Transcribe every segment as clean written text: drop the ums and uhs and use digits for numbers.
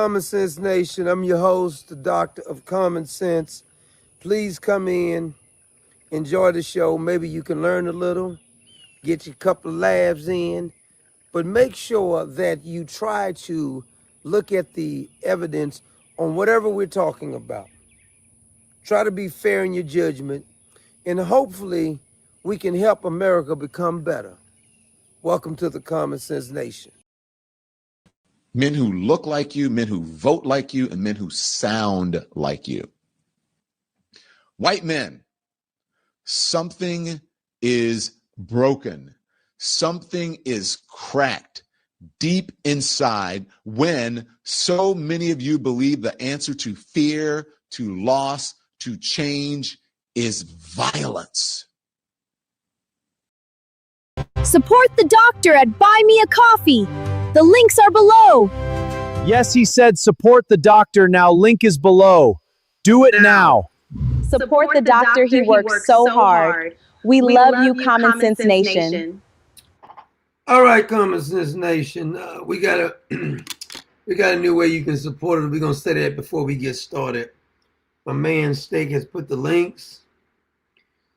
Common Sense Nation. I'm your host, the Doctor of Common Sense. Please come in, enjoy the show. Maybe you can learn a little, get you a couple of laughs in, but make sure that you try to look at the evidence on whatever we're talking about. Try to be fair in your judgment, and hopefully we can help America become better. Welcome to the Common Sense Nation. Men who look like you, men who vote like you, and men who sound like you. White men, something is broken. Something is cracked deep inside when so many of you believe the answer to fear, to loss, to change is violence. Support the doctor at Buy Me a Coffee. The links are below. Yes, he said support the doctor. Now link is below. Do it now. Support the doctor. He works so hard. We love you, Common Sense Nation. All right, Common Sense Nation. We got a new way you can support it. We're gonna say that before we get started. My man Steak has put the links.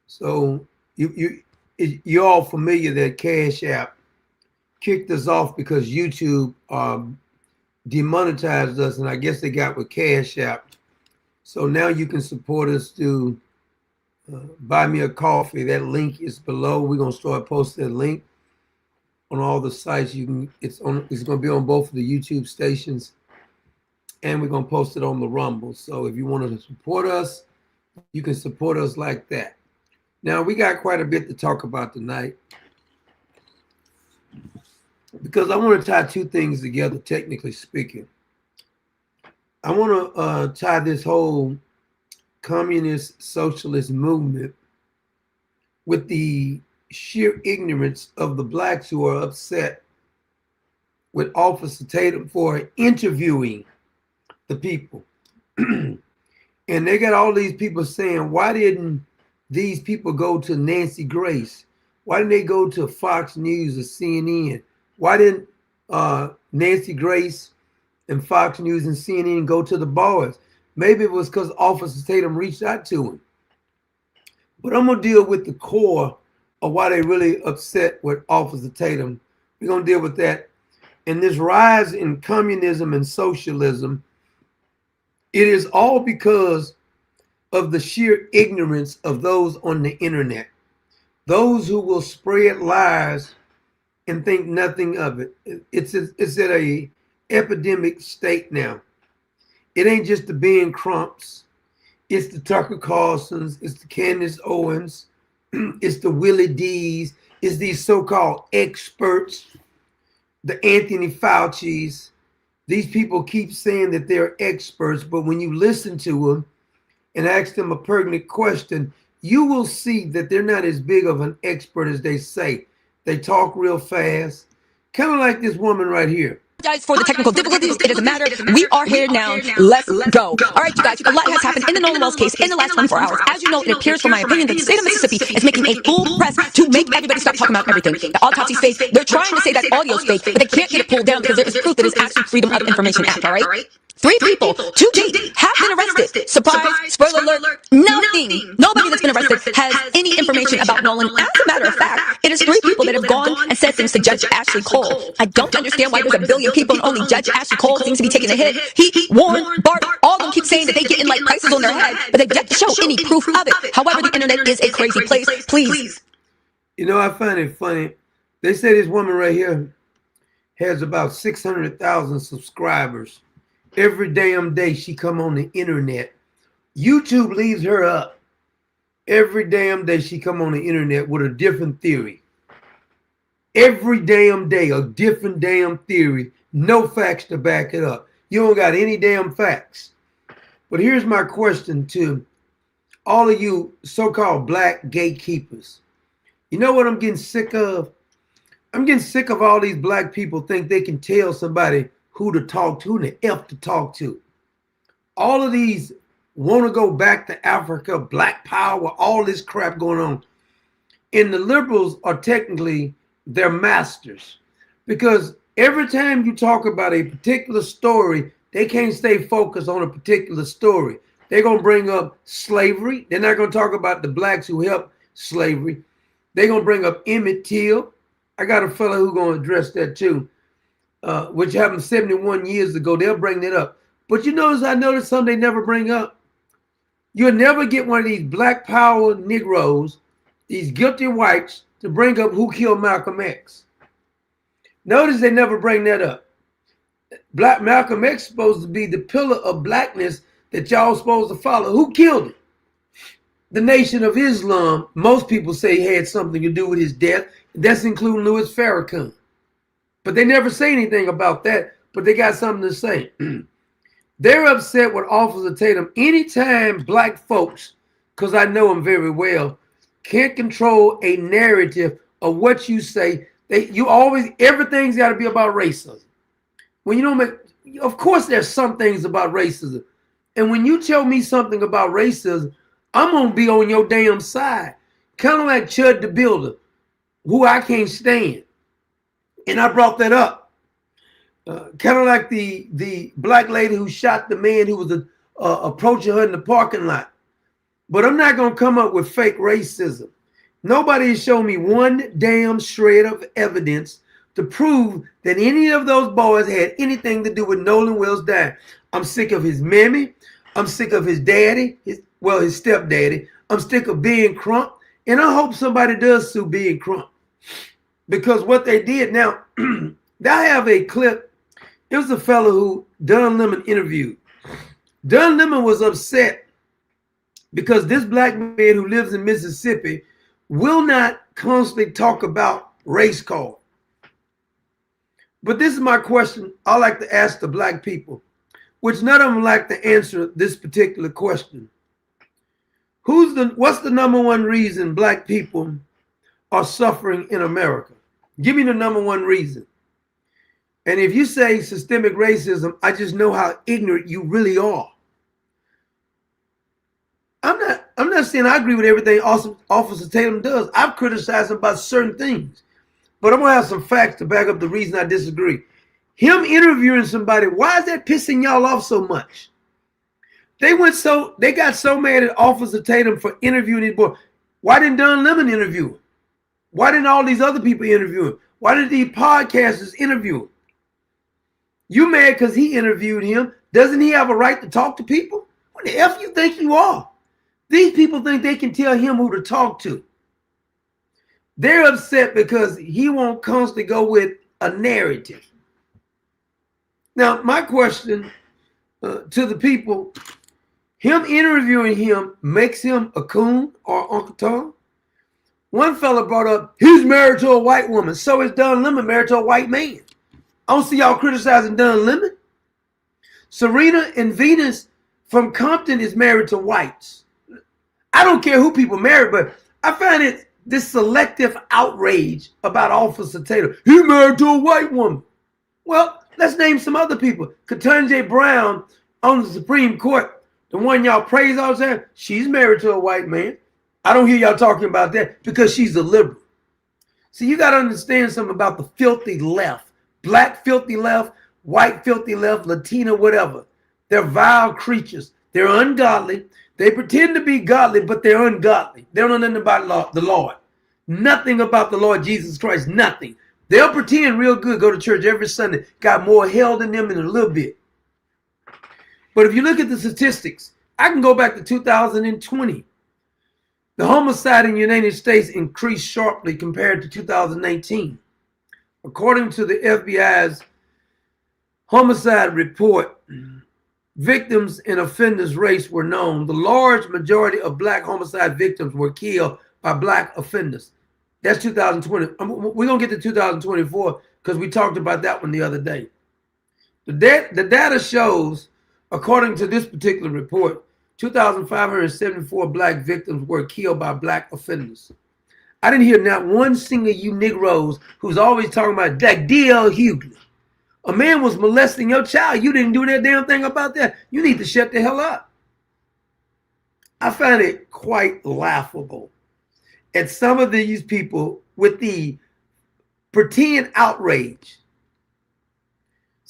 So you're all familiar that Cash App kicked us off because YouTube demonetized us, and I guess they got with Cash App. So now you can support us through Buy Me a Coffee. That link is below. We're gonna start posting that link on all the sites. It's gonna be on both of the YouTube stations, and we're gonna post it on the Rumble. So if you want to support us, you can support us like that. Now we got quite a bit to talk about tonight, because I want to tie two things together, technically speaking. I want to tie this whole communist socialist movement with the sheer ignorance of the blacks who are upset with Officer Tatum for interviewing the people. And they got all these people saying, why didn't these people go to Nancy Grace? Why didn't they go to Fox News or CNN? Why didn't Nancy Grace and Fox News and CNN go to the boys? Maybe it was because Officer Tatum reached out to him. But I'm going to deal with the core of why they really upset with Officer Tatum. We're going to deal with that. And this rise in communism and socialism, it is all because of the sheer ignorance of those on the internet. Those who will spread lies and think nothing of it. It's at a epidemic state now. It ain't just the Ben Crumps. It's the Tucker Carlsons. It's the Candace Owens. It's the Willie D's. It's these so-called experts, the Anthony Fauci's. These people keep saying that they're experts, but when you listen to them and ask them a pertinent question, you will see that they're not as big of an expert as they say. They talk real fast, kind of like this woman right here. For the technical difficulties, it doesn't matter. We are here now. Let's go. All right, you guys, a lot has happened in the Nolan Wells case in the last 24 hours. As you know, it appears from my opinion that the state of Mississippi is making a full press to make everybody stop talking about everything. The autopsy's fake. They're trying to say that audio's fake, but they can't get it pulled down because there is proof that it's actually Freedom of Information Act, all right? 3 people to date have been arrested. Surprise, spoiler alert, nothing. Nobody that's been arrested has any information about Nolan. As a matter of fact, it is 3 people that have gone and said things to Judge Ashley Cole. I don't understand why there's a billion people and only Judge Ashley Cole seems to be taking a hit. He, Warren, Bart, all of them keep saying that they getting like prices on their head, but they've yet to show any proof of it. However, the internet is a crazy place. Please. You know, I find it funny. They say this woman right here has about 600,000 subscribers. Every damn day she come on the internet. YouTube leaves her up. Every damn day she come on the internet with a different theory. Every damn day, a different damn theory. No facts to back it up. You don't got any damn facts. But here's my question to all of you so-called black gatekeepers. You know what I'm getting sick of? I'm getting sick of all these black people think they can tell somebody who to talk to and the F to talk to. All of these want to go back to Africa, black power, all this crap going on. And the liberals are technically their masters, because every time you talk about a particular story, they can't stay focused on a particular story. They're going to bring up slavery. They're not going to talk about the blacks who helped slavery. They're going to bring up Emmett Till. I got a fellow who's going to address that too, which happened 71 years ago. They'll bring that up. But you notice, I noticed something they never bring up. You'll never get one of these black power Negroes, these guilty whites, to bring up who killed Malcolm X. Notice they never bring that up. Black Malcolm X is supposed to be the pillar of blackness that y'all supposed to follow. Who killed him? The Nation of Islam, most people say, had something to do with his death. That's including Louis Farrakhan. But they never say anything about that, but they got something to say. They're upset with Officer Tatum anytime black folks, because I know them very well, can't control a narrative of what you say. Everything's got to be about racism. When you don't make, of course there's some things about racism. And when you tell me something about racism, I'm going to be on your damn side. Kind of like Chud the Builder, who I can't stand. And I brought that up. Kind of like the black lady who shot the man who was approaching her in the parking lot. But I'm not going to come up with fake racism. Nobody has shown me one damn shred of evidence to prove that any of those boys had anything to do with Nolan Wells dying. I'm sick of his mammy. I'm sick of his daddy, his stepdaddy. I'm sick of being Crump. And I hope somebody does sue being Crump. Because what they did now, I have a clip. It was a fellow who Don Lemon interviewed. Don Lemon was upset because this black man who lives in Mississippi will not constantly talk about race card. But this is my question I like to ask the black people, which none of them like to answer this particular question. What's the number one reason black people are suffering in America? Give me the number one reason. And if you say systemic racism, I just know how ignorant you really are. I'm not saying I agree with everything Officer Tatum does. I've criticized him about certain things. But I'm going to have some facts to back up the reason I disagree. Him interviewing somebody, why is that pissing y'all off so much? They got so mad at Officer Tatum for interviewing his boy. Why didn't Don Lemon interview him? Why didn't all these other people interview him? Why did these podcasters interview him? You mad because he interviewed him? Doesn't he have a right to talk to people? What the F you think you are? These people think they can tell him who to talk to. They're upset because he won't constantly go with a narrative. Now, my question to the people, him interviewing him makes him a coon or Uncle Tom? One fella brought up, he's married to a white woman. So is Don Lemon married to a white man. I don't see y'all criticizing Don Lemon. Serena and Venus from Compton is married to whites. I don't care who people marry, but I find it this selective outrage about Officer Tatum. He married to a white woman. Well, let's name some other people. Ketanji Brown on the Supreme Court, the one y'all praise all the time, she's married to a white man. I don't hear y'all talking about that because she's a liberal. See, you got to understand something about the filthy left. Black filthy left, white filthy left, Latina, whatever. They're vile creatures. They're ungodly. They pretend to be godly, but they're ungodly. They don't know nothing about the Lord. Nothing about the Lord Jesus Christ. Nothing. They'll pretend real good, go to church every Sunday, got more hell than them in a little bit. But if you look at the statistics, I can go back to 2020. The homicide in the United States increased sharply compared to 2019. According to the FBI's homicide report, victims and offenders' race were known. The large majority of black homicide victims were killed by black offenders. That's 2020. We're going to get to 2024 because we talked about that one the other day. The data shows, according to this particular report, 2,574 black victims were killed by black offenders. I didn't hear not one single you Negroes who's always talking about that D.L. Hughley. A man was molesting your child. You didn't do that damn thing about that. You need to shut the hell up. I find it quite laughable at some of these people with the pretend outrage.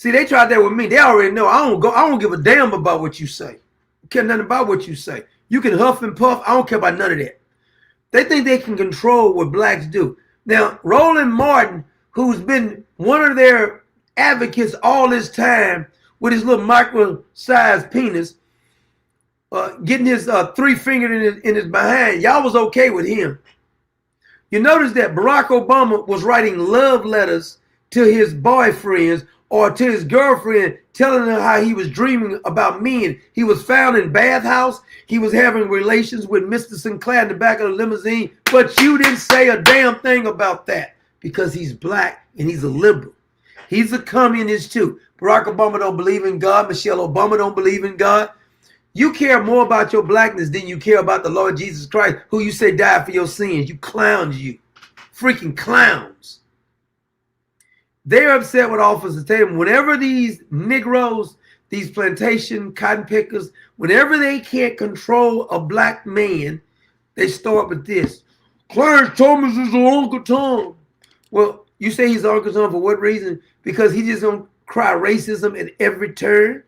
See, they tried that with me. They already know. I don't give a damn about what you say. I care nothing about what you say. You can huff and puff. I don't care about none of that. They think they can control what blacks do. Now, Roland Martin, who's been one of their advocates all this time with his little micro-sized penis, getting his three-fingered in his behind, y'all was okay with him. You notice that Barack Obama was writing love letters to his boyfriends or to his girlfriend, telling her how he was dreaming about men. He was found in bathhouse. He was having relations with Mr. Sinclair in the back of the limousine. But you didn't say a damn thing about that because he's black and he's a liberal. He's a communist too. Barack Obama don't believe in God. Michelle Obama don't believe in God. You care more about your blackness than you care about the Lord Jesus Christ, who you say died for your sins. You clowns, you freaking clowns. They're upset with Officer Tatum. Whenever these Negroes, these plantation cotton pickers, whenever they can't control a black man, they start with this. Clarence Thomas is an Uncle Tom. Well, you say he's Uncle Tom for what reason? Because he just don't cry racism at every turn.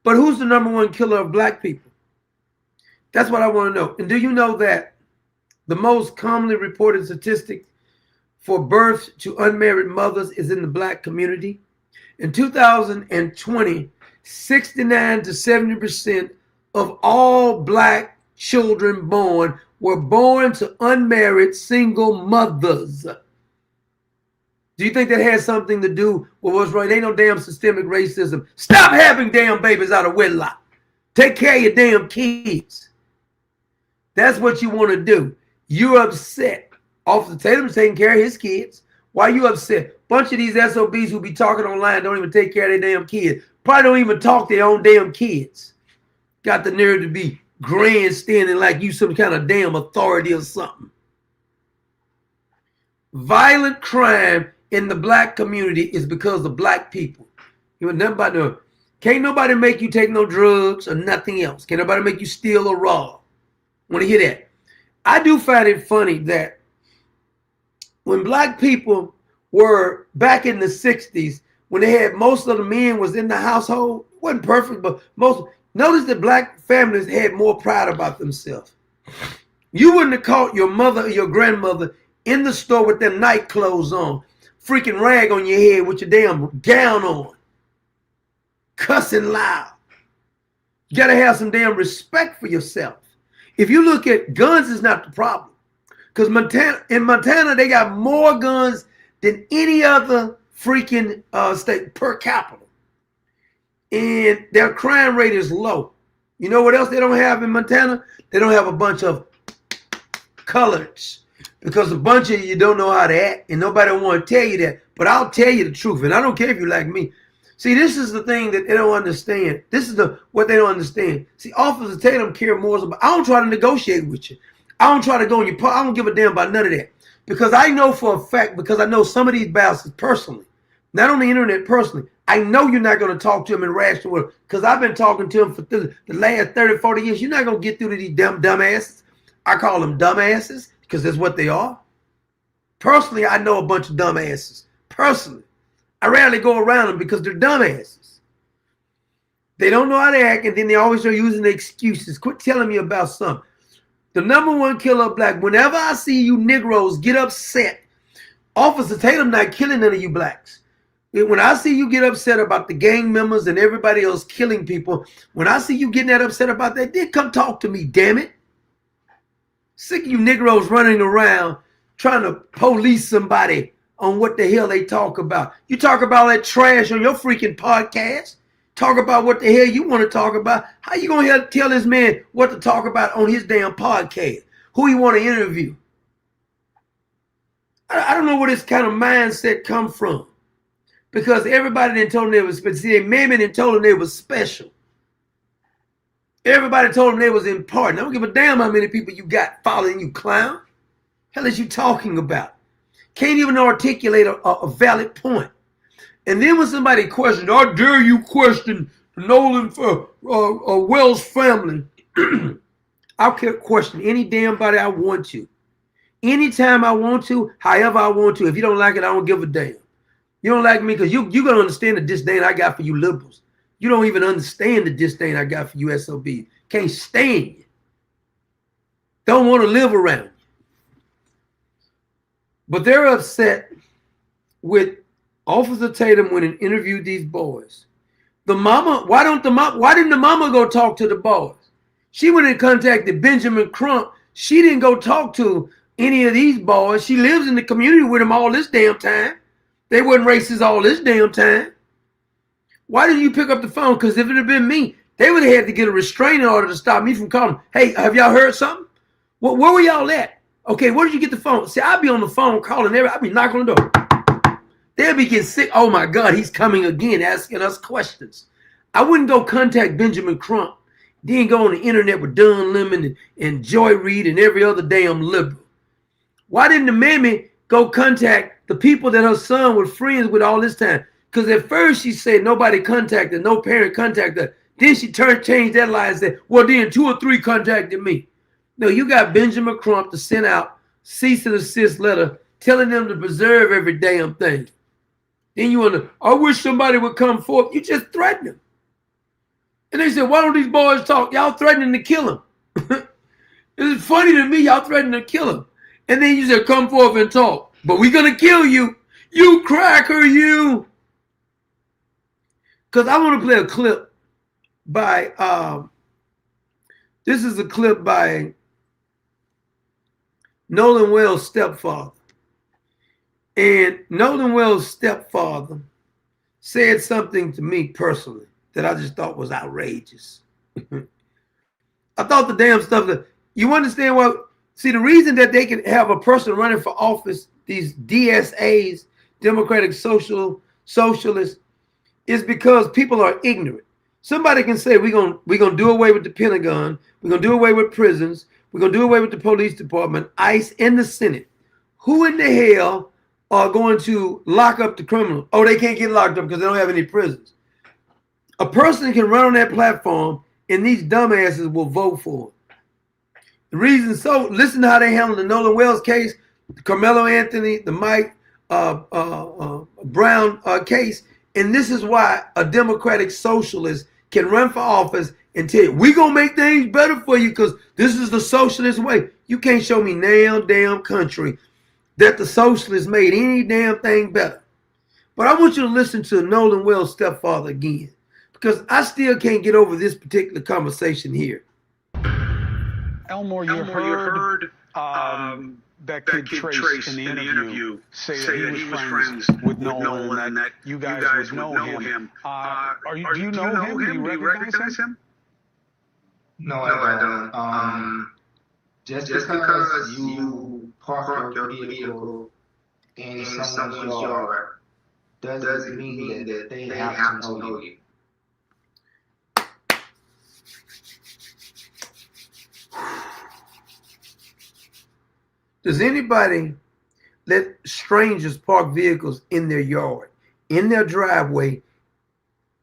But who's the #1 killer of black people? That's what I want to know. And do you know that the most commonly reported statistic for births to unmarried mothers is in the black community? In 2020, 69 to 70% of all black children born were born to unmarried single mothers. Do you think that has something to do with what's right? Ain't no damn systemic racism. Stop having damn babies out of wedlock. Take care of your damn kids. That's what you want to do. You're upset. Officer Tatum's taking care of his kids. Why are you upset? Bunch of these SOBs who be talking online don't even take care of their damn kids. Probably don't even talk to their own damn kids. Got the nerve to be grandstanding like you some kind of damn authority or something. Violent crime in the black community is because of black people. You know nothing about no. Can't nobody make you take no drugs or nothing else. Can't nobody make you steal or rob. Want to hear that? I do find it funny that when black people were back in the 60s, when they had most of the men was in the household, it wasn't perfect, but most. Notice that black families had more pride about themselves. You wouldn't have caught your mother or your grandmother in the store with them night clothes on, freaking rag on your head with your damn gown on, cussing loud. You got to have some damn respect for yourself. If you look at guns, is not the problem. Because in Montana, they got more guns than any other freaking state per capita. And their crime rate is low. You know what else they don't have in Montana? They don't have a bunch of coloreds. Because a bunch of you don't know how to act, and nobody want to tell you that. But I'll tell you the truth, and I don't care if you like me. See, this is the thing that they don't understand. This is what they don't understand. See, Officer Tatum care more about. I don't try to negotiate with you. I don't try to go in your part. I don't give a damn about none of that. Because I know for a fact, because I know some of these bastards personally, not on the internet personally, I know you're not going to talk to them and rational with them. Because I've been talking to them for the last 30, 40 years. You're not going to get through to these dumbasses. I call them dumbasses because that's what they are. Personally, I know a bunch of dumbasses. Personally. I rarely go around them because they're dumbasses. They don't know how to act, and then they always are using excuses. Quit telling me about something. The #1 killer of black, whenever I see you Negroes get upset, Officer Tatum not killing none of you blacks. When I see you get upset about the gang members and everybody else killing people, when I see you getting that upset about that, then come talk to me, damn it. Sick of you Negroes running around trying to police somebody on what the hell they talk about. You talk about that trash on your freaking podcast. Talk about what the hell you want to talk about. How you going to tell this man what to talk about on his damn podcast? Who you want to interview? I don't know where this kind of mindset come from. Because everybody didn't told them they was special. See, Mammy didn't told them they was special. Everybody told them they was important. I don't give a damn how many people you got following you, clown. Hell is you talking about? Can't even articulate a valid point. And then when somebody questioned, how dare you question Nolan for Wells family? I'll question any damn body I want to. anytime I want to, however I want to. If you don't like it, I don't give a damn. You don't like me because you're going to understand the disdain I got for you liberals. You don't even understand the disdain I got for you SOB. Can't stand you. Don't want to live around you. But they're upset with Officer Tatum when he interviewed these boys. The mama, why didn't the mama go talk to the boys? She went and contacted Benjamin Crump. She didn't go talk to any of these boys. She lives in the community with them all this damn time. They wasn't racist all this damn time. Why didn't you pick up the phone? Because if it had been me, they would have had to get a restraining order to stop me from calling. Hey, have y'all heard something? Where were y'all at? Okay, where did you get the phone? See, I'd be on the phone calling I'd be knocking on the door. They'll be getting sick. Oh my God, he's coming again, asking us questions. I wouldn't go contact Benjamin Crump. Then go on the internet with Don Lemon and Joy Reid and every other damn liberal. Why didn't the mammy go contact the people that her son was friends with all this time? Because at first she said nobody contacted, no parent contacted her. Then she changed that line and said, well, then 2 or 3 contacted me. No, you got Benjamin Crump to send out cease and desist letter telling them to preserve every damn thing. Then you want to, I wish somebody would come forth. You just threaten them. And they said, why don't these boys talk? Y'all threatening to kill him. It's funny to me, y'all threatening to kill him. And then you said, come forth and talk. But we're going to kill you. You cracker, you. Because I want to play a clip by, this is a clip by Nolan Wells' stepfather. And Nolan Wells' stepfather said something to me personally that I just thought was outrageous. I thought the damn stuff that, you understand what, see the reason that they can have a person running for office, these DSAs, Democratic Socialists, is because people are ignorant. Somebody can say we're gonna do away with the Pentagon, we're gonna do away with prisons, we're gonna do away with the police department, ICE, and the Senate. Who in the hell are going to lock up the criminals? Oh, they can't get locked up because they don't have any prisons. A person can run on that platform and these dumbasses will vote for it. The reason so, listen to how they handled the Nolan Wells case, the Carmelo Anthony, the Mike Brown case. And this is why a Democratic Socialist can run for office and tell you, we're going to make things better for you because this is the socialist way. You can't show me now damn country that the socialists made any damn thing better. But I want you to listen to Nolan Wells' stepfather again, because I still can't get over this particular conversation here. Elmore, you heard that kid Trace in the interview say that he was friends with Nolan and that you guys would know him. Do you know him? Do you recognize him? No, I don't. Just because you park your vehicle in someone's yard doesn't mean that they have to know you. Does anybody let strangers park vehicles in their yard, in their driveway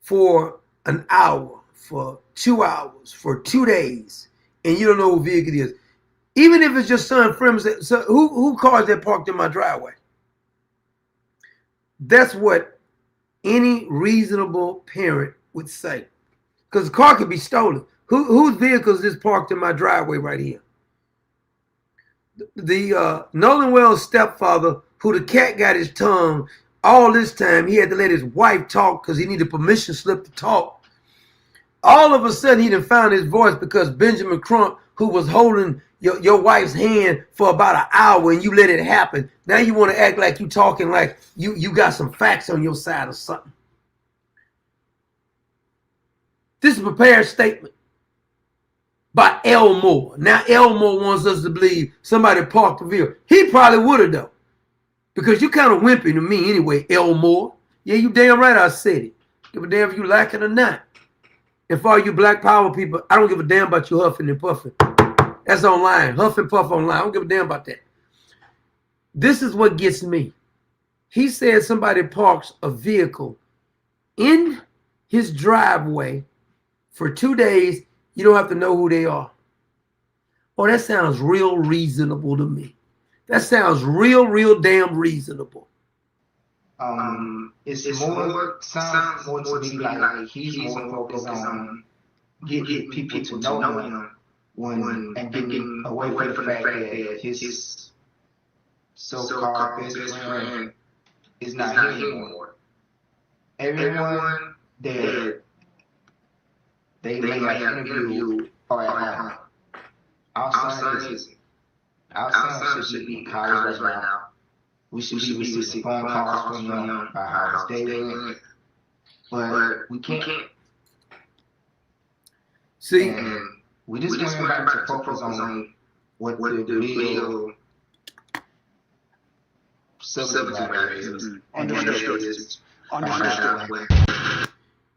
for an hour, for 2 hours, for 2 days, and you don't know who vehicle it is? Even if it's your son, friends, so who cars that parked in my driveway? That's what any reasonable parent would say. Because the car could be stolen. Whose vehicle is this parked in my driveway right here? The Nolan Wells stepfather, who the cat got his tongue all this time, he had to let his wife talk because he needed permission slip to talk. All of a sudden, he done found his voice because Benjamin Crump, who was holding your wife's hand for about an hour and you let it happen. Now you want to act like you talking like you got some facts on your side or something. This is a prepared statement by Elmore. Now Elmore wants us to believe somebody parked the vehicle. He probably would have though, because you kind of wimpy to me anyway, Elmore. Yeah, you damn right I said it. Give a damn if you like it or not. And for all you black power people, I don't give a damn about you huffing and puffing. That's online. Huff and puff online. I don't give a damn about that. This is what gets me. He said somebody parks a vehicle in his driveway for 2 days. You don't have to know who they are. Oh, that sounds real reasonable to me. That sounds real damn reasonable. It's more sounds more to me like he's more focused on getting people to know him and getting away from the fact that his so-called best friend is not here anymore. Everyone that they may have interviewed are at home. Our son should be in college right now. We should be receiving phone calls from them about how his day went, but we can't. See, and we just went back to focus on what the real subject matter is. Understood.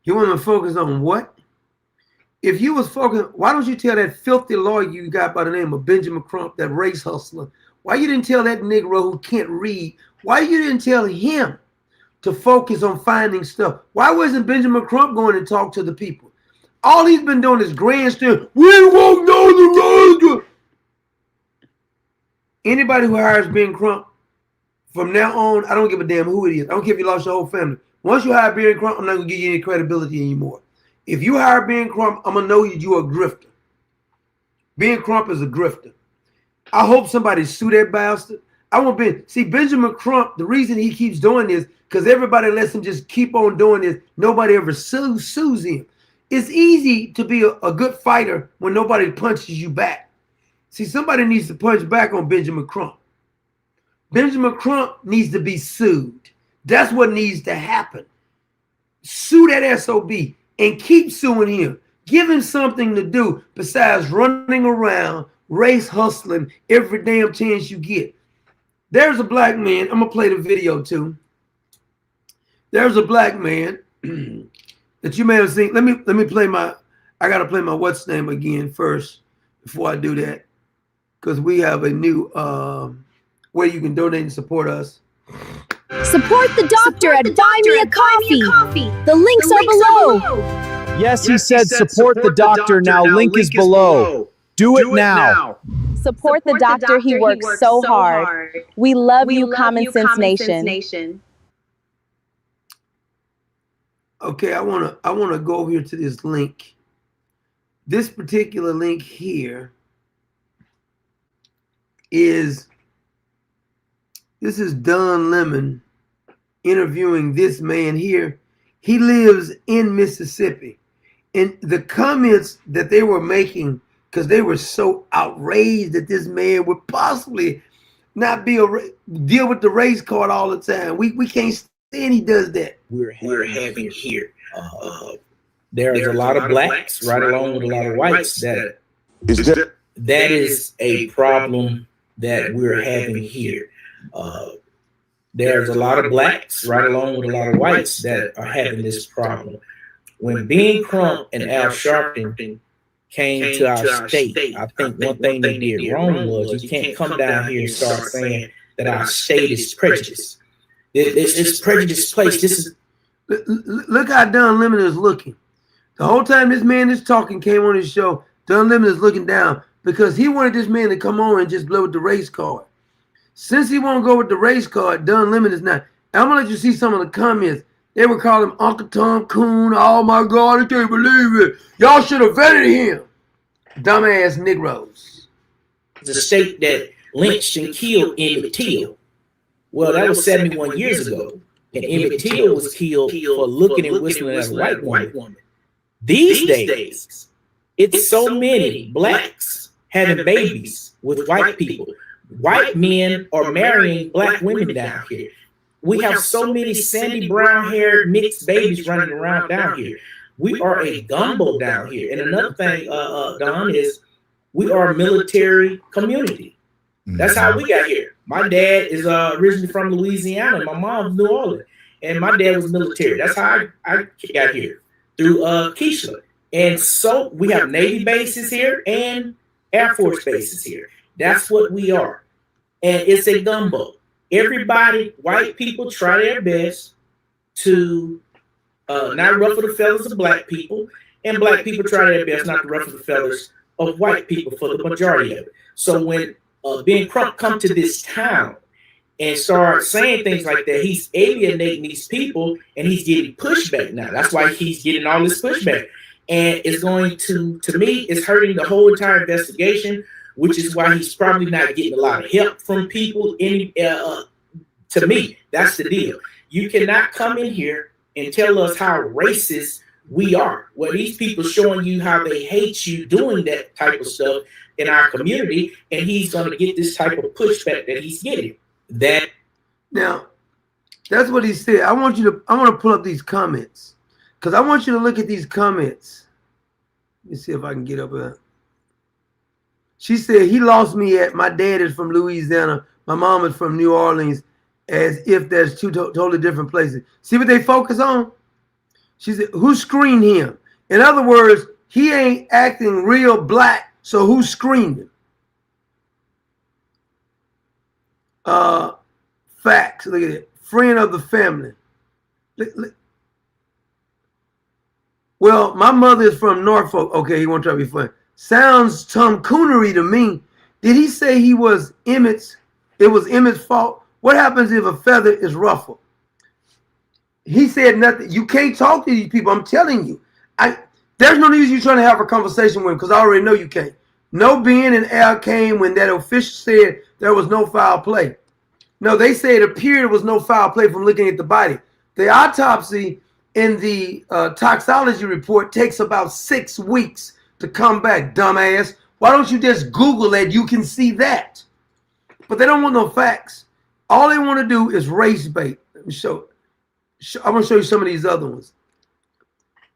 you want to focus on what? If you was focused, why don't you tell that filthy lawyer you got by the name of Benjamin Crump, that race hustler? Why you didn't tell that Negro who can't read? Why you didn't tell him to focus on finding stuff? Why wasn't Benjamin Crump going to talk to the people? All he's been doing is grandstand. We won't know the road. Anybody who hires Ben Crump, from now on, I don't give a damn who it is. I don't care if you lost your whole family. Once you hire Ben Crump, I'm not going to give you any credibility anymore. If you hire Ben Crump, I'm going to know you're a grifter. Ben Crump is a grifter. I hope somebody sue that bastard. I want Ben. See, Benjamin Crump, the reason he keeps doing this, because everybody lets him just keep on doing this. Nobody ever sues him. It's easy to be a good fighter when nobody punches you back. See, somebody needs to punch back on Benjamin Crump. Benjamin Crump needs to be sued. That's what needs to happen. Sue that SOB and keep suing him. Give him something to do besides running around, race hustling every damn chance you get. There's a black man. I'm going to play the video too. There's a black man that you may have seen. Let me play my, I got to play my what's name again first before I do that. Because we have a new way you can donate and support us. Support the doctor at Buy Me a Coffee. The links are below. Yes, he said support the doctor. Now link is below. Do it now. Support the doctor. He works so hard. We love you, Common Sense Nation. Okay, I wanna go over here to this link. This particular link here is Don Lemon interviewing this man here. He lives in Mississippi. And the comments that they were making, because they were so outraged that this man would possibly not be deal with the race card all the time. We can't stand he does that. We're having here. There's a lot of blacks right along with a lot of whites. That is a problem that we're having here. There's a lot of blacks right along with a lot of whites that are having this problem. When Ben Crump and Al Sharpton came to our state, I think one thing they did wrong was you can't come down here and start saying that our state is prejudiced. It's prejudiced place. This is look how Don Lemon is looking. The whole time this man is talking came on his show, Don Lemon is looking down because he wanted this man to come on and just blow with the race card. Since he won't go with the race card, Don Lemon is not. I'm gonna let you see some of the comments. They would call him Uncle Tom Coon. Oh my God, I can't believe it. Y'all should have vetted him. Dumbass Negroes. the state that lynched and killed Emmett Till. Well, that was 71 years ago. And Emmett Till was killed for looking and whistling at a white woman. These days, it's so many blacks having babies with white people. White men are marrying black women down here. We have so many sandy brown haired mixed babies running around down here. We are a gumbo down here. And another thing, Don, is we are a military community. That's how we got here. My dad is originally from Louisiana, and my mom was New Orleans, and my dad was military. That's how I got here, through Keishla. And so we have Navy bases here and Air Force bases here. That's what we are. And it's a gumbo. Everybody, white people try their best to not ruffle the feathers of black people, and black people try their best not to ruffle the feathers of white people for the majority of it. So when Ben Crump come to this town and start saying things like that, he's alienating these people and he's getting pushback now. That's why he's getting all this pushback. And it's going to me, it's hurting the whole entire investigation, which is why he's probably not getting a lot of help from people. To me, that's the deal. You cannot come in here and tell us how racist we are. Well, these people showing you how they hate you doing that type of stuff in our community, and he's going to get this type of pushback that he's getting. That now, that's what he said. I want to pull up these comments because I want you to look at these comments. Let me see if I can get up there. She said, he lost me at my dad is from Louisiana. My mom is from New Orleans, as if there's two totally different places. See what they focus on? She said, who screened him? In other words, he ain't acting real black, so who screened him? Facts. Look at it. Friend of the family. Look. Well, my mother is from Norfolk. Okay, he won't try to be funny. Sounds tomcoonery to me. Did he say he was Emmett's? It was Emmett's fault. What happens if a feather is ruffled? He said nothing. You can't talk to these people. I'm telling you. There's no need you trying to have a conversation with him because I already know you can't. No Ben and Al came when that official said there was no foul play. No, they said it appeared there was no foul play from looking at the body. The autopsy in the toxicology report takes about 6 weeks to come back, dumbass. Why don't you just Google it? You can see that. But they don't want no facts. All they want to do is race bait. Let me show. I'm going to show you some of these other ones.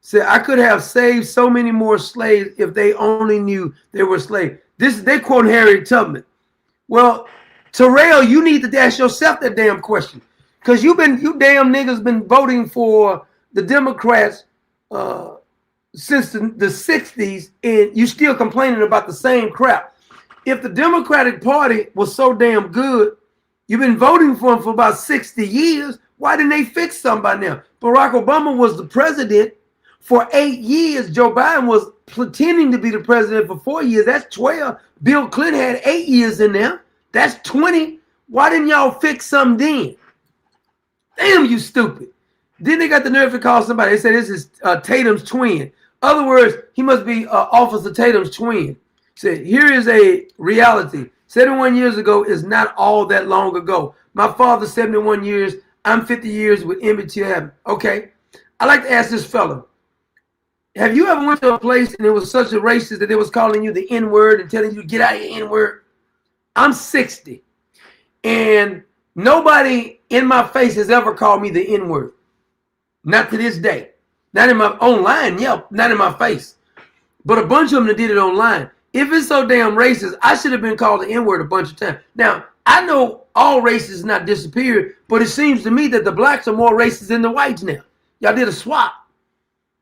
Say, I could have saved so many more slaves if they only knew they were slaves. They quote Harriet Tubman. Well, Terrell, you need to ask yourself that damn question. Because you damn niggas been voting for the Democrats since the 60s, and you still complaining about the same crap. If the Democratic Party was so damn good, you've been voting for them for about 60 years. Why didn't they fix something by now? Barack Obama was the president for 8 years. Joe Biden was pretending to be the president for 4 years. That's 12. Bill Clinton had 8 years in there. That's 20. Why didn't y'all fix something then? Damn, you stupid. Then they got the nerve to call somebody. They said this is Tatum's twin. Other words, he must be Officer Tatum's twin. Said, here is a reality. 71 years ago is not all that long ago. My father, 71 years. I'm 50 years with Emmett Till. Okay. I like to ask this fella. Have you ever went to a place and it was such a racist that they was calling you the N-word and telling you to get out of your N-word? I'm 60. And nobody in my face has ever called me the N-word. Not to this day. Not in my online, yep, not in my face. But a bunch of them that did it online. If it's so damn racist, I should have been called the N-word a bunch of times. Now, I know all races not disappeared, but it seems to me that the blacks are more racist than the whites now. Y'all did a swap.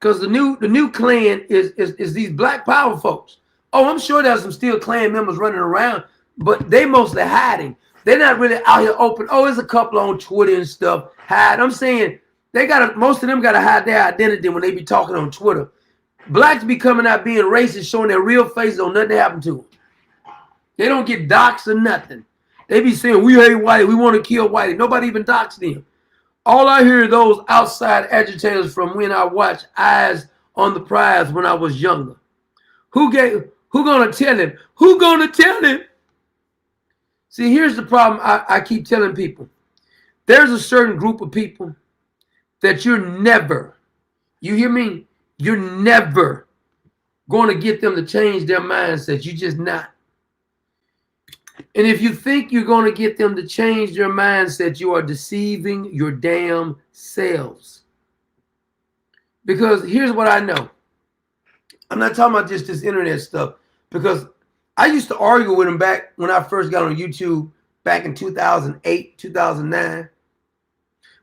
Because the new Klan is these black power folks. Oh, I'm sure there's some still Klan members running around, but they mostly hiding. They're not really out here open. Oh, there's a couple on Twitter and stuff. Hide. I'm saying most of them gotta hide their identity when they be talking on Twitter. Blacks be coming out being racist, showing their real faces on nothing happened to them. They don't get doxxed or nothing. They be saying, we hate white, we want to kill white. Nobody even doxed them. All I hear are those outside agitators from when I watched Eyes on the Prize when I was younger. Who gonna tell him? Who gonna tell him? See, here's the problem I keep telling people. There's a certain group of people that you're never, you hear me? You're never going to get them to change their mindset. You're just not. And if you think you're going to get them to change their mindset, you are deceiving your damn selves. Because here's what I know. I'm not talking about just this internet stuff. Because I used to argue with them back when I first got on YouTube back in 2008, 2009.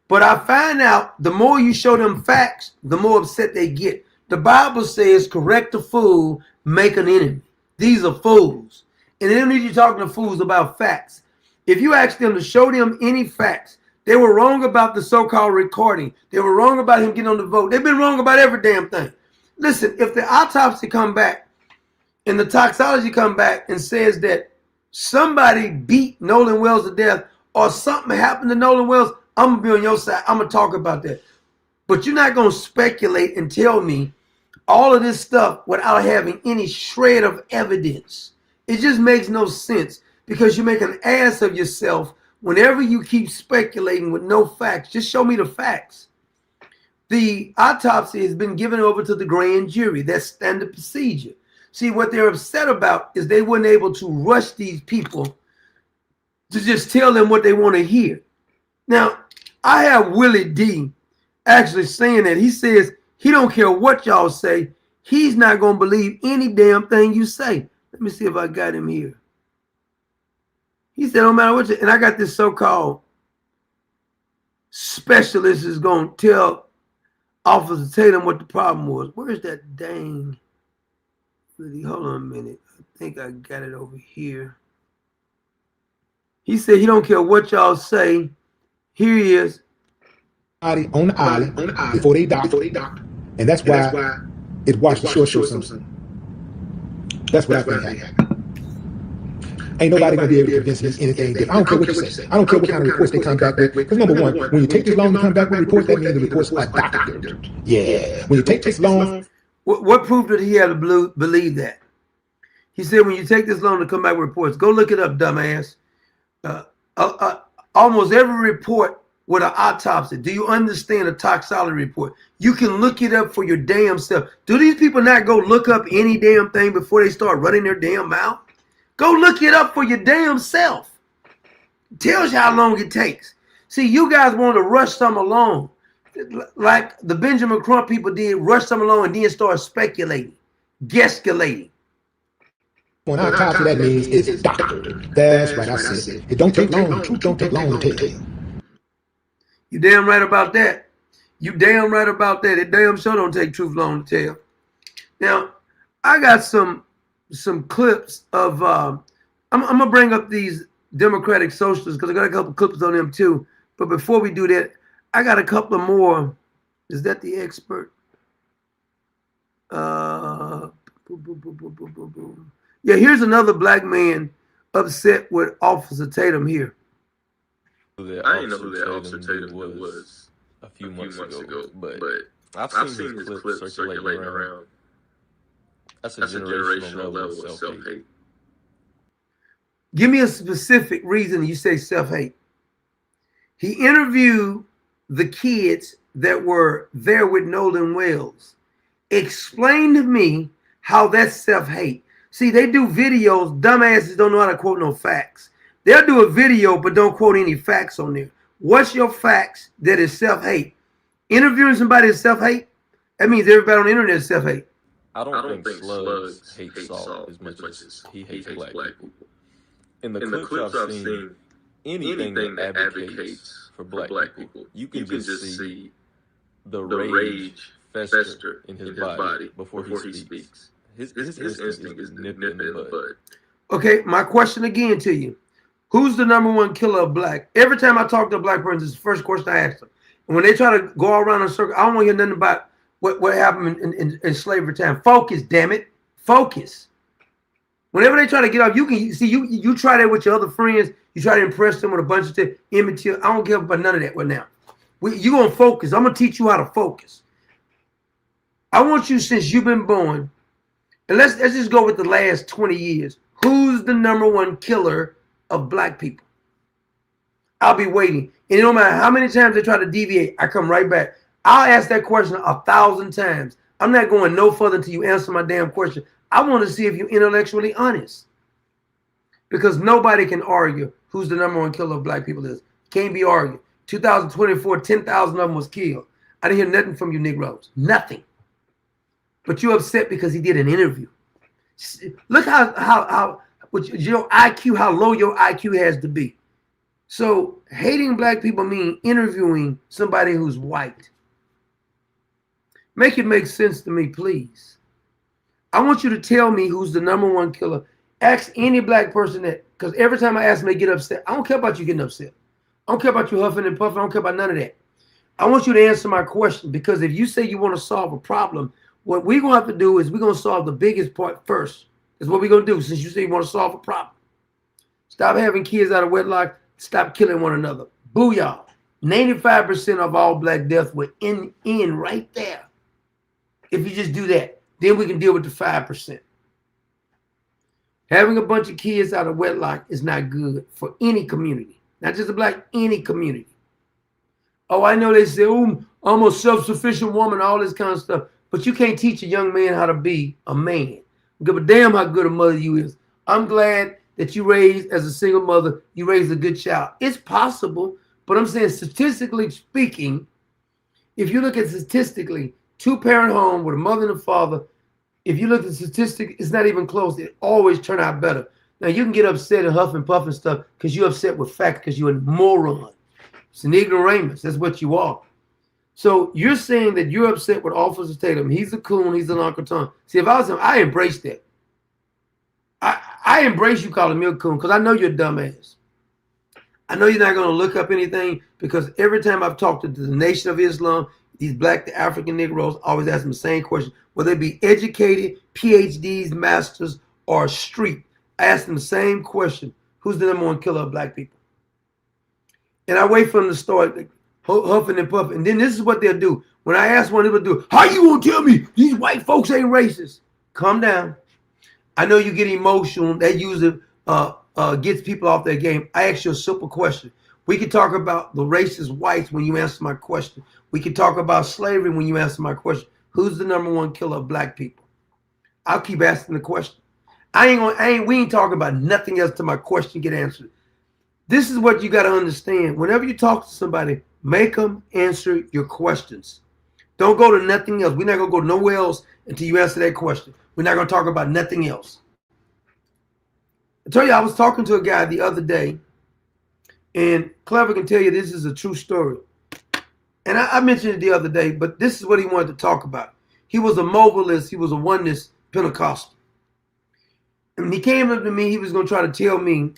But I find out the more you show them facts, the more upset they get. The Bible says, correct a fool, make an enemy. These are fools. And they don't need you talking to fools about facts. If you ask them to show them any facts, they were wrong about the so-called recording. They were wrong about him getting on the vote. They've been wrong about every damn thing. Listen, if the autopsy come back and the toxicology come back and says that somebody beat Nolan Wells to death or something happened to Nolan Wells, I'm gonna be on your side. I'm gonna talk about that. But you're not gonna speculate and tell me all of this stuff without having any shred of evidence. It just makes no sense because you make an ass of yourself whenever you keep speculating with no facts. Just show me the facts. The autopsy has been given over to the grand jury. That's standard procedure. See, what they're upset about is they weren't able to rush these people to just tell them what they want to hear. Now, I have Willie D actually saying that. He says he don't care what y'all say. He's not going to believe any damn thing you say. Let me see if I got him here. He said, no matter what you, and I got this so-called specialist is going to tell Officer Tatum what the problem was. Where's that dang? Hold on a minute. I think I got it over here. He said he don't care what y'all say. Here he is. On the island before they docked. And that's why it washed ashore something. That's what I think happened. Ain't nobody gonna be able to convince me anything different. I don't care what you say. I don't care what kind of reports they come back with. Because number one, when you take this long to come back with a report, that means the reports are doctored. Yeah. When you take this long. What proof did he have to believe that? He said, when you take this long to come back with reports, go look it up, dumbass. Almost every report with an autopsy. Do you understand a toxicology report? You can look it up for your damn self. Do these people not go look up any damn thing before they start running their damn mouth? Go look it up for your damn self. It tells you how long it takes. See, you guys want to rush some along. Like the Benjamin Crump people did, rush some along and then start speculating, guessculating. When autopsy, that means it's doctored. That's right, I said it. It don't take long. Truth don't take long to tell. You damn right about that. You damn right about that. It damn sure don't take truth long to tell. Now, I got some clips of I'm gonna bring up these Democratic Socialists because I got a couple clips on them too. But before we do that, I got a couple of more. Is that the expert? Yeah, here's another black man upset with Officer Tatum here. I didn't know who that Officer Tatum was a few months ago, but I've seen his clips circulating around. That's a generational level of self-hate. Give me a specific reason you say self-hate. He interviewed the kids that were there with Nolan Wells. Explain to me how that's self-hate. See, they do videos. Dumbasses don't know how to quote no facts. They'll do a video, but don't quote any facts on there. What's your facts that is self-hate? Interviewing somebody is self-hate? That means everybody on the internet is self-hate. I don't think Slugs hate Salt as much as he hates black people. In the clips I've seen, anything that advocates for black people, you can just see the rage fester in his body before he speaks. His instinct is nip in the bud. Okay, my question again to you. Who's the number one killer of black? Every time I talk to a black person, it's the first question I ask them. And when they try to go around in a circle, I don't want to hear nothing about what happened in slavery time. Focus, damn it. Focus. Whenever they try to get off, you can see you try that with your other friends. You try to impress them with a bunch of immaterial. I don't care about none of that right now. You're going to focus. I'm going to teach you how to focus. I want you, since you've been born, and let's just go with the last 20 years. Who's the number one killer of black people? I'll be waiting. And no matter how many times they try to deviate, I come right back. I'll ask that question 1,000 times. I'm not going no further until you answer my damn question. I want to see if you're intellectually honest. Because nobody can argue who's the number one killer of black people is. Can't be argued. 2024, 10,000 of them was killed. I didn't hear nothing from you Negroes. Nothing. But you're upset because he did an interview. Look how with your IQ, how low your IQ has to be. So hating black people mean interviewing somebody who's white. Make it make sense to me, please. I want you to tell me who's the number one killer. Ask any black person that, because every time I ask them, they get upset. I don't care about you getting upset. I don't care about you huffing and puffing. I don't care about none of that. I want you to answer my question, because if you say you want to solve a problem, what we're going to have to do is we're going to solve the biggest part first. Is what we're going to do, since you say you want to solve a problem. Stop having kids out of wedlock. Stop killing one another. Booyah. 95% of all black deaths were in right there. If you just do that, then we can deal with the 5%. Having a bunch of kids out of wedlock is not good for any community, not just a black, any community. Oh, I know they say, oh, I'm a self-sufficient woman, all this kind of stuff. But you can't teach a young man how to be a man. Give a damn how good a mother you is. I'm glad that you raised, as a single mother, you raised a good child. It's possible, but I'm saying statistically speaking, if you look at statistically, two-parent home with a mother and a father, if you look at the statistic, it's not even close. It always turn out better. Now, you can get upset and huff and puff and stuff because you're upset with facts because you're a moron. It's an ignoramus. That's what you are. So you're saying that you're upset with Officer Tatum. He's a coon. He's an Uncle Tom. See, if I was him, I embrace that. I embrace you calling me a coon because I know you're a dumbass. I know you're not going to look up anything because every time I've talked to the Nation of Islam, these black African Negroes always ask them the same question. Whether they be educated, PhDs, masters, or street, I ask them the same question. Who's the number one killer of black people? And I wait for them to start huffing and puffing. And then this is what they'll do. When I ask one, they'll do, how you gonna tell me these white folks ain't racist? Calm down. I know you get emotional. That usually gets people off their game. I ask you a simple question. We can talk about the racist whites when you answer my question. We can talk about slavery when you answer my question. Who's the number one killer of black people? I'll keep asking the question. We ain't talking about nothing else till my question get answered. This is what you got to understand. Whenever you talk to somebody, make them answer your questions. Don't go to nothing else. We're not going to go nowhere else until you answer that question. We're not going to talk about nothing else. I tell you, I was talking to a guy the other day, and Clever can tell you this is a true story. And I mentioned it the other day, but this is what he wanted to talk about. He was a mobilist. He was a oneness Pentecostal. And he came up to me. He was going to try to tell me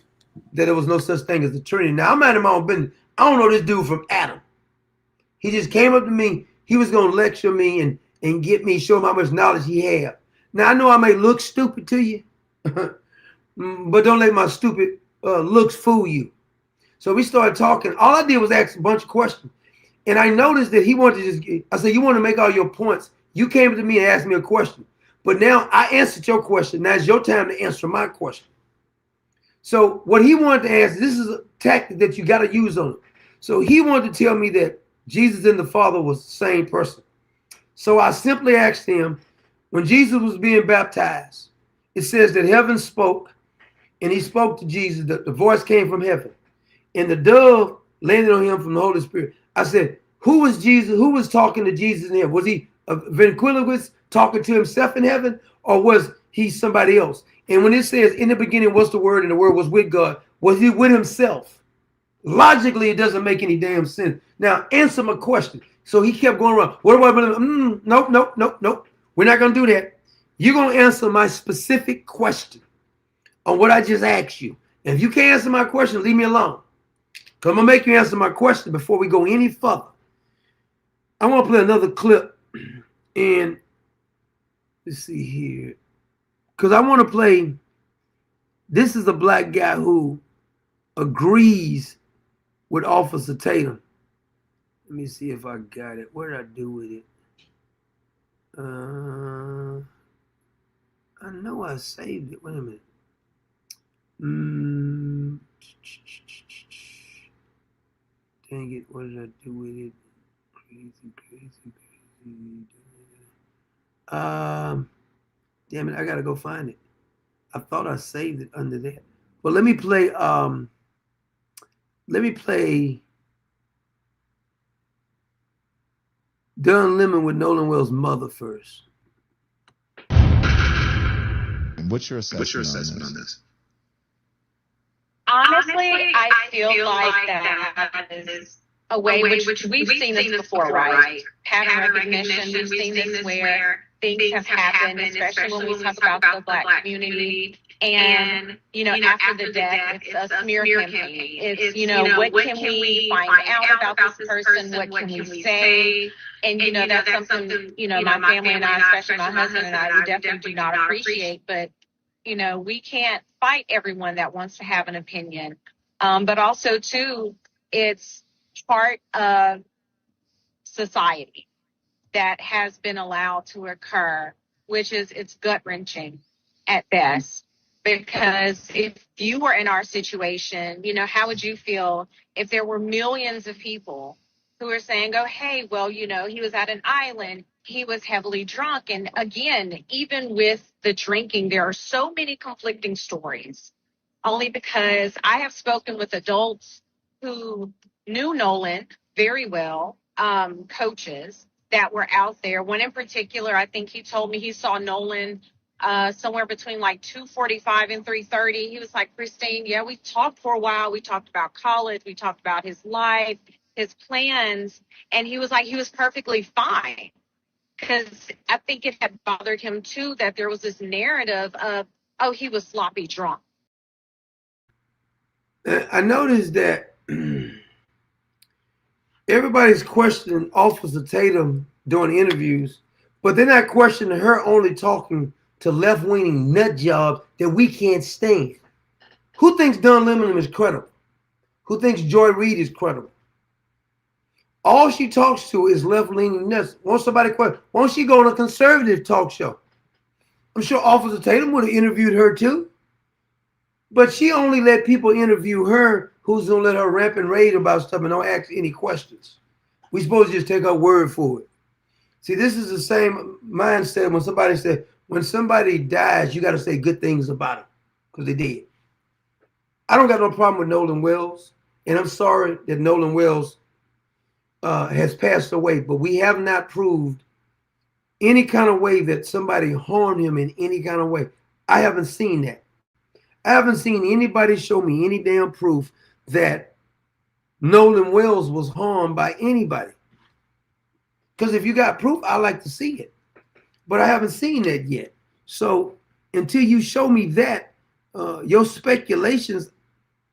that there was no such thing as the Trinity. Now, I'm out of my own business. I don't know this dude from Adam. He just came up to me. He was going to lecture me and get me, show him how much knowledge he had. Now, I know I may look stupid to you, but don't let my stupid looks fool you. So we started talking. All I did was ask a bunch of questions. And I noticed that he wanted to just, I said, you want to make all your points. You came to me and asked me a question. But now I answered your question. Now it's your time to answer my question. So what he wanted to answer, this is a tactic that you got to use on it. So he wanted to tell me that Jesus and the Father was the same person. So I simply asked him, when Jesus was being baptized, it says that heaven spoke, and he spoke to Jesus. The voice came from heaven, and the dove landed on him from the Holy Spirit. I said, who was Jesus? Who was talking to Jesus in heaven? Was he a ventriloquist talking to himself in heaven, or was he somebody else? And when it says, in the beginning was the Word, and the Word was with God, was he with himself? Logically, it doesn't make any damn sense. Now, answer my question. So he kept going around. What do I believe? Nope. We're not going to do that. You're going to answer my specific question on what I just asked you. And if you can't answer my question, leave me alone. Because I'm going to make you answer my question before we go any further. I want to play another clip. And let's see here. Because I want to play, this is a black guy who agrees with Officer Tatum. Let me see if I got it. What did I do with it? I know I saved it. Wait a minute. Dang it. What did I do with it? Crazy. Damn it. I got to go find it. I thought I saved it under there. Well, let me play Don Lemon with Nolan Wells' mother first. What's your assessment on this? Honestly, I feel like that is a way which we've seen this before, right? Pattern recognition, we've seen this where things have happened, especially when we talk about the black community. And, after the death, it's a smear campaign. It's, what can we find out about this person? What can we say? And, that's something, my family and I, especially my husband and I, we definitely do not appreciate. But You know, we can't fight everyone that wants to have an opinion. But also, too, it's part of society that has been allowed to occur, which is it's gut wrenching at best. Because if you were in our situation, you know, how would you feel if there were millions of people who are saying, oh, hey, well, you know, he was at an island, he was heavily drunk. And again, even with the drinking, there are so many conflicting stories, only because I have spoken with adults who knew Nolan very well, coaches that were out there. One in particular, I think he told me he saw Nolan somewhere between like 2:45 and 3:30. He was like, Christine, yeah, we talked for a while. We talked about college. We talked about his life, his plans. And he was like, he was perfectly fine. Because I think it had bothered him too that there was this narrative of, oh, he was sloppy drunk. I noticed that everybody's questioning Officer Tatum during interviews, but they're not questioning her only talking to left-wing nut jobs that we can't stand. Who thinks Don Lemon is credible? Who thinks Joy Reid is credible? All she talks to is left-leaning nuts. Won't somebody question? Won't she go on a conservative talk show? I'm sure Officer Tatum would have interviewed her too. But she only let people interview her who's going to let her rant and rave about stuff and don't ask any questions. We supposed to just take her word for it. See, this is the same mindset when somebody said, when somebody dies, you got to say good things about them because they did. I don't got no problem with Nolan Wells, and I'm sorry that Nolan Wells has passed away, but we have not proved any kind of way that somebody harmed him in any kind of way. I haven't seen that. I haven't seen anybody show me any damn proof that Nolan Wells was harmed by anybody. Because if you got proof, I like to see it. But I haven't seen that yet. So until you show me that, your speculations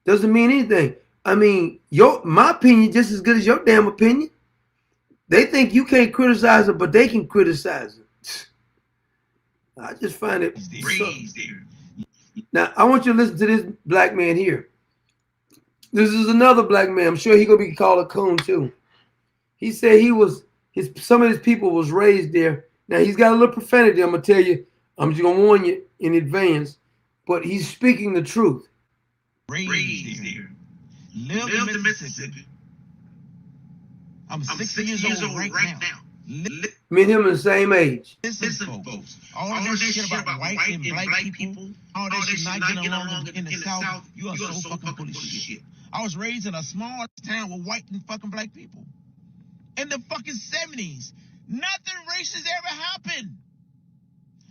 doesn't mean anything. I mean, my opinion just as good as your damn opinion. They think you can't criticize it, but they can criticize it. I just find it crazy. Now, I want you to listen to this black man here. This is another black man. I'm sure he's going to be called a coon too. He said some of his people was raised there. Now, he's got a little profanity, I'm going to tell you. I'm just going to warn you in advance. But he's speaking the truth. Raised there. Lived in Mississippi. I'm 60 years old right now. Me and him are the same age. Listen, folks. All that shit about white and black people, all that shit not getting along in the South, you are so fucking full of shit. I was raised in a small town with white and fucking black people. In the fucking 70s, nothing racist ever happened.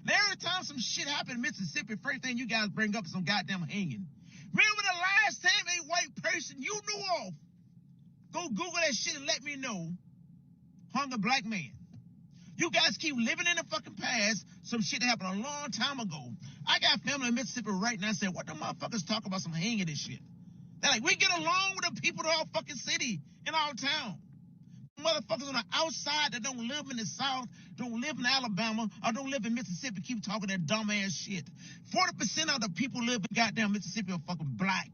Now, every time some shit happened in Mississippi, first thing you guys bring up is some goddamn hanging. Remember the last time a white person you knew of, go Google that shit and let me know, hung a black man. You guys keep living in the fucking past. Some shit happened a long time ago. I got family in Mississippi right now saying, what the motherfuckers talk about some hanging and shit? They're like, we get along with the people in our fucking city, in our town. Motherfuckers on the outside that don't live in the South, don't live in Alabama, or don't live in Mississippi keep talking that dumbass shit. 40% of the people live in goddamn Mississippi are fucking black.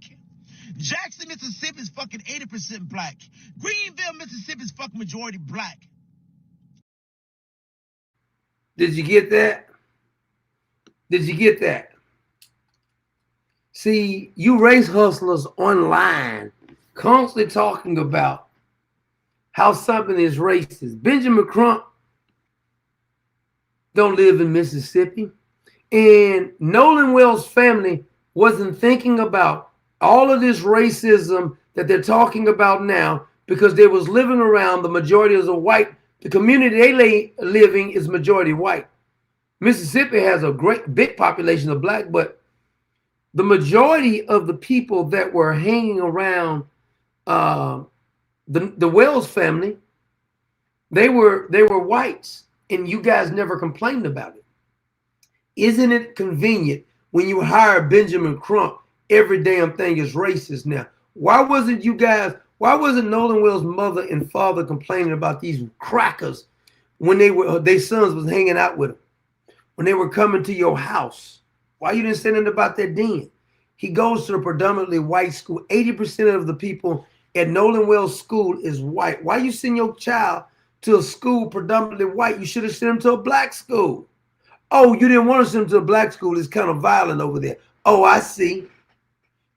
Jackson, Mississippi is fucking 80% black. Greenville, Mississippi is fucking majority black. Did you get that? Did you get that? See, you race hustlers online constantly talking about how something is racist. Benjamin Crump don't live in Mississippi. And Nolan Wells' family wasn't thinking about all of this racism that they're talking about now because they was living around the majority of the white. The community they living is majority white. Mississippi has a big population of black, but the majority of the people that were hanging around the Wells family, they were whites, and you guys never complained about it. Isn't it convenient when you hire Benjamin Crump, every damn thing is racist now? Why wasn't Nolan Wells' mother and father complaining about these crackers when their sons was hanging out with them, when they were coming to your house? Why you didn't say nothing about that then? He goes to a predominantly white school. 80% of the people at Nolan Wells School is white. Why you send your child to a school predominantly white? You should have sent him to a black school. Oh, you didn't want to send him to a black school. It's kind of violent over there. Oh, I see.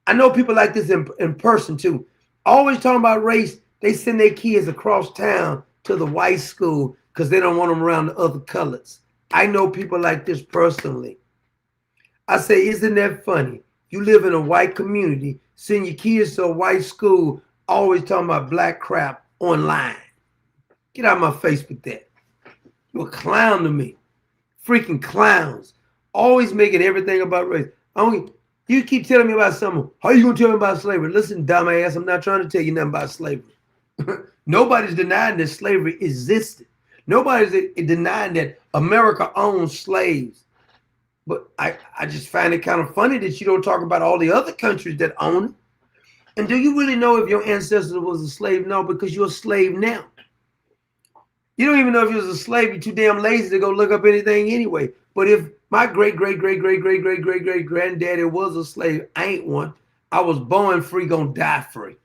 I know people like this in person too. Always talking about race. They send their kids across town to the white school because they don't want them around the other colors. I know people like this personally. I say, isn't that funny? You live in a white community, send your kids to a white school, always talking about black crap online. Get out of my face with that. You're a clown to me. Freaking clowns. Always making everything about race. You keep telling me about something. How are you going to tell me about slavery? Listen, dumbass, I'm not trying to tell you nothing about slavery. Nobody's denying that slavery existed. Nobody's denying that America owns slaves. But I just find it kind of funny that you don't talk about all the other countries that own it. And do you really know if your ancestor was a slave? No, because you're a slave now. You don't even know if you was a slave. You're too damn lazy to go look up anything anyway. But if my great-great-great-great-great-great-great-great-granddaddy was a slave, I ain't one. I was born free, gonna die free.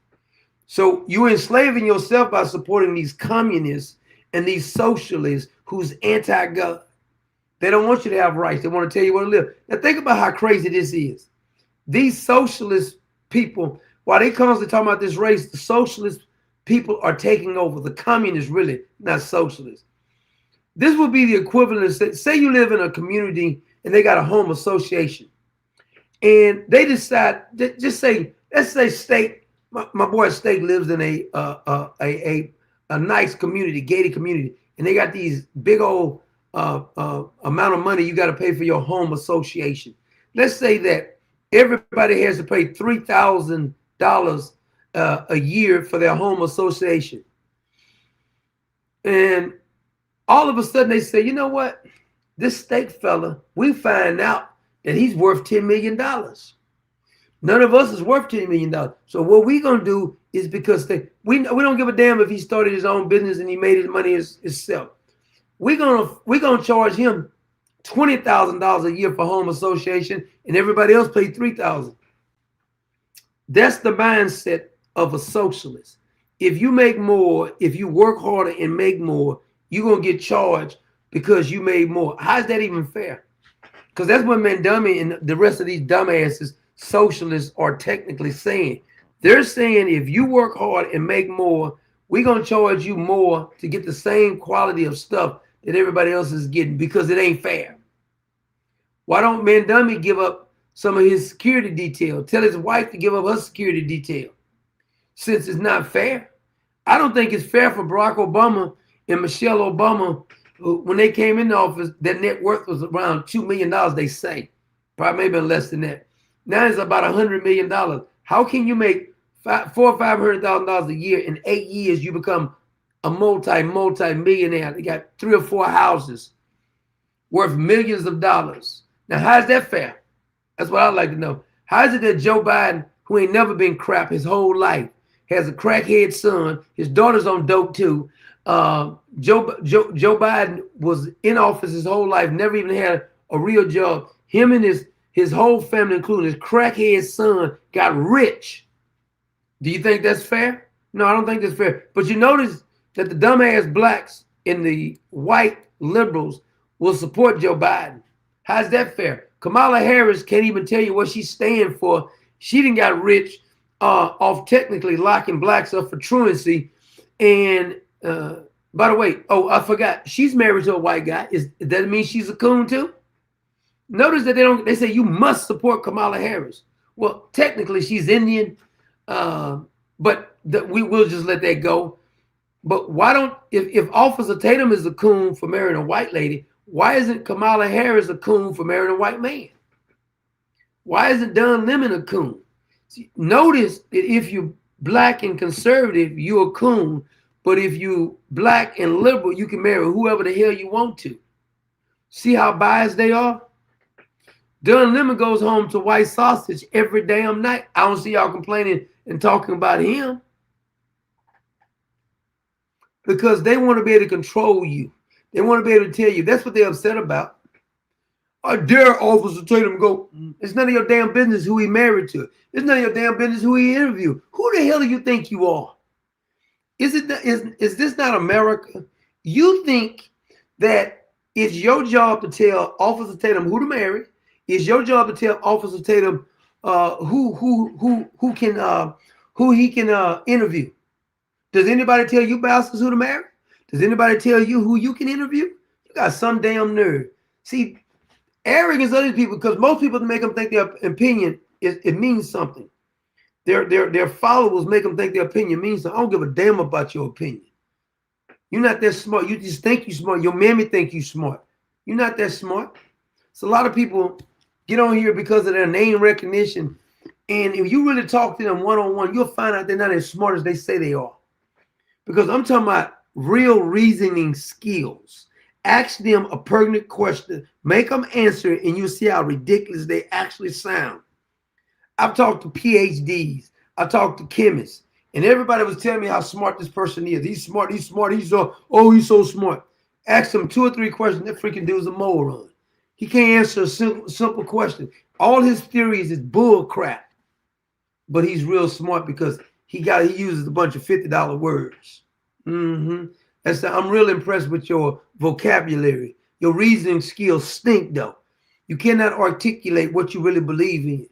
So you're enslaving yourself by supporting these communists and these socialists who's anti-God. They don't want you to have rights. They want to tell you where to live. Now think about how crazy this is. These socialist people, while they constantly talking about this race, the socialist people are taking over. The communists really, not socialists. This would be the equivalent of, say you live in a community and they got a home association. And they decide, let's say Steak, my boy Steak lives in a nice community, gated community. And they got these big old amount of money you got to pay for your home association. Let's say that everybody has to pay $3,000 a year for their home association. And all of a sudden they say, you know what? This Steak fella, we find out that he's worth $10 million. None of us is worth $10 million. So what we going to do is, because we don't give a damn if he started his own business and he made his money himself. We're gonna charge him $20,000 a year for home association, and everybody else pay $3,000. That's the mindset of a socialist. If you make more, if you work harder and make more, you're gonna get charged because you made more. How's that even fair? Because that's what Mandami and the rest of these dumbasses, socialists, are technically saying. They're saying if you work hard and make more, we're gonna charge you more to get the same quality of stuff that everybody else is getting, because it ain't fair. Why don't Mandami give up some of his security detail? Tell his wife to give up her security detail, since it's not fair. I don't think it's fair for Barack Obama and Michelle Obama, when they came into office, their net worth was around $2 million, they say. Probably maybe less than that. Now it's about $100 million. How can you make $400,000 or $500,000 a year in 8 years? You become a multi-millionaire. They got 3 or 4 houses worth millions of dollars. Now, how is that fair? That's what I'd like to know. How is it that Joe Biden, who ain't never been crap his whole life, has a crackhead son, his daughter's on dope too. Joe Biden was in office his whole life, never even had a real job. Him and his whole family, including his crackhead son, got rich. Do you think that's fair? No, I don't think that's fair. But you notice that the dumbass blacks and the white liberals will support Joe Biden. How's that fair? Kamala Harris can't even tell you what she's standing for. She didn't got rich off technically locking blacks up for truancy. And by the way, oh, I forgot, she's married to a white guy. Does that mean she's a coon too? Notice that they say you must support Kamala Harris. Well, technically she's Indian, but we will just let that go. But why don't, if Officer Tatum is a coon for marrying a white lady, why isn't Kamala Harris a coon for marrying a white man? Why isn't Don Lemon a coon? See, notice that if you black and conservative, you're a coon. But if you black and liberal, you can marry whoever the hell you want to. See how biased they are? Don Lemon goes home to white sausage every damn night. I don't see y'all complaining and talking about him. Because they want to be able to control you. They want to be able to tell you. That's what they're upset about. I dare Officer Tatum go, it's none of your damn business who he married to. It's none of your damn business who he interviewed. Who the hell do you think you are? Is this not America? You think that it's your job to tell Officer Tatum who to marry? It's your job to tell Officer Tatum who he can interview? Does anybody tell you bastards who to marry? Does anybody tell you who you can interview? You got some damn nerve. See, arrogance of these people, because most people make them think their opinion it means something. Their followers make them think their opinion means something. I don't give a damn about your opinion. You're not that smart. You just think you're smart. Your mammy think you smart. You're not that smart. So a lot of people get on here because of their name recognition. And if you really talk to them one-on-one, you'll find out they're not as smart as they say they are. Because I'm talking about real reasoning skills. Ask them a pertinent question, make them answer it, and you'll see how ridiculous they actually sound. I've talked to PhDs. I've talked to chemists. And everybody was telling me how smart this person is. He's smart. He's smart. He's so smart. Ask him 2 or 3 questions. That freaking dude's a moron. He can't answer a simple question. All his theories is bull crap. But he's real smart because he uses a bunch of $50 words. I'm real impressed with your vocabulary. Your reasoning skills stink, though. You cannot articulate what you really believe in.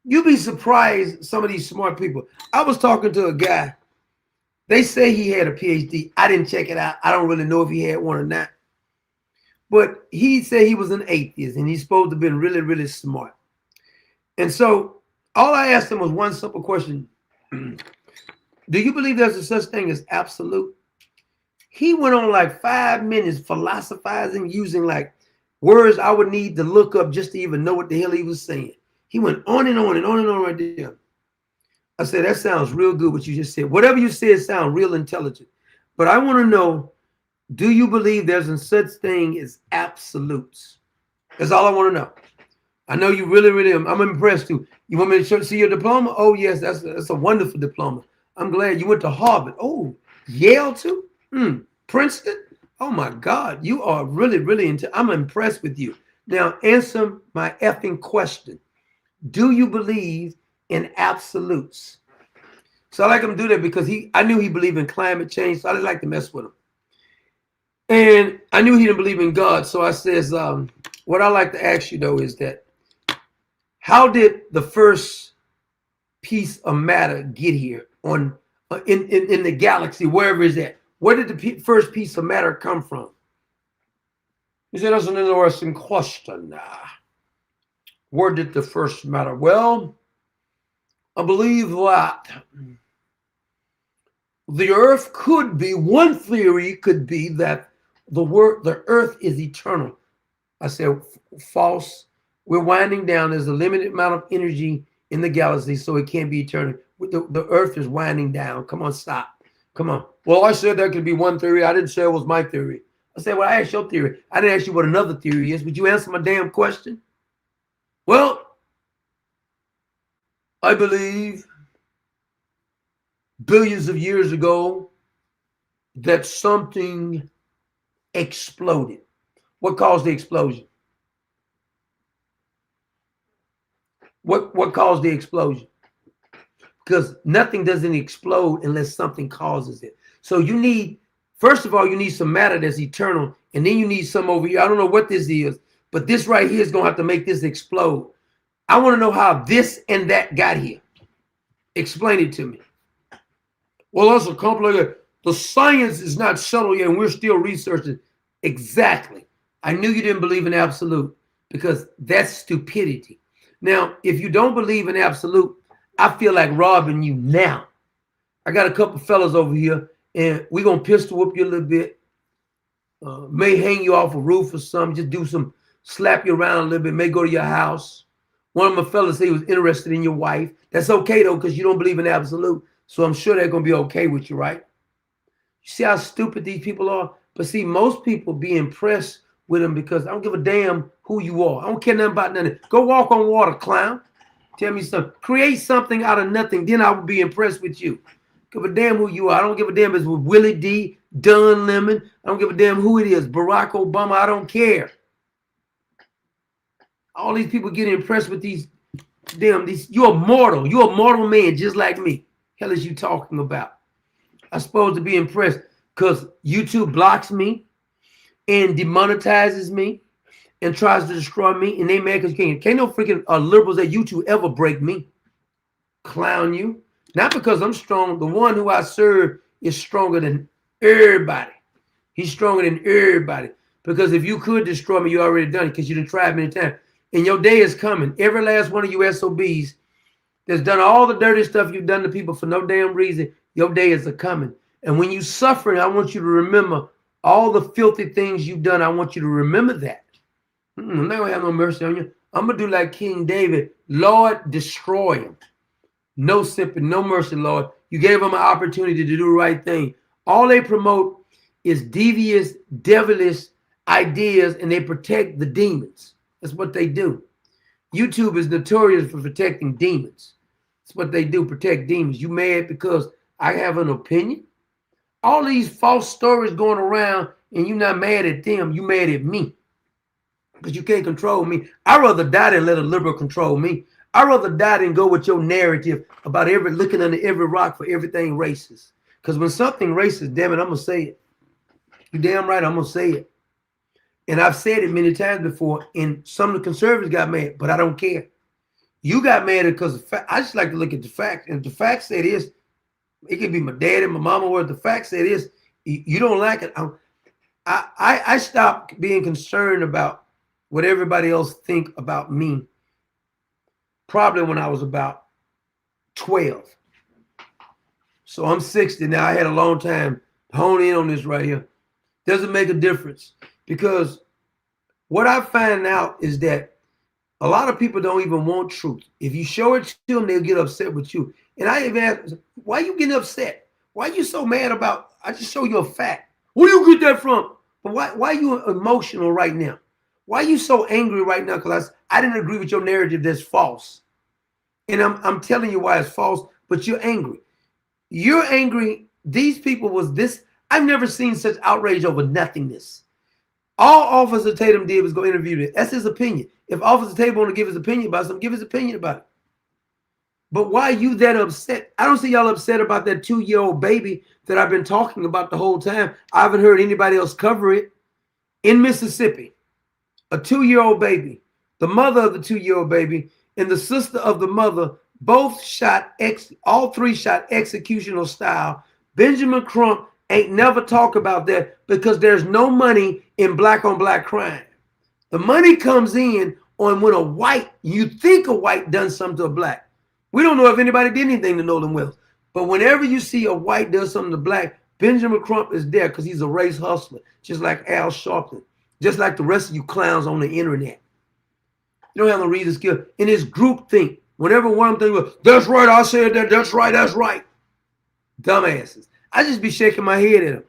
You'd be surprised, some of these smart people. I was talking to a guy. They say he had a PhD. I didn't check it out. I don't really know if he had one or not. But he said he was an atheist, and he's supposed to have been really, really smart. And so all I asked him was one simple question. Do you believe there's a such thing as absolute? He went on like 5 minutes philosophizing, using like words I would need to look up just to even know what the hell he was saying. He went on and on and on and on right there. I said, that sounds real good what you just said. Whatever you said sounds real intelligent. But I want to know, do you believe there's a such thing as absolutes? That's all I want to know. I know you really, really, I'm impressed too. You want me to see your diploma? Oh, yes, that's a wonderful diploma. I'm glad you went to Harvard. Oh, Yale too? Princeton? Oh my God, you are really, really I'm impressed with you. Now answer my effing question. Do you believe in absolutes? So I like him to do that because I knew he believed in climate change, so I didn't like to mess with him. And I knew he didn't believe in God, so I says, what I like to ask you though is that, how did the first piece of matter get here on in the galaxy, wherever it's at? Where did the first piece of matter come from? He said, that's an interesting question. Where did the first matter? Well, I believe that the earth could be, one theory could be that the earth is eternal. I said, false. We're winding down. There's a limited amount of energy in the galaxy, so it can't be eternal. The earth is winding down. Come on, stop. Come on. Well, I said that could be one theory. I didn't say it was my theory. I said, well, I asked your theory. I didn't ask you what another theory is. Would you answer my damn question? Well, I believe billions of years ago that something exploded. What caused the explosion? What caused the explosion? Because nothing doesn't explode unless something causes it. So you need, first of all, you need some matter that's eternal, and then you need some over here. I don't know what this is, but this right here is going to have to make this explode. I want to know how this and that got here. Explain it to me. Well, that's a complicated. The science is not settled yet, and we're still researching. Exactly. I knew you didn't believe in absolute because that's stupidity. Now, if you don't believe in absolute, I feel like robbing you now. I got a couple fellas over here, and we're going to pistol whip you a little bit. May hang you off a roof or something. Just do some, slap you around a little bit. May go to your house. One of my fellas said he was interested in your wife. That's okay, though, because you don't believe in absolute. So I'm sure they're going to be okay with you, right? You see how stupid these people are? But see, most people be impressed with them because I don't give a damn who you are. I don't care nothing about nothing. Go walk on water, clown. Tell me something. Create something out of nothing. Then I will be impressed with you. Give a damn who you are. I don't give a damn if it's with Willie D, Don Lemon. I don't give a damn who it is. Barack Obama. I don't care. all these people getting impressed with these you're mortal. You're a mortal man just like me. Hell is you talking about? I'm supposed to be impressed because YouTube blocks me and demonetizes me and tries to destroy me, and they mad because can't no freaking liberals at YouTube ever break me. Clown you. Not because I'm strong. The one who I serve is stronger than everybody. He's stronger than everybody. Because if you could destroy me, you already done it because you done tried many times. And your day is coming. Every last one of you SOBs that's done all the dirty stuff you've done to people for no damn reason, your day is a coming. And when you suffering, I want you to remember all the filthy things you've done. I want you to remember that. I'm not gonna have no mercy on you. I'm gonna do like King David. Lord, destroy him. No sympathy, no mercy, Lord. You gave them an opportunity to do the right thing. All they promote is devious, devilish ideas, and they protect the demons. That's what they do. YouTube is notorious for protecting demons. That's what they do, protect demons. You mad because I have an opinion? All these false stories going around, and you're not mad at them. You mad at me because you can't control me. I'd rather die than let a liberal control me. I'd rather die than go with your narrative about looking under every rock for everything racist. Because when something racist, damn it, I'm going to say it. You damn right, I'm going to say it. And I've said it many times before, and some of the conservatives got mad, but I don't care. You got mad because I just like to look at the facts. And the fact said is, it could be my dad and my mama, where the fact said is, you don't like it. I stopped being concerned about what everybody else think about me probably when I was about 12. So I'm 60 now. I had a long time to hone in on this right here. Doesn't make a difference because what I find out is that a lot of people don't even want truth. If you show it to them, they'll get upset with you. And I even ask, why are you getting upset? Why are you so mad about, I just show you a fact. Where do you get that from? But why are you emotional right now? Why are you so angry right now? Because I didn't agree with your narrative that's false. And I'm telling you why it's false, but you're angry. You're angry. These people was this. I've never seen such outrage over nothingness. All Officer Tatum did was go interview it. That's his opinion. If Officer Tatum want to give his opinion about something, give his opinion about it. But why are you that upset? I don't see y'all upset about that 2-year-old baby that I've been talking about the whole time. I haven't heard anybody else cover it. In Mississippi, a 2-year-old baby, the mother of the 2-year-old baby, and the sister of the mother both shot, all three shot executional style. Benjamin Crump ain't never talk about that because there's no money in black on black crime. The money comes in on when a white, you think a white done something to a black. We don't know if anybody did anything to Nolan Wells. But whenever you see a white does something to black, Benjamin Crump is there because he's a race hustler, just like Al Sharpton, just like the rest of you clowns on the internet. You don't have no reason skill. In this group think, whenever one of them thinks, that's right, I said that, that's right, that's right. Dumbasses. I just be shaking my head at them.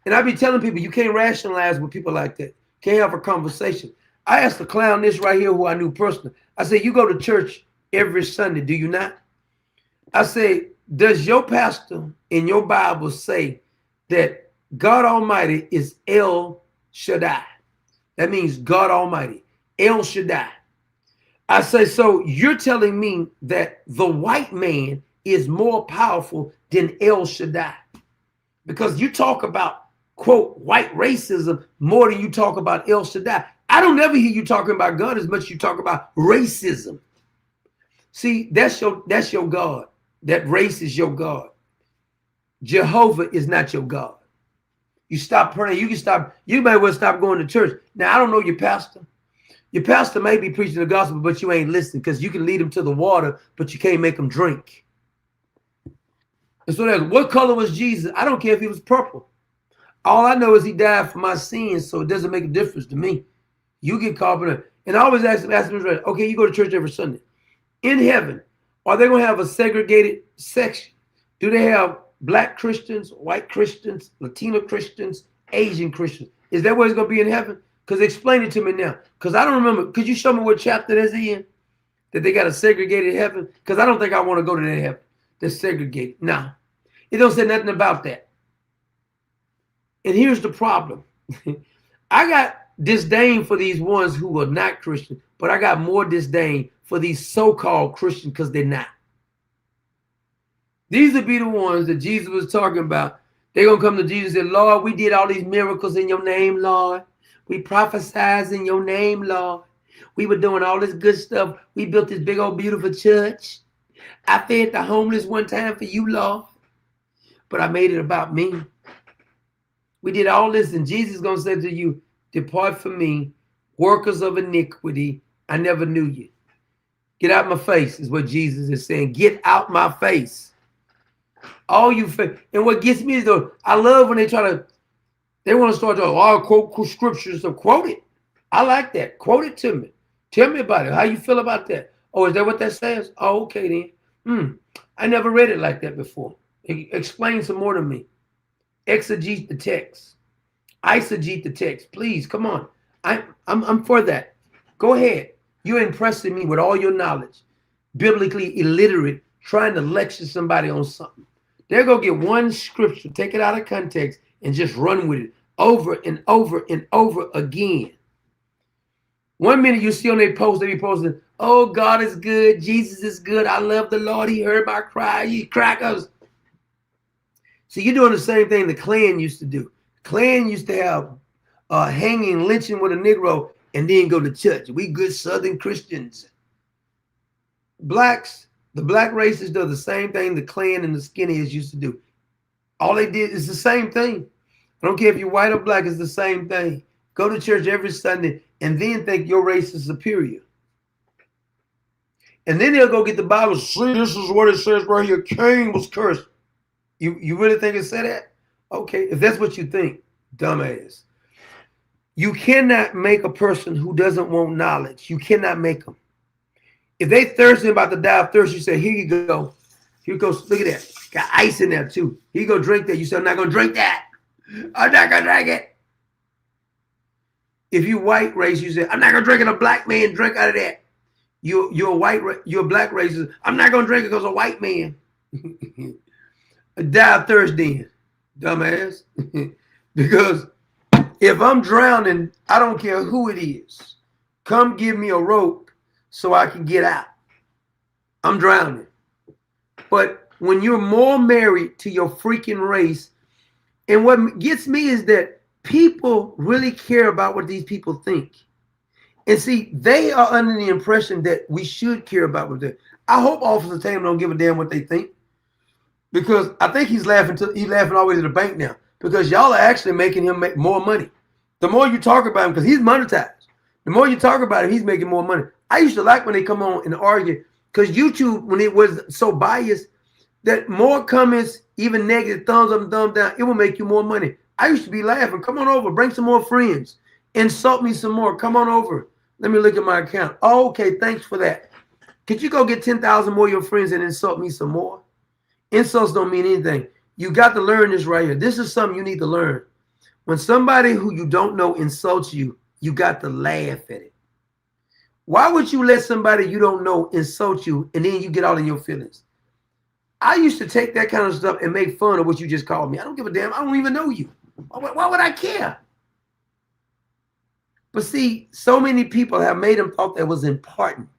And I be telling people, you can't rationalize with people like that. Can't have a conversation. I asked the clown this right here who I knew personally. I said, you go to church every Sunday, do you not? I say, does your pastor in your Bible say that God Almighty is El Shaddai? That means God Almighty, El Shaddai. I say, so you're telling me that the white man is more powerful than El Shaddai? Because you talk about, quote, white racism more than you talk about El Shaddai. I don't ever hear you talking about God as much as you talk about racism. See, that's your God. That race is your God. Jehovah is not your God. You stop praying. You may well stop going to church. Now, I don't know your pastor. Your pastor may be preaching the gospel, but you ain't listening because you can lead them to the water, but you can't make them drink. And so what color was Jesus? I don't care if he was purple. All I know is he died for my sins, so it doesn't make a difference to me. You get caught in it. And I always ask them, okay, you go to church every Sunday. In heaven, are they going to have a segregated section? Do they have black Christians, white Christians, Latino Christians, Asian Christians? Is that what it's going to be in heaven? Because explain it to me now. Because I don't remember. Could you show me what chapter that's in? That they got a segregated heaven? Because I don't think I want to go to that heaven. That's segregated. No. It don't say nothing about that. And here's the problem. I got disdain for these ones who are not Christian, but I got more disdain for these so-called Christians because they're not. These would be the ones that Jesus was talking about. They're going to come to Jesus and say, Lord, we did all these miracles in your name, Lord. We prophesied in your name, Lord. We were doing all this good stuff. We built this big old beautiful church. I fed the homeless one time for you, Lord. But I made it about me. We did all this, and Jesus is going to say to you, depart from me, workers of iniquity. I never knew you. Get out my face is what Jesus is saying. Get out my face. All you, and what gets me is though, I love when they want to start to, quote scriptures, so quote it. I like that. Quote it to me. Tell me about it. How you feel about that? Oh, is that what that says? Oh, okay then. I never read it like that before. Explain some more to me. Exegete the text. Eisegete the text. Please, come on. I'm for that. Go ahead. You're impressing me with all your knowledge. Biblically illiterate, trying to lecture somebody on something. They're going to get one scripture, take it out of context, and just run with it over and over and over again. 1 minute you see on their post, they be posting, oh, God is good. Jesus is good. I love the Lord. He heard my cry. He crackers. See, you're doing the same thing the Klan used to do. Klan used to have hanging, lynching with a Negro, and then go to church. We good Southern Christians. Blacks, the black races do the same thing the Klan and the skinheads used to do. All they did is the same thing. I don't care if you're white or black, it's the same thing. Go to church every Sunday and then think your race is superior. And then they'll go get the Bible. See, this is what it says right here. Cain was cursed. You really think it said that? Okay, if that's what you think, dumbass. You cannot make a person who doesn't want knowledge. You cannot make them. If they thirsty about to die of thirst, you say, here you go. Here goes, look at that. Got ice in there too. Here you go, drink that. You say, I'm not going to drink that. I'm not going to drink it. If you white race, you say, I'm not going to drink it. A black man drink out of that. You're a black race. I'm not going to drink it because a white man. Die of thirst then, dumbass. Because if I'm drowning, I don't care who it is. Come give me a rope so I can get out. I'm drowning. But when you're more married to your freaking race, and what gets me is that people really care about what these people think. And see, they are under the impression that we should care about what they. I hope Officer Tatum don't give a damn what they think. Because I think he's laughing all the way to the bank now. Because y'all are actually making him make more money. The more you talk about him, because he's monetized. The more you talk about him, he's making more money. I used to like when they come on and argue. Because YouTube, when it was so biased, that more comments, even negative, thumbs up and thumbs down, it will make you more money. I used to be laughing. Come on over. Bring some more friends. Insult me some more. Come on over. Let me look at my account. Oh, okay, thanks for that. Could you go get 10,000 more of your friends and insult me some more? Insults don't mean anything. You got to learn this right here. This is something you need to learn. When somebody who you don't know insults you, you got to laugh at it. Why would you let somebody you don't know insult you and then you get all in your feelings? I used to take that kind of stuff and make fun of what you just called me. I don't give a damn. I don't even know you. Why would I care? But see, so many people have made them thought that was important.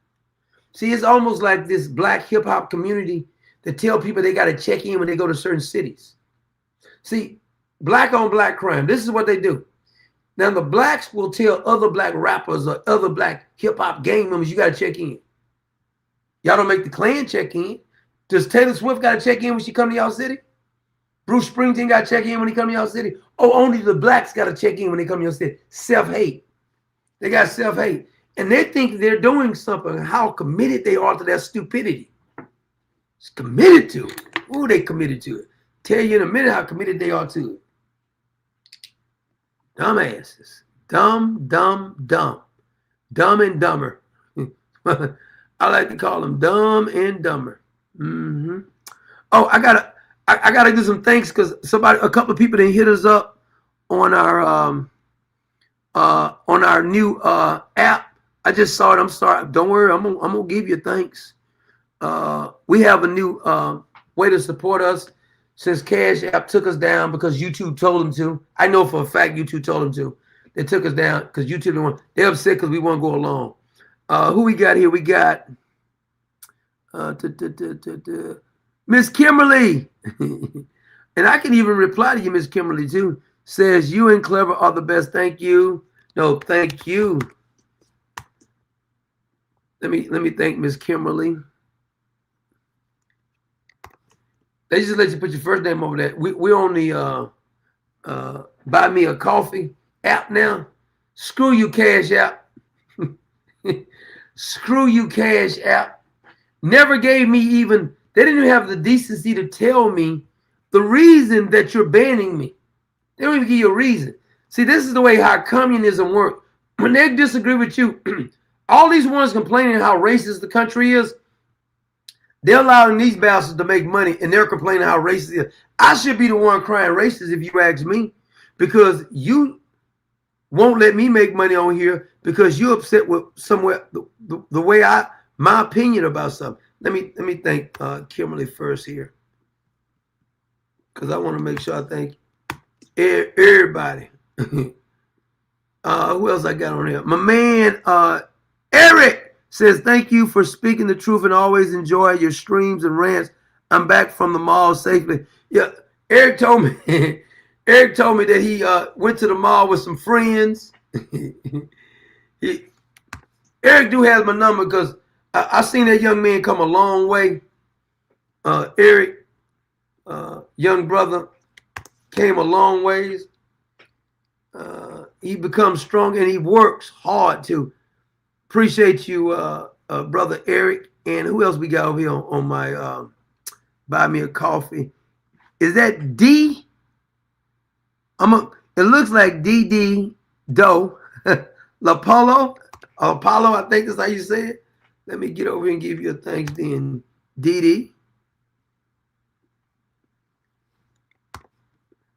See, it's almost like this black hip hop community that tell people they got to check in when they go to certain cities. See, black on black crime. This is what they do. Now, the blacks will tell other black rappers or other black hip hop gang members, you got to check in. Y'all don't make the Klan check in. Does Taylor Swift got to check in when she come to y'all city? Bruce Springsteen got to check in when he come to y'all city? Oh, only the blacks got to check in when they come to your city. Self-hate. They got self-hate. And they think they're doing something, how committed they are to their stupidity. It's committed to it. Ooh, they committed to it. Tell you in a minute how committed they are to it. Dumbasses. Dumb, dumb, dumb. Dumb and dumber. I like to call them dumb and dumber. Mm-hmm. Oh, I gotta do some thanks because a couple of people didn't hit us up on our new app. I just saw it. I'm sorry. Don't worry. I'm gonna give you thanks. We have a new way to support us since Cash App took us down because YouTube told them to. I know for a fact YouTube told them to. They took us down because YouTube didn't want. They're upset because we won't go along. Who we got here? We got Miss Kimberly. And I can even reply to you, Miss Kimberly, too. Says, you and Clever are the best. Thank you. No, thank you. Let me thank Miss Kimberly. They just let you put your first name over there. We're on the Buy Me a Coffee app now. Screw you, Cash App. Screw you, Cash App. Never gave me even, they didn't even have the decency to tell me the reason that you're banning me. They don't even give you a reason. See, this is the way how communism works. When they disagree with you, all these ones complaining how racist the country is, they're allowing these bastards to make money, and they're complaining how racist it is. I should be the one crying racist if you ask me, because you won't let me make money on here because you're upset with somewhere the way my opinion about something. Let me thank Kimberly first here, because I want to make sure I thank everybody. Who else I got on here? My man Eric says, thank you for speaking the truth and always enjoy your streams and rants. I'm back from the mall safely. Yeah, Eric told me Eric told me that he went to the mall with some friends. Eric do have my number because I seen that young man come a long way. Eric, young brother, came a long ways. He becomes strong and he works hard too. Appreciate you, brother Eric. And who else we got over here on my Buy Me a Coffee? Is that D? It looks like DD Doe. Apollo, I think that's how you say it. Let me get over here and give you a thanks then, DD.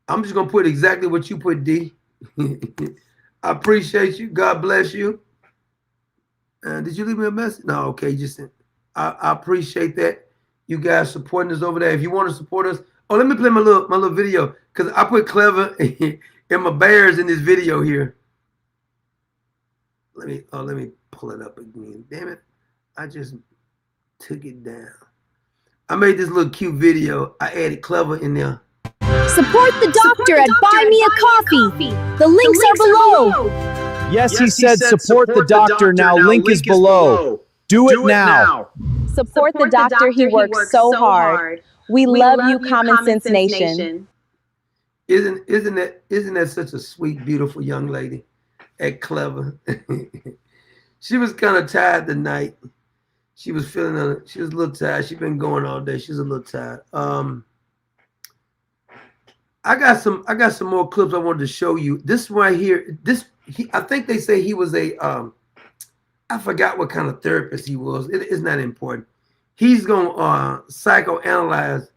I'm just gonna put exactly what you put, D. I appreciate you. God bless you. Did you leave me a message? No, okay, just I appreciate that. You guys supporting us over there. If you want to support us, let me play my little video, because I put Clever and my bears in this video here. Let me pull it up again. Damn it. I just took it down. I made this little cute video. I added Clever in there. Support the doctor at Buy Me a Coffee. The links are below. Yes, he said support the doctor. Now link is below. Do it now. Support the doctor. He works so hard. We love you, Common Sense Nation. Isn't that such a sweet, beautiful young lady at Clever? She was kind of tired tonight. She was she was a little tired. She's been going all day. She's a little tired. I got some more clips I wanted to show you. This right here, I think they say he was a I forgot what kind of therapist he was. It's not important. He's gonna psychoanalyze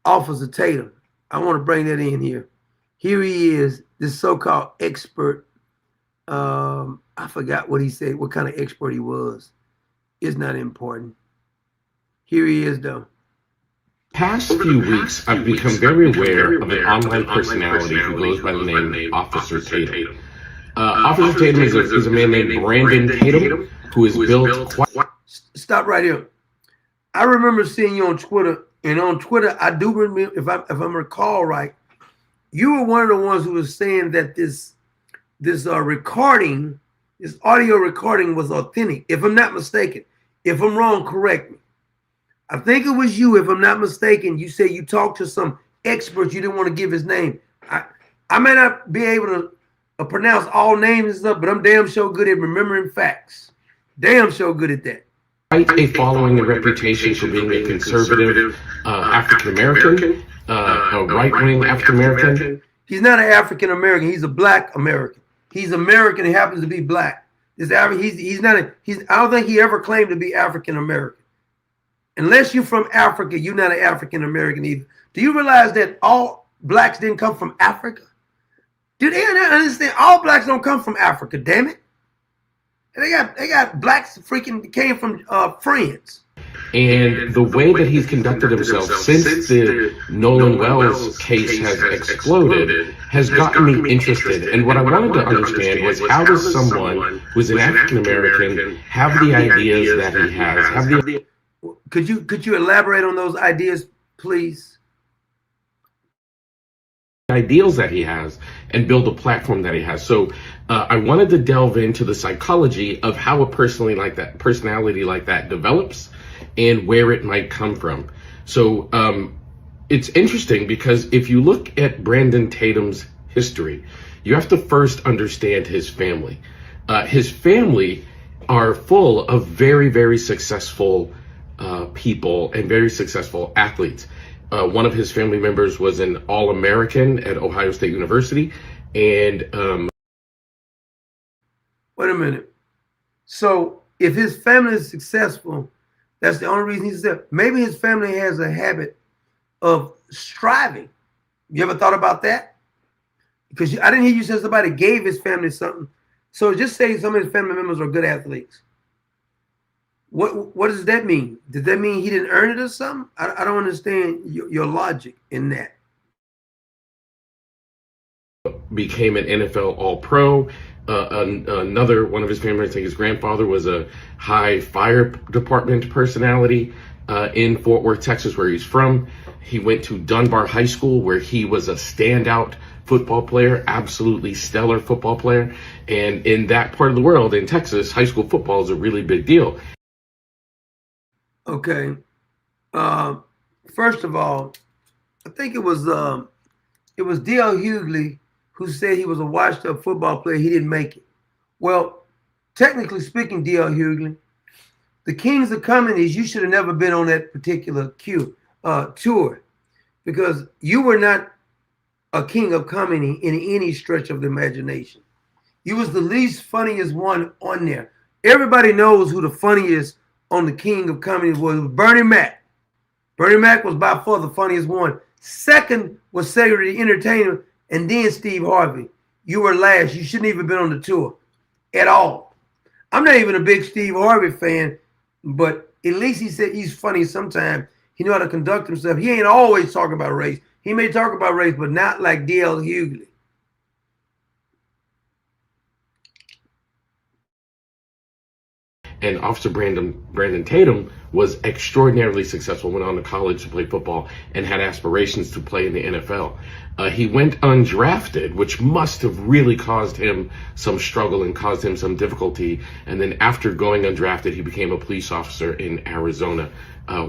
Officer Tatum. I want to bring that in here. Here he is, this so-called expert. I forgot what he said, what kind of expert he was. It's not important. Here he is, though. Past few weeks, I've become very aware of an online personality who goes by the name Officer Tatum. Officer Tatum is a man named Brandon Tatum, who is built quite... Stop right here. I remember seeing you on Twitter, and on Twitter, I do remember, if I recall right, you were one of the ones who was saying that this recording, this audio recording was authentic, if I'm not mistaken. If I'm wrong, correct me. I think it was you, if I'm not mistaken. You said you talked to some expert. You didn't want to give his name. I may not be able to pronounce all names and stuff, but I'm damn sure good at remembering facts. Damn sure good at that. Quite a following and reputation for being a conservative African-American, a right-wing African-American. He's not an African-American. He's a black American. He's American. He happens to be black. I don't think he ever claimed to be African-American. Unless you're from Africa, you're not an African-American either. Do you realize that all blacks didn't come from Africa? Do they not understand? All blacks don't come from Africa, damn it. They got blacks freaking came from France. And the way that he's conducted himself since the Nolan Wells case has exploded has gotten me interested. And what I wanted to understand was, how does someone who's an African American have the ideas that he has? Could you elaborate on those ideas, please? Ideals that he has and build a platform that he has. So I wanted to delve into the psychology of how a personality like that develops and where it might come from. So it's interesting because if you look at Brandon Tatum's history, you have to first understand his family. His family are full of very, very successful people and very successful athletes. One of his family members was an All-American at Ohio State University. And wait a minute. So if his family is successful, that's the only reason he's there. Maybe his family has a habit of striving. You ever thought about that? Because I didn't hear you say somebody gave his family something. So just say some of his family members are good athletes. What does that mean? Does that mean he didn't earn it or something? I don't understand your logic in that. Became an NFL All-Pro. Another one of his family, I think his grandfather, was a high fire department personality in Fort Worth, Texas, where he's from. He went to Dunbar High School, where he was a standout football player, absolutely stellar football player. And in that part of the world, in Texas, high school football is a really big deal. Okay. First of all, I think it was D.L. Hughley who said he was a washed-up football player. He didn't make it. Well, technically speaking, D.L. Hughley, the Kings of Comedies, you should have never been on that particular tour, because you were not a king of comedy in any stretch of the imagination. You was the least funniest one on there. Everybody knows who the funniest on the king of comedy was Bernie Mac. Bernie Mac was by far the funniest one. Second was Cedric the Entertainer, and then Steve Harvey. You were last. You shouldn't even been on the tour at all. I'm not even a big Steve Harvey fan, but at least he said he's funny sometimes. He know how to conduct himself. He ain't always talking about race. He may talk about race, but not like D.L. Hughley. And Officer Brandon Tatum was extraordinarily successful, went on to college to play football, and had aspirations to play in the NFL. He went undrafted, which must have really caused him some struggle and caused him some difficulty. And then after going undrafted, he became a police officer in Arizona,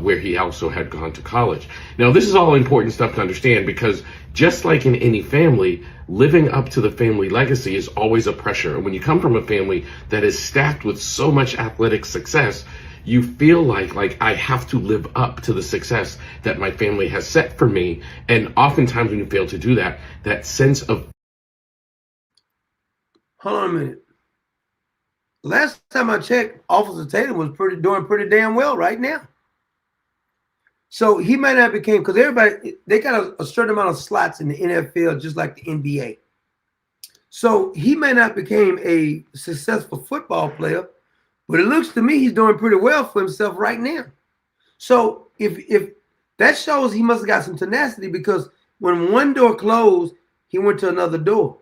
where he also had gone to college. Now, this is all important stuff to understand, because just like in any family, living up to the family legacy is always a pressure. And when you come from a family that is stacked with so much athletic success, you feel like I have to live up to the success that my family has set for me. And oftentimes when you fail to do that, that sense of... Hold on a minute. Last time I checked, Officer Tatum was doing pretty damn well right now. So he might not became, because everybody, they got a certain amount of slots in the NFL, just like the NBA. So he may not became a successful football player, but it looks to me he's doing pretty well for himself right now. So if that shows, he must have got some tenacity, because when one door closed, he went to another door.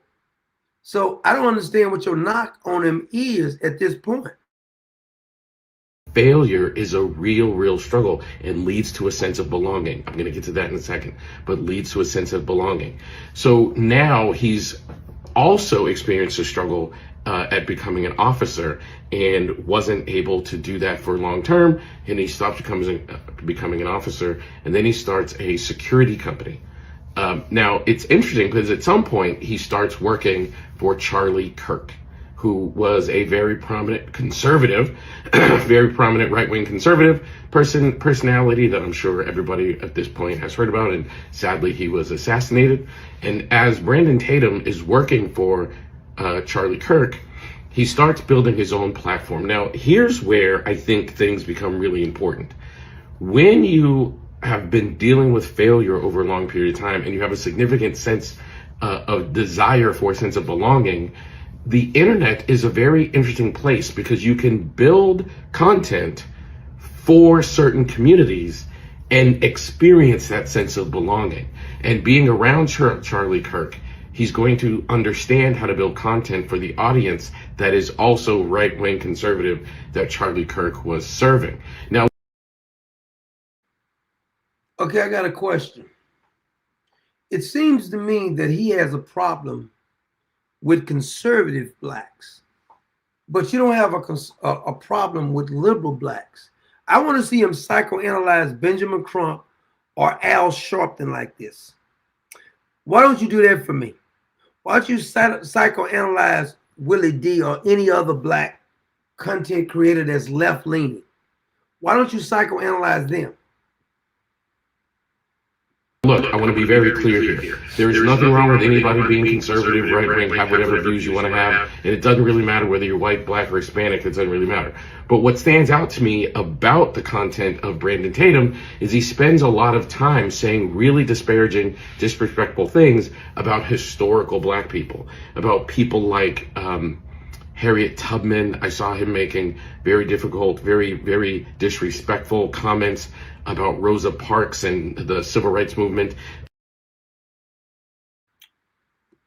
So I don't understand what your knock on him is at this point. Failure is a real struggle and leads to a sense of belonging. I'm going to get to that in a second, but leads to a sense of belonging. So now he's also experienced a struggle at becoming an officer, and wasn't able to do that for long term. And he stopped becoming an officer, and then he starts a security company. Now it's interesting because at some point he starts working for Charlie Kirk, who was a very prominent conservative, very prominent right-wing conservative personality that I'm sure everybody at this point has heard about. And sadly, he was assassinated. And as Brandon Tatum is working for Charlie Kirk, he starts building his own platform. Now, here's where I think things become really important. When you have been dealing with failure over a long period of time, and you have a significant sense of desire for a sense of belonging, the internet is a very interesting place, because you can build content for certain communities and experience that sense of belonging. And being around Charlie Kirk, he's going to understand how to build content for the audience that is also right-wing conservative that Charlie Kirk was serving. Now, okay, I got a question. It seems to me that he has a problem with conservative blacks, but you don't have a problem with liberal blacks. I want to see him psychoanalyze Benjamin Crump or Al Sharpton like this. Why don't you do that for me? Why don't you psychoanalyze Willie D or any other black content creator that's left-leaning? Why don't you psychoanalyze them? look, I want to be very clear here. There is nothing wrong with anybody being conservative, right-wing, have whatever views you want to have, and it doesn't really matter whether you're white, black, or Hispanic. It doesn't really matter. But what stands out to me about the content of Brandon Tatum is he spends a lot of time saying really disparaging, disrespectful things about historical black people, about people like Harriet Tubman. I saw him making very difficult, very, very disrespectful comments about Rosa Parks and the civil rights movement.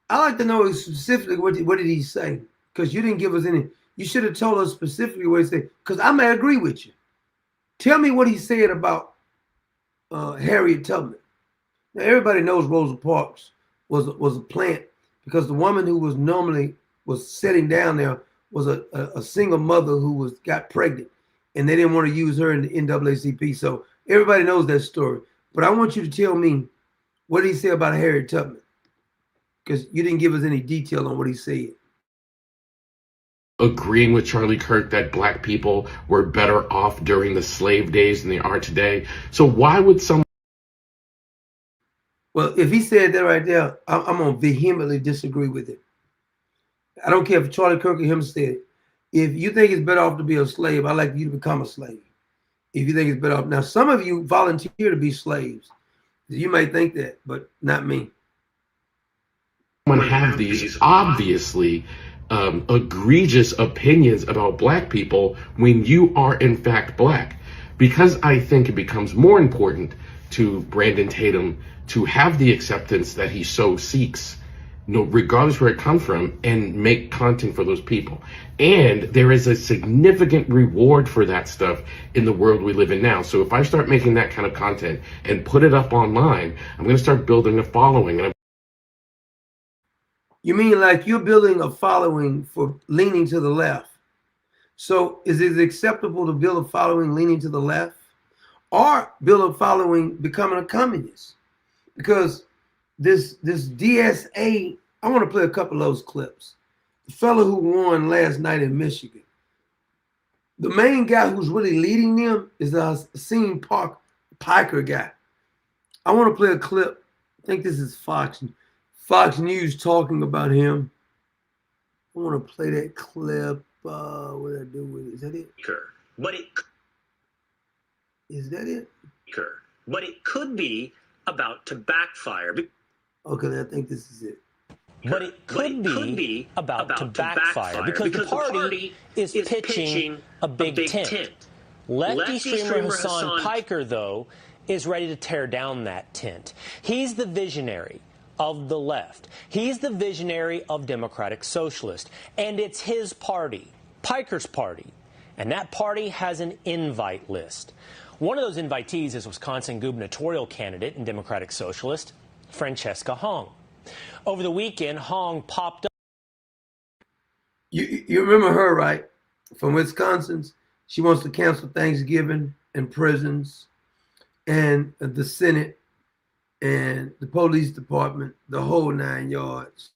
I like to know specifically what did he say, because you didn't give us any. You should have told us specifically what he said, because I may agree with you. Tell me what he said about Harriet Tubman. Now, everybody knows Rosa Parks was a plant, because the woman who was normally sitting down there was a single mother who got pregnant, and they didn't want to use her in the NAACP. So everybody knows that story. But I want you to tell me, what did he say about Harriet Tubman? Because you didn't give us any detail on what he said. Agreeing with Charlie Kirk that black people were better off during the slave days than they are today. So why would someone... Well, if he said that right there, I'm going to vehemently disagree with it. I don't care if Charlie Kirk or him said it. If you think it's better off to be a slave, I'd like you to become a slave. If you think it's better off. Now, some of you volunteer to be slaves. You may think that, but not me. Have these obviously egregious opinions about black people when you are in fact black? Because I think it becomes more important to Brandon Tatum to have the acceptance that he so seeks, regardless where it comes from, and make content for those people. And there is a significant reward for that stuff in the world we live in now. So if I start making that kind of content and put it up online, I'm going to start building a following. And you mean like you're building a following for leaning to the left? So is it acceptable to build a following leaning to the left, or build a following becoming a communist? Because this DSA, I want to play a couple of those clips. The fellow who won last night in Michigan, the main guy who's really leading them is the Scene Piker guy. I want to play a clip. I think this is Fox News talking about him. I want to play that clip. What did I do with it? Is that it? Is that it? But it could be about to backfire. Okay, I think this is it. But it could be about to backfire because the party is pitching a big tent. Lefty streamer Hassan Piker, though, is ready to tear down that tent. He's the visionary of the left. He's the visionary of Democratic Socialist. And it's his party, Piker's party. And that party has an invite list. One of those invitees is Wisconsin gubernatorial candidate and Democratic Socialist, Francesca Hong. Over the weekend, Hong popped up. You remember her, right? From Wisconsin's. She wants to cancel Thanksgiving and prisons and the Senate and the police department, the whole 9 yards.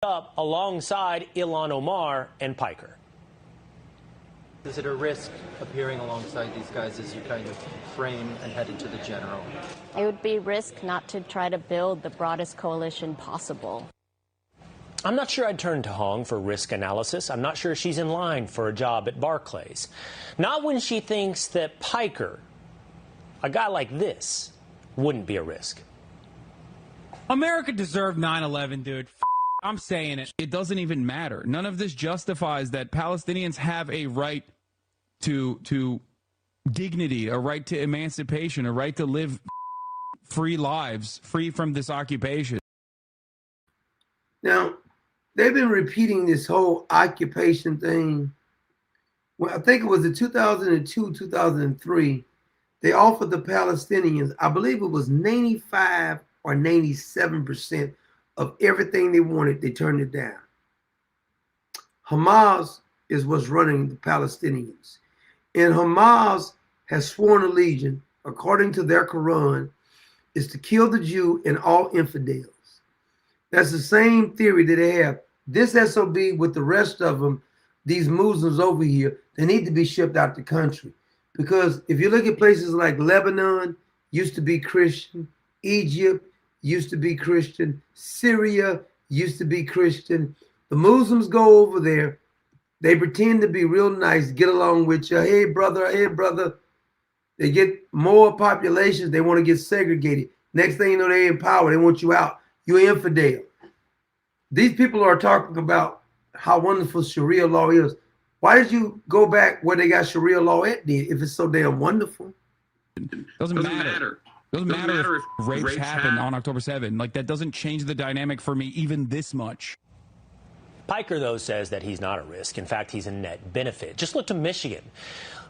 Up alongside Ilhan Omar and Piker. Is it a risk appearing alongside these guys as you kind of frame and head into the general? It would be risk not to try to build the broadest coalition possible. I'm not sure I'd turn to Hong for risk analysis. I'm not sure she's in line for a job at Barclays. Not when she thinks that Piker, a guy like this, wouldn't be a risk. America deserved 9/11, dude. I'm saying it. It doesn't even matter. None of this justifies that Palestinians have a right to dignity, a right to emancipation, a right to live free lives, free from this occupation. Now, they've been repeating this whole occupation thing. Well, I think it was in 2002, 2003. They offered the Palestinians, I believe it was 95 or 97% of everything they wanted. They turned it down. Hamas is what's running the Palestinians. And Hamas has sworn allegiance, according to their Quran, is to kill the Jew and all infidels. That's the same theory that they have. This SOB with the rest of them, these Muslims over here, they need to be shipped out the country. Because if you look at places like Lebanon, used to be Christian, Egypt used to be Christian, Syria used to be Christian. The Muslims go over there, they pretend to be real nice, get along with you. Hey, brother, hey, brother. They get more populations, they want to get segregated. Next thing you know, they in power, they want you out. You're infidel. These people are talking about how wonderful Sharia law is. Why did you go back where they got Sharia law at then if it's so damn wonderful? Doesn't matter. Doesn't matter if rapes happened on October 7. Like, that doesn't change the dynamic for me even this much. Piker, though, says that he's not a risk. In fact, he's a net benefit. Just look to Michigan,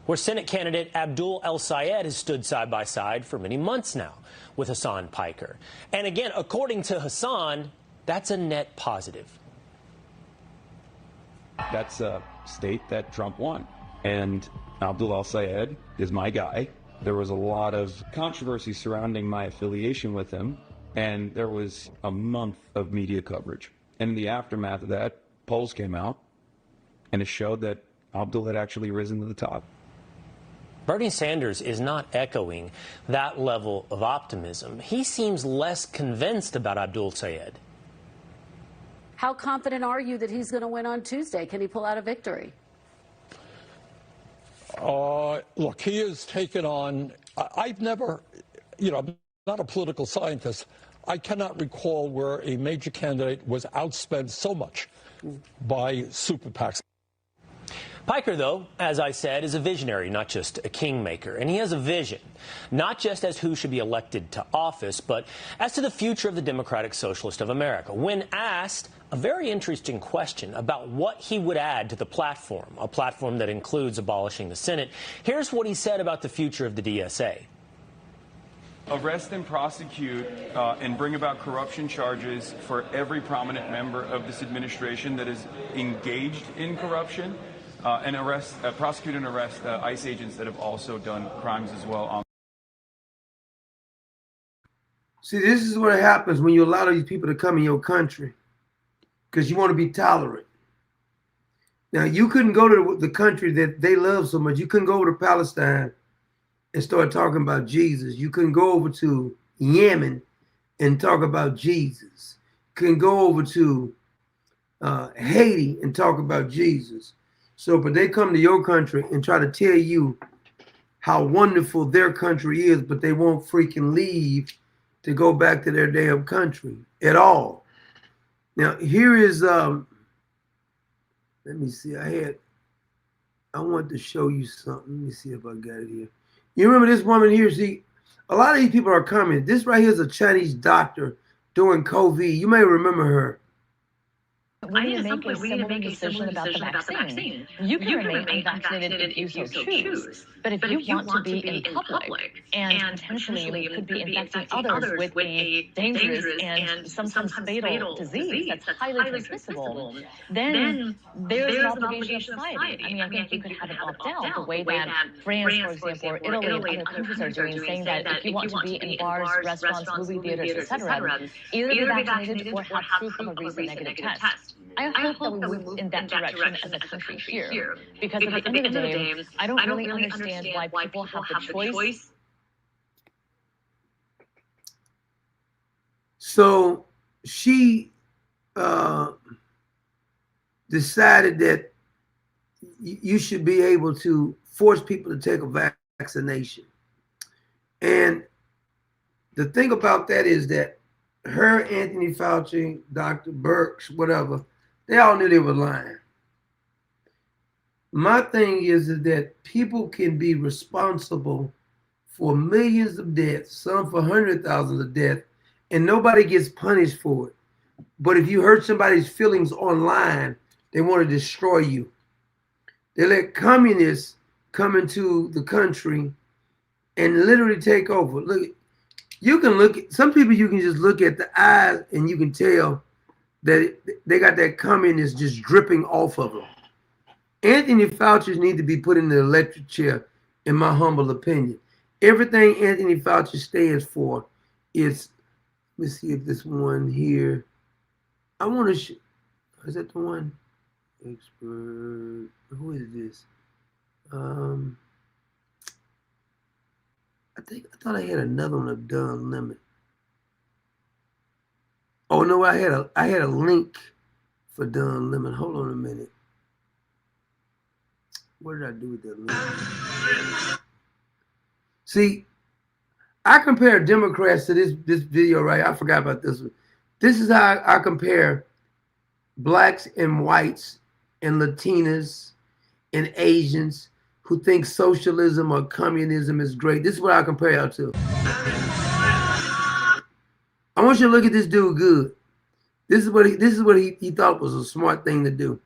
where Senate candidate Abdul El-Sayed has stood side by side for many months now with Hassan Piker. And again, according to Hassan, that's a net positive. That's a state that Trump won. And Abdul El-Sayed is my guy. There was a lot of controversy surrounding my affiliation with him, and there was a month of media coverage. And in the aftermath of that, polls came out, and it showed that Abdul had actually risen to the top. Bernie Sanders is not echoing that level of optimism. He seems less convinced about Abdul Sayed. How confident are you that he's going to win on Tuesday? Can he pull out a victory? Look, he has taken on, I've never, I'm not a political scientist. I cannot recall where a major candidate was outspent so much by super PACs. Piker, though, as I said, is a visionary, not just a kingmaker. And he has a vision, not just as who should be elected to office, but as to the future of the Democratic Socialist of America. When asked a very interesting question about what he would add to the platform, a platform that includes abolishing the Senate, here's what he said about the future of the DSA. Arrest and prosecute and bring about corruption charges for every prominent member of this administration that is engaged in corruption. And prosecute and arrest ICE agents that have also done crimes as well. See, this is what happens when you allow these people to come in your country because you want to be tolerant. Now, you couldn't go to the country that they love so much. You couldn't go over to Palestine and start talking about Jesus. You couldn't go over to Yemen and talk about Jesus. You couldn't go over to Haiti and talk about Jesus. So, but they come to your country and try to tell you how wonderful their country is, but they won't freaking leave to go back to their damn country at all. Now, here is, let me see, I want to show you something. Let me see if I got it here. You remember this woman here? See, a lot of these people are coming. This right here is a Chinese doctor doing COVID. You may remember her. We need to make a similar decision about the vaccine. You can remain unvaccinated if you so choose, but if you want to be in public and potentially you could be infecting others with a dangerous and sometimes fatal disease that's highly transmissible, then there's an obligation of society. I mean, I think you could have an opt-out the way that France, for example, or Italy and other countries are doing, saying that if you want to be in bars, restaurants, movie theaters, etc., either be vaccinated or have proof of a recent negative test. I hope that we move in that direction as a country here, because at the end of the day, I don't really understand why people have the choice. So she decided that you should be able to force people to take a vaccination. And the thing about that is that her, Anthony Fauci, Dr. Birx, whatever, they all knew they were lying. My thing is that people can be responsible for millions of deaths, some for 100,000 of deaths, and nobody gets punished for it. But if you hurt somebody's feelings online, they want to destroy you. They let communists come into the country and literally take over. Look, you can look at some people, you can just look at the eyes and you can tell that they got that communist just dripping off of them. Anthony Fauci needs to be put in the electric chair, in my humble opinion. Everything Anthony Fauci stands for is, let me see if this one here, I want to, is that the one? Expert, who is this? I thought I had another one of Don Lemon. Oh no, I had a link for Don Lemon. Hold on a minute. What did I do with that link? See, I compare Democrats to this video, right? I forgot about this one. This is how I compare blacks and whites and Latinas and Asians who think socialism or communism is great. This is what I compare y'all to. I want you to look at this dude good. This is what he thought was a smart thing to do.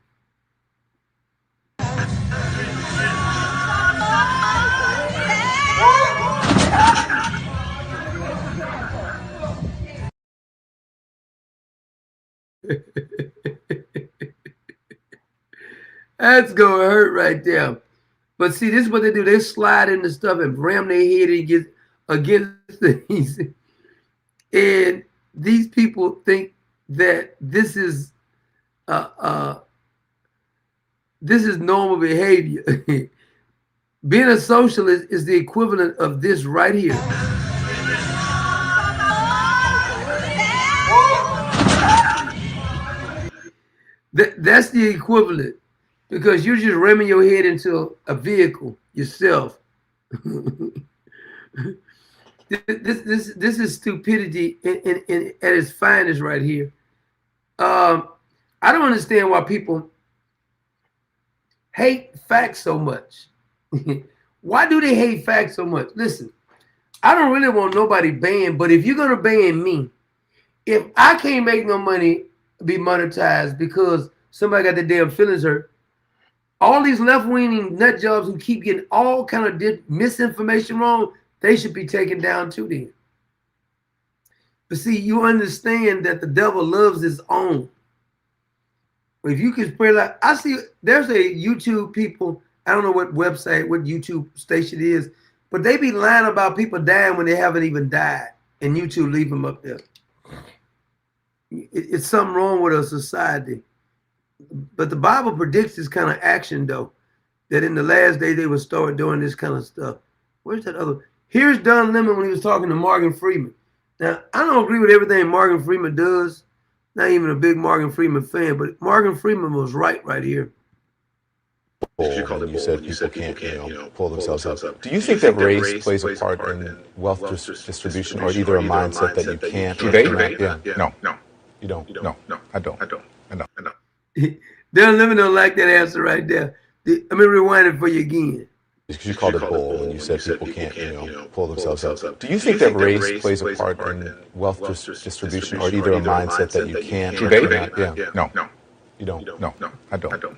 That's gonna hurt right there. But see, this is what they do. They slide into stuff and ram their head against things. And these people think that this is normal behavior. Being a socialist is the equivalent of this right here. That's the equivalent, because you're just ramming your head into a vehicle yourself. This is stupidity at its finest right here. I don't understand why people hate facts so much. Why do they hate facts so much? Listen, I don't really want nobody banned, but if you're gonna ban me, if I can't make no money be monetized because somebody got their damn feelings hurt, all these left-wing nut jobs who keep getting all kind of misinformation wrong, they should be taken down too then. But see, you understand that the devil loves his own. If you can spread like, I see there's a YouTube people, I don't know what website, what YouTube station it is, but they be lying about people dying when they haven't even died, and YouTube leave them up there. It's something wrong with our society. But the Bible predicts this kind of action, though, that in the last day they would start doing this kind of stuff. Where's that other? Here's Don Lemon when he was talking to Morgan Freeman. Now, I don't agree with everything Morgan Freeman does. Not even a big Morgan Freeman fan, but Morgan Freeman was right here. You said people can't, pull themselves up. Do you think that race plays a part in wealth distribution, or either a mindset that you can't? Today? No. No. You don't? No, I don't. Don Lemon don't like that answer right there. Let me rewind it for you again. Because you called it bull when you said people can't, pull themselves up. Do you think that race plays a part in wealth distribution, or either a mindset that you can't? Today? No. No. You don't? No, I don't.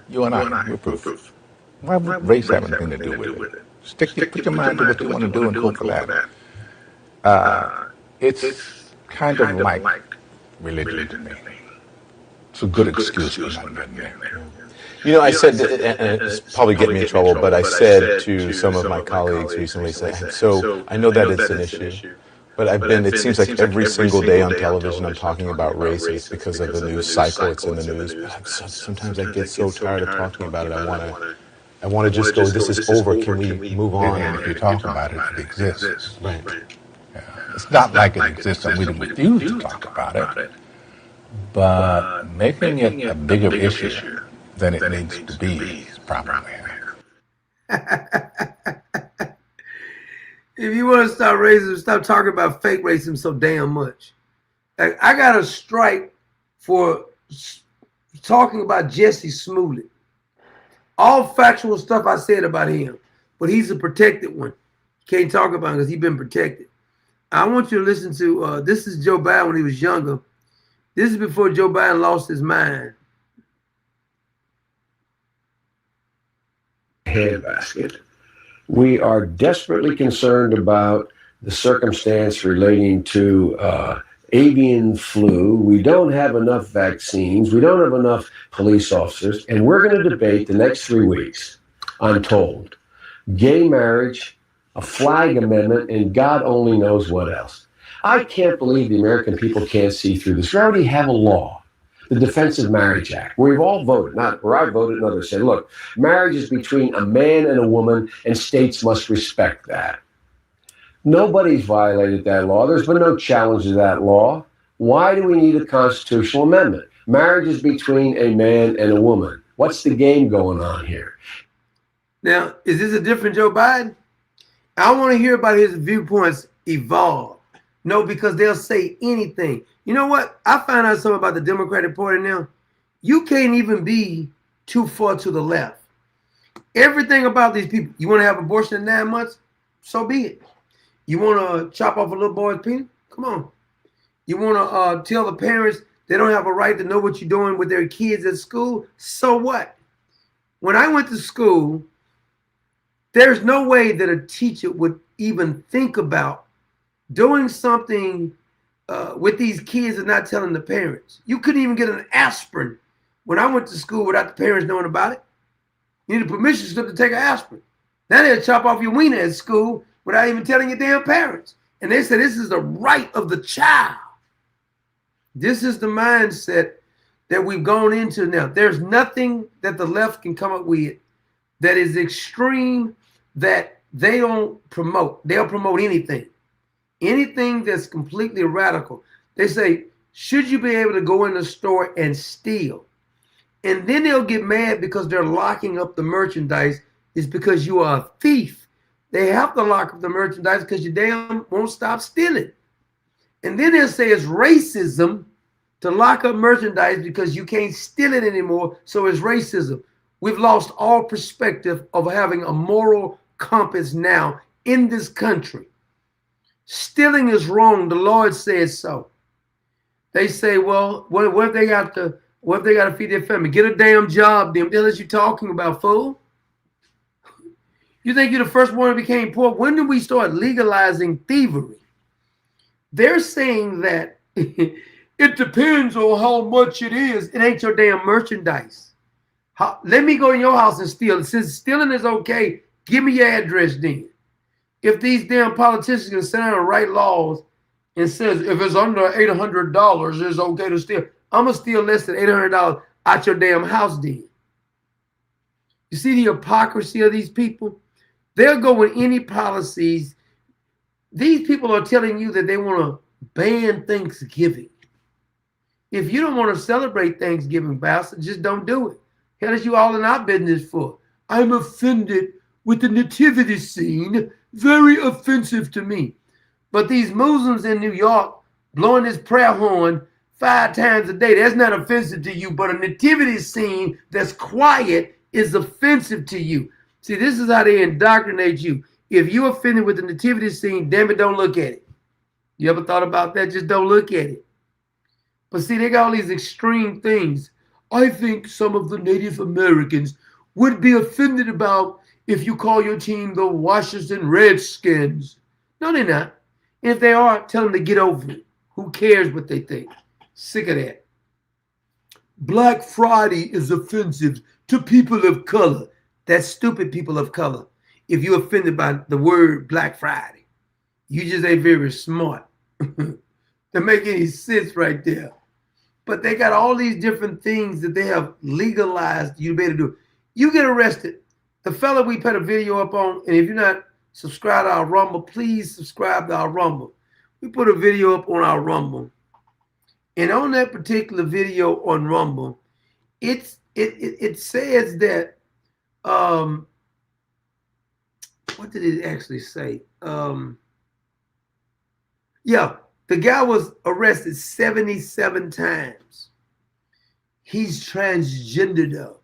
You and I, we're proof. Why would race have anything to do with it? Put your mind to what you want to do and go for that. It's kind of like religion to me. It's a good excuse for not getting there. You know, I said, and it's probably getting me in trouble, but I said to some of my colleagues recently, so I know that it's an issue, but it seems like every single day on television I'm talking about race, and it's because of the news cycle, it's in the news, but sometimes I get so tired of talking about it, I want to just go, this is over, can we move on? And if you talk about it, it exists. Right. It's not like it exists and we refuse to talk about it, but making it a bigger issue than it needs to be is probably. If you want to stop racism, stop talking about fake racism so damn much. Like, I got a strike for talking about Jesse Smollett. all factual stuff I said about him, but he's a protected one. Can't talk about him because he's been protected. I want you to listen to, this is Joe Biden when he was younger. This is before Joe Biden lost his mind. Handbasket. We are desperately concerned about the circumstance relating to avian flu. We don't have enough vaccines. We don't have enough police officers. And we're going to debate the next 3 weeks, I'm told, gay marriage, a flag amendment, and God only knows what else. I can't believe the American people can't see through this. We already have a law, the Defense of Marriage Act, where we've all voted, not where I voted and others said, look, marriage is between a man and a woman, and states must respect that. Nobody's violated that law. There's been no challenge to that law. Why do we need a constitutional amendment? Marriage is between a man and a woman. What's the game going on here? Now, is this a different Joe Biden? I want to hear about his viewpoints evolve. No, because they'll say anything. You know what? I found out something about the Democratic Party now. You can't even be too far to the left. Everything about these people, you want to have abortion in 9 months? So be it. You want to chop off a little boy's penis? Come on. You want to tell the parents they don't have a right to know what you're doing with their kids at school? So what? When I went to school, there's no way that a teacher would even think about doing something with these kids and not telling the parents. You couldn't even get an aspirin when I went to school without the parents knowing about it. You need a permission slip to take an aspirin. Now they'll chop off your wiener at school without even telling your damn parents. And they said this is the right of the child. This is the mindset that we've gone into now. There's nothing that the left can come up with that is extreme that they don't promote. They'll promote anything. Anything that's completely radical. They say, should you be able to go in the store and steal? And then they'll get mad because they're locking up the merchandise. It's because you are a thief. They have to lock up the merchandise because you damn won't stop stealing. And then they'll say it's racism to lock up merchandise because you can't steal it anymore. So it's racism. We've lost all perspective of having a moral compass now in this country. Stealing is wrong. The Lord says so. They say, well, what if they got to feed their family? Get a damn job, then. What the hell is you talking about, fool? You think you're the first one that became poor? When did we start legalizing thievery? They're saying that it depends on how much it is. It ain't your damn merchandise. Let me go in your house and steal. Since stealing is okay, give me your address then. If these damn politicians can sit down and write laws and says if it's under $800, it's okay to steal. I'm going to steal less than $800 out your damn house then. You see the hypocrisy of these people? They'll go with any policies. These people are telling you that they want to ban Thanksgiving. If you don't want to celebrate Thanksgiving, bastard, just don't do it. Hell is you all in our business for? I'm offended with the nativity scene. Very offensive to me. But these Muslims in New York blowing this prayer horn 5 times a day, that's not offensive to you, but a nativity scene that's quiet is offensive to you. See, this is how they indoctrinate you. If you're offended with the nativity scene, damn it, don't look at it. You ever thought about that? Just don't look at it. But see, they got all these extreme things. I think some of the Native Americans would be offended about if you call your team the Washington Redskins. No, they're not. If they are, tell them to get over it. Who cares what they think? Sick of that. Black Friday is offensive to people of color. That's stupid, people of color. If you're offended by the word Black Friday, you just ain't very smart. To make any sense right there. But they got all these different things that they have legalized you to be able to do. You get arrested. The fella we put a video up on, and if you're not subscribed to our Rumble, please subscribe to our Rumble. We put a video up on our Rumble. And on that particular video on Rumble, it says that, what did it actually say? Yeah, the guy was arrested 77 times. He's transgender though.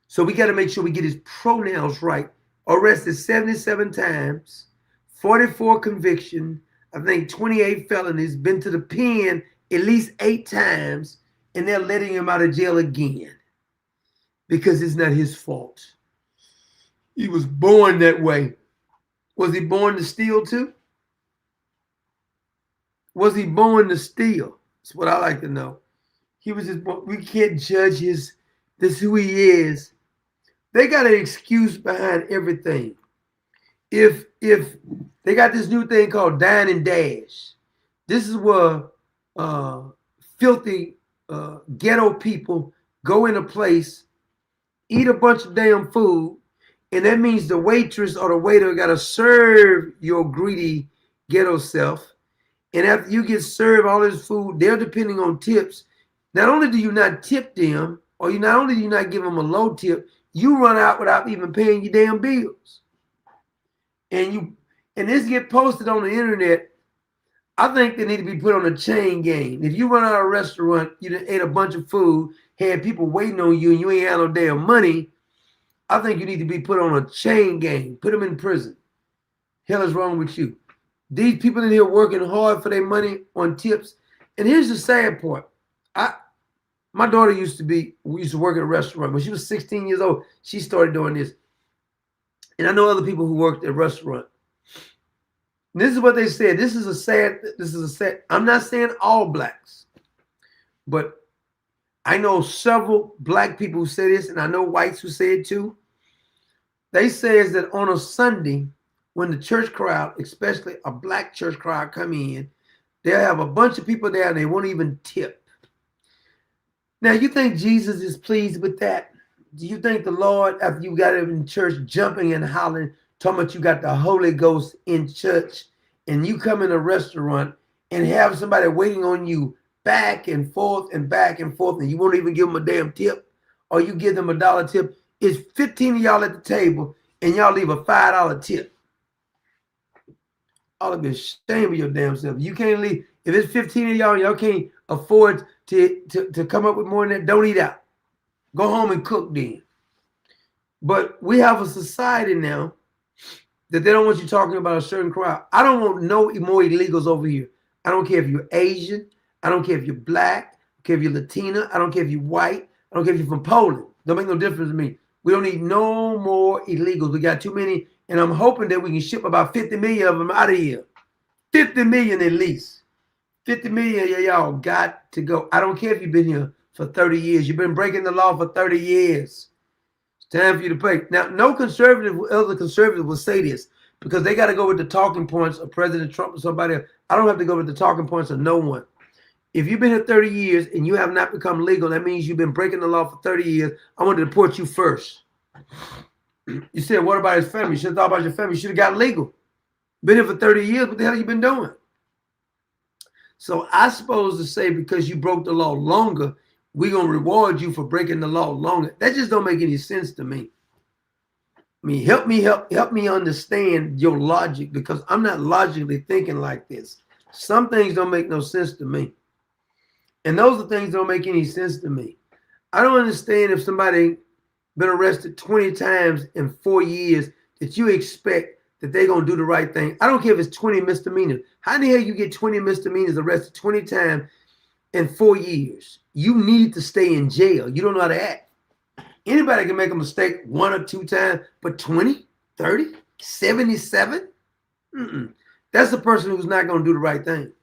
So we got to make sure we get his pronouns right. Arrested 77 times, 44 conviction, I think 28 felonies, been to the pen at least 8 times, and they're letting him out of jail again because it's not his fault. He was born that way. Was he born to steal too? Was he born to steal? That's what I like to know. He was just born. We can't judge this is who he is. They got an excuse behind everything. If they got this new thing called dine and dash, this is where filthy ghetto people go in a place, eat a bunch of damn food, and that means the waitress or the waiter got to serve your greedy ghetto self. And after you get served all this food, they're depending on tips. Not only do you not tip them, or not only do you not give them a low tip, you run out without even paying your damn bills. And this get posted on the internet. I think they need to be put on a chain gang. If you run out of a restaurant, you done ate a bunch of food, had people waiting on you, and you ain't had no damn money, I think you need to be put on a chain gang. Put them in prison. Hell is wrong with you? These people in here working hard for their money on tips. And here's the sad part. My daughter we used to work at a restaurant. When she was 16 years old, she started doing this. And I know other people who worked at a restaurant. And this is what they said. This is a sad, I'm not saying all blacks, but I know several black people who say this, and I know whites who say it too. They say is that on a Sunday, when the church crowd, especially a black church crowd, come in, they'll have a bunch of people there and they won't even tip. Now, you think Jesus is pleased with that? Do you think the Lord, after you got him in church jumping and hollering, talking about you got the Holy Ghost in church, and you come in a restaurant and have somebody waiting on you back and forth, and you won't even give them a damn tip, or you give them $1 tip, it's 15 of y'all at the table, and y'all leave a $5 tip. All of be ashamed of your damn self. You can't leave. If it's 15 of y'all can't afford to come up with more than that, don't eat out. Go home and cook then. But we have a society now that they don't want you talking about a certain crowd. I don't want no more illegals over here. I don't care if you're Asian. I don't care if you're black. I don't care if you're Latina. I don't care if you're white. I don't care if you're from Poland. Don't make no difference to me. We don't need no more illegals. We got too many, and I'm hoping that we can ship about 50 million of them out of here. 50 million at least. 50 million of y'all got to go. I don't care if you've been here for 30 years. You've been breaking the law for 30 years. It's time for you to pay. Now, no other conservative will say this because they got to go with the talking points of President Trump or somebody else. I don't have to go with the talking points of no one. If you've been here 30 years and you have not become legal, that means you've been breaking the law for 30 years. I want to deport you first. You said, what about his family? You should have thought about your family. You should have got legal. Been here for 30 years. What the hell have you been doing? So I suppose to say because you broke the law longer, we're going to reward you for breaking the law longer. That just don't make any sense to me. I mean, help me understand your logic because I'm not logically thinking like this. Some things don't make no sense to me. And those are things that don't make any sense to me. I don't understand if somebody been arrested 20 times in 4 years that you expect that they're going to do the right thing. I don't care if it's 20 misdemeanors. How in the hell you get 20 misdemeanors arrested 20 times in 4 years? You need to stay in jail. You don't know how to act. Anybody can make a mistake 1 or 2 times, but 20, 30, 77? That's the person who's not going to do the right thing.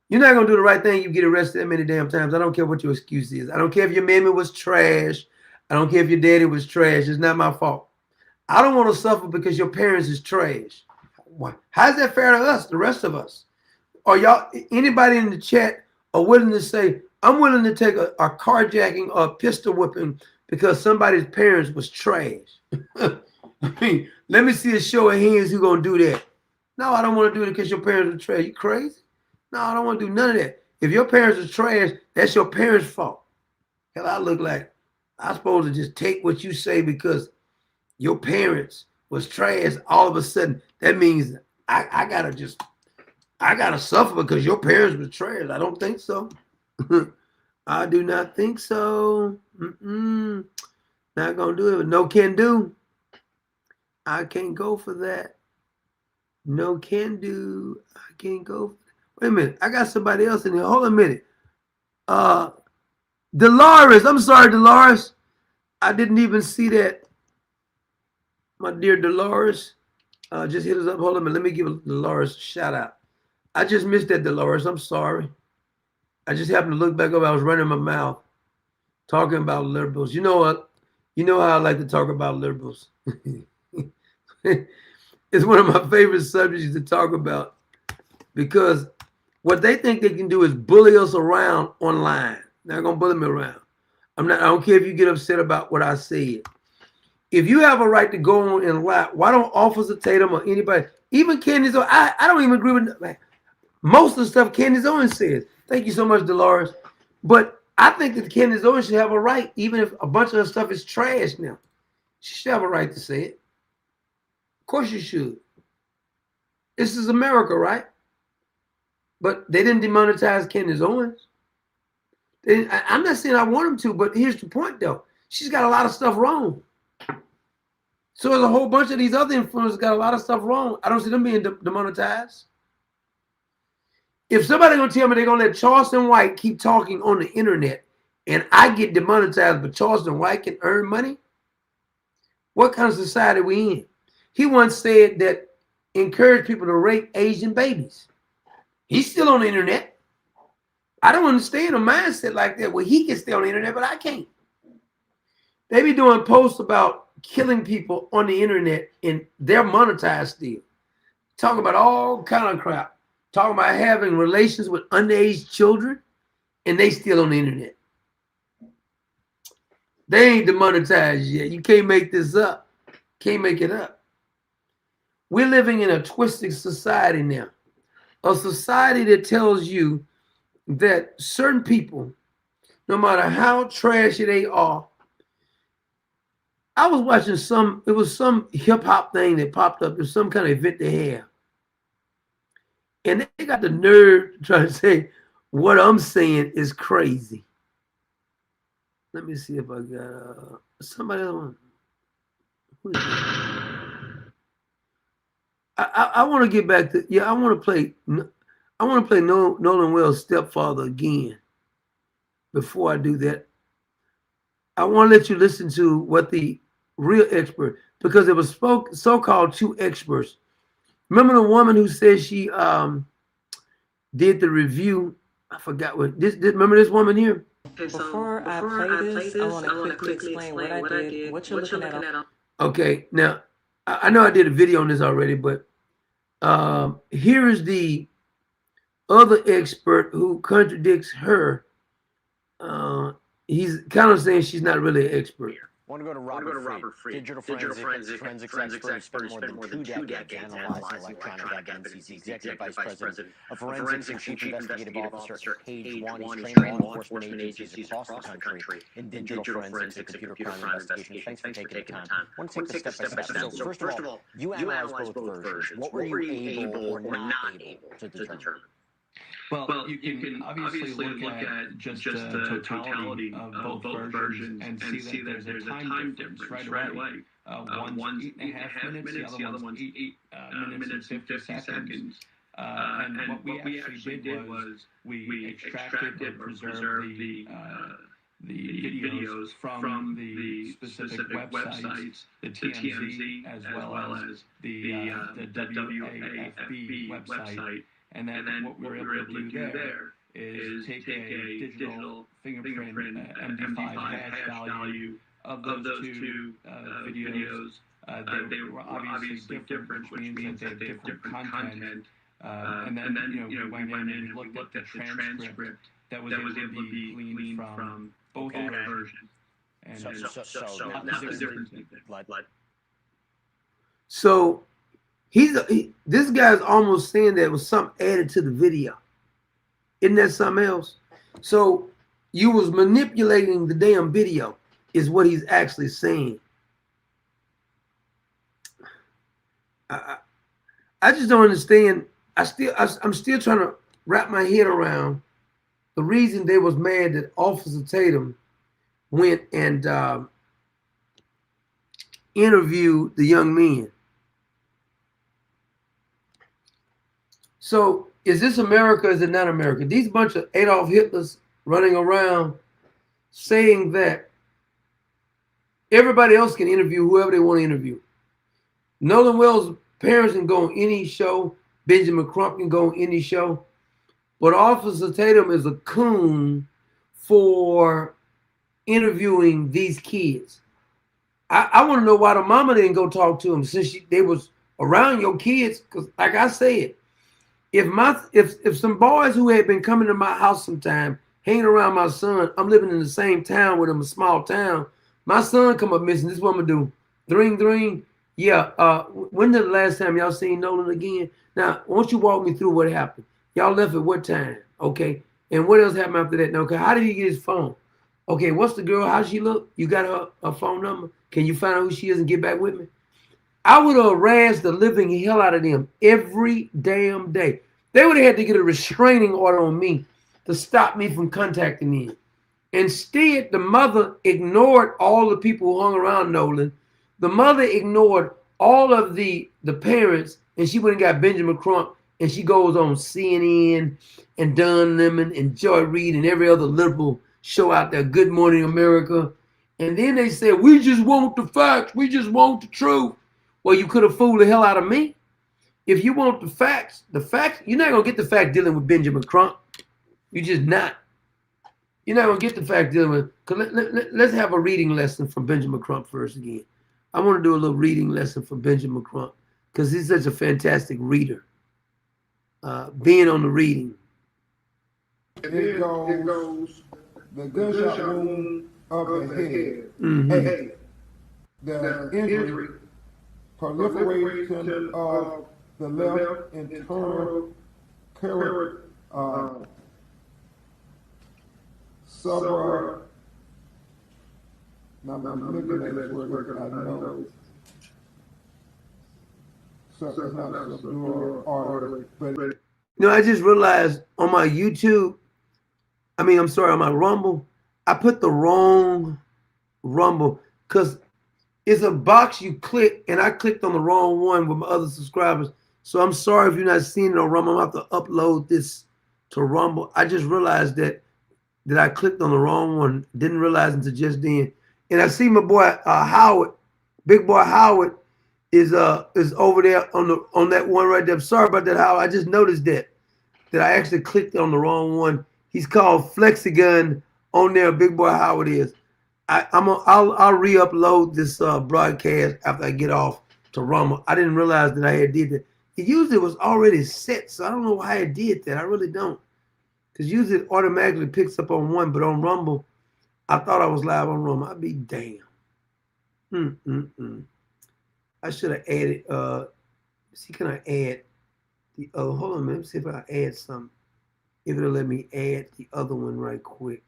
You're not going to do the right thing, you get arrested that many damn times. I don't care what your excuse is. I don't care if your mammy was trash. I don't care if your daddy was trash. It's not my fault. I don't want to suffer because your parents is trash. How's that fair to us, the rest of us? Are y'all, anybody in the chat are willing to say, I'm willing to take a carjacking or a pistol whipping because somebody's parents was trash? I mean, let me see a show of hands who's going to do that. No, I don't want to do it because your parents are trash. You crazy? No, I don't want to do none of that. If your parents are trash, that's your parents' fault. Hell, I look like I'm supposed to just take what you say because your parents was trash. All of a sudden, that means I gotta suffer because your parents was trash. I don't think so. I do not think so. Not gonna do it. No can do. I can't go for that. No can do. I can't go. Wait a minute. I got somebody else in here. Hold on a minute. Dolores. I'm sorry, Dolores. I didn't even see that. My dear Dolores. Just hit us up. Hold on a minute. Let me give Dolores a shout out. I just missed that, Dolores. I'm sorry. I just happened to look back up. I was running my mouth talking about liberals. You know what? You know how I like to talk about liberals. It's one of my favorite subjects to talk about because what they think they can do is bully us around online. They're gonna bully me around. I don't care if you get upset about what I said. If you have a right to go on and lie, why don't Officer Tatum or anybody, even Candace, I don't even agree with most of the stuff Candace Owens says. Thank you so much, Dolores. But I think that Candace Owens should have a right, even if a bunch of her stuff is trash now. She should have a right to say it. Of course you should. This is America, right? But they didn't demonetize Candace Owens. I'm not saying I want them to, but here's the point, though. She's got a lot of stuff wrong. So there's a whole bunch of these other influencers got a lot of stuff wrong. I don't see them being demonetized. If somebody gonna tell me they're gonna let Charleston White keep talking on the internet and I get demonetized, but Charleston White can earn money, what kind of society are we in? He once said that encourage people to rape Asian babies. He's still on the internet. I don't understand a mindset like that where he can stay on the internet, but I can't. They be doing posts about killing people on the internet and they're monetized still. Talking about all kind of crap. Talking about having relations with underage children and they still on the internet. They ain't demonetized yet. You can't make this up. Can't make it up. We're living in a twisted society now. A society that tells you that certain people, no matter how trashy they are, I was watching it was some hip hop thing that popped up. There's some kind of event they have. And they got the nerve to try to say, what I'm saying is crazy. Let me see if I got somebody else. Who is that? I want to get back to, I want to play Nolan Wells' stepfather again. Before I do that, I want to let you listen to what the real expert, because there was so-called two experts. Remember the woman who said she did the review? I forgot what remember this woman here? Before I play this, I want to quickly explain what I did, what you're looking at. Okay, now I know I did a video on this already, but here is the other expert who contradicts her. He's kind of saying she's not really an expert. I want to go to Robert Fried, digital forensics expert, spent more than two decades analyzing electronic evidence. He's the executive vice president of forensics and chief investigative officer at Page One. He's trained law enforcement agencies across the country in digital forensics and computer crime investigation. Thanks for taking the time. I want to take this step by step. So first of all, you analyzed both versions. What were you able or not able to determine? Well, you can obviously look at just the totality of both versions and see that there's a time difference right away. One's 8.5 minutes, the other one's 8 minutes and 50 seconds. And what we actually did was we extracted and preserved the videos from the specific websites, the TMZ as well as the WAFB website. And then what we were able to do there is take a digital fingerprint MD5 hash value of those two videos. They were obviously different, which means that they have different content. And then we went in and we looked at the transcript that was able to be gleaned from both versions. And So that's the difference. So this guy's almost saying that was something added to the video. Isn't that something else? So you was manipulating the damn video is what he's actually saying. I just don't understand. I'm still trying to wrap my head around the reason they was mad that Officer Tatum went and interview the young men. So is this America? Is it not America? These bunch of Adolf Hitlers running around saying that everybody else can interview whoever they want to interview. Nolan Wells' parents can go on any show. Benjamin Crump can go on any show. But Officer Tatum is a coon for interviewing these kids. I want to know why the mama didn't go talk to him since they was around your kids. Because like I said, if some boys who had been coming to my house sometime, hanging around my son, I'm living in the same town with him, a small town. My son come up missing. This is what I'm gonna do. Dring. Yeah. When did the last time y'all seen Nolan again? Now, won't you walk me through what happened? Y'all left at what time? Okay. And what else happened after that? Okay. How did he get his phone? Okay. What's the girl? How she look? You got her phone number? Can you find out who she is and get back with me? I would have harassed the living hell out of them every damn day. They would have had to get a restraining order on me to stop me from contacting them. Instead, the mother ignored all the people who hung around Nolan. The mother ignored all of the parents, and she went and got Benjamin Crump, and she goes on CNN and Don Lemon and Joy Reid and every other liberal show out there, Good Morning America. And then they said, we just want the facts. We just want the truth. Well, you could have fooled the hell out of me. If you want the facts, you're not going to get the fact dealing with Benjamin Crump. You're just not. You're not going to get the fact dealing with. Let's have a reading lesson from Benjamin Crump first again. I want to do a little reading lesson for Benjamin Crump because he's such a fantastic reader. Being on the reading. Here goes the gunshot wound up ahead. Mm-hmm. Hey, the injury, proliferation of the left internal current subra. Now I'm looking at this word, I know. So it's not a subdural artery, but I just realized on my YouTube, on my Rumble, I put the wrong Rumble because it's a box you click, and I clicked on the wrong one with my other subscribers. So I'm sorry if you're not seeing it on Rumble. I'm going to have to upload this to Rumble. I just realized that I clicked on the wrong one. Didn't realize until just then. And I see my boy Howard, Big Boy Howard, is over there on that one right there. Sorry about that, Howard. I just noticed that I actually clicked on the wrong one. He's called Flexigun on there. Big Boy Howard is. I'll re-upload this broadcast after I get off to Rumble. I didn't realize that I had did that. It usually was already set, so I don't know why I did that. I really don't. Because usually it automatically picks up on one, but on Rumble, I thought I was live on Rumble. I'd be damn. I should have added, see, can I add the other, hold on a minute, let me see if I add something. If it'll let me add the other one right quick.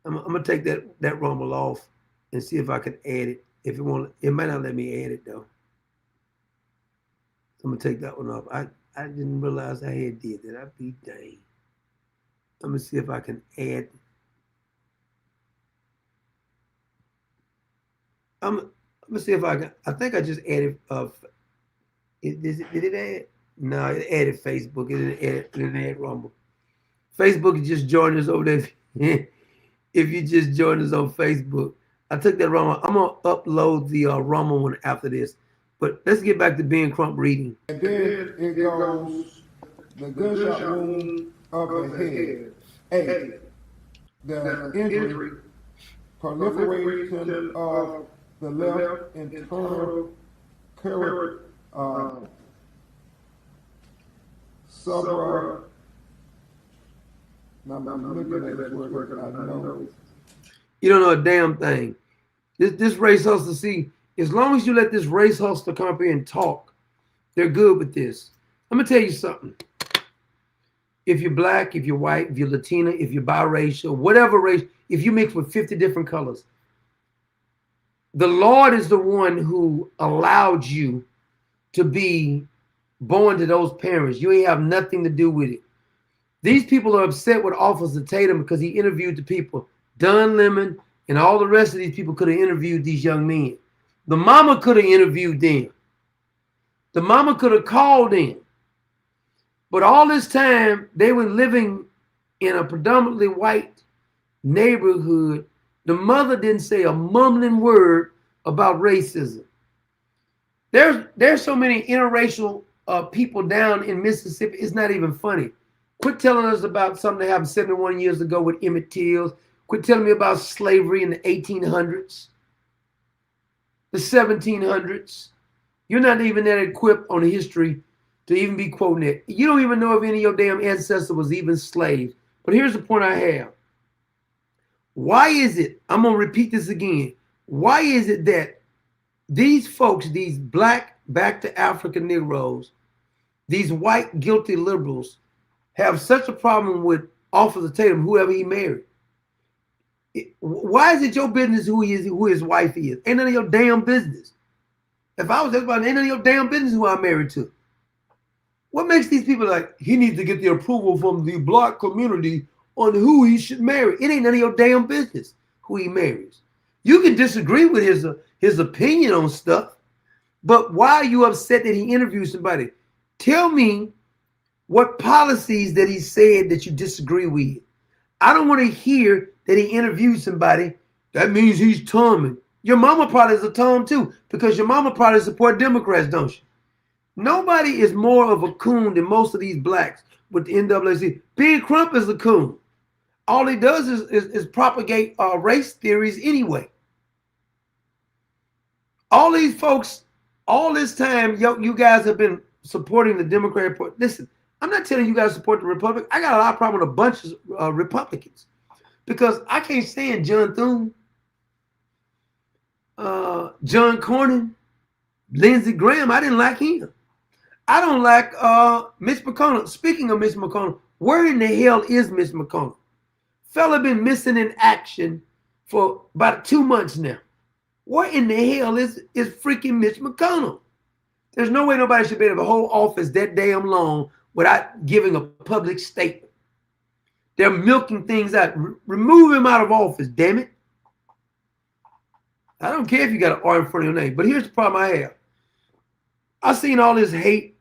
I'm gonna take that Rumble off and see if I can add it. If it won't, it might not let me add it though. So I'm gonna take that one off. I didn't realize I had did that. I'd be dang. I'm gonna see if I can add. I'm gonna see if I can. I think I just added. Did it add? No, it added Facebook. It didn't add Rumble. Facebook is just joining us over there. If you just joined us on Facebook, I took that Rumble. I'm gonna upload the Rumble one after this. But let's get back to Ben Crump reading. And then it goes the gunshot wound up ahead. Hey, the injury, proliferation of the left internal current subra. Now I'm looking at this word, I know. You don't know a damn thing. This race hustler, see, as long as you let this race hustler come up here and talk, they're good with this. I'm gonna tell you something. If you're black, if you're white, if you're Latina, if you're biracial, whatever race, if you mix with 50 different colors, the Lord is the one who allowed you to be born to those parents. You ain't have nothing to do with it. These people are upset with Officer Tatum because he interviewed the people. Don Lemon and all the rest of these people could have interviewed these young men. The mama could have interviewed them. The mama could have called them. But all this time, they were living in a predominantly white neighborhood. The mother didn't say a mumbling word about racism. There's so many interracial people down in Mississippi. It's not even funny. Quit telling us about something that happened 71 years ago with Emmett Till. Quit telling me about slavery in the 1800s, the 1700s. You're not even that equipped on history to even be quoting it. You don't even know if any of your damn ancestors was even slaves. But here's the point I have. Why is it, I'm going to repeat this again. Why is it that these folks, these black back to Africa Negroes, these white guilty liberals have such a problem with Officer Tatum, whoever he married? Why is it your business who he is, who his wife is? Ain't none of your damn business. If I was everybody, ain't none of your damn business who I'm married to. What makes these people like, he needs to get the approval from the black community on who he should marry? It ain't none of your damn business who he marries. You can disagree with his opinion on stuff, but why are you upset that he interviewed somebody? Tell me what policies that he said that you disagree with. I don't want to hear that he interviewed somebody. That means he's Tomming. Your mama probably is a Tom too, because your mama probably support Democrats, don't you? Nobody is more of a coon than most of these blacks with the NAACP. Ben Crump is a coon. All he does is propagate race theories anyway. All these folks, all this time, you guys have been supporting the Democratic Party. Listen, I'm not telling you guys to support the Republic. I got a lot of problem with a bunch of Republicans because I can't stand John Thune, John Cornyn, Lindsey Graham. I didn't like him. I don't like Mitch McConnell. Speaking of Mitch McConnell, where in the hell is Mitch McConnell? Fella been missing in action for about 2 months now. Where in the hell is freaking Mitch McConnell? There's no way nobody should be able to hold office that damn long without giving a public statement. They're milking things out. Remove him out of office, damn it. I don't care if you got an R in front of your name, but here's the problem I have. I've seen all this hate.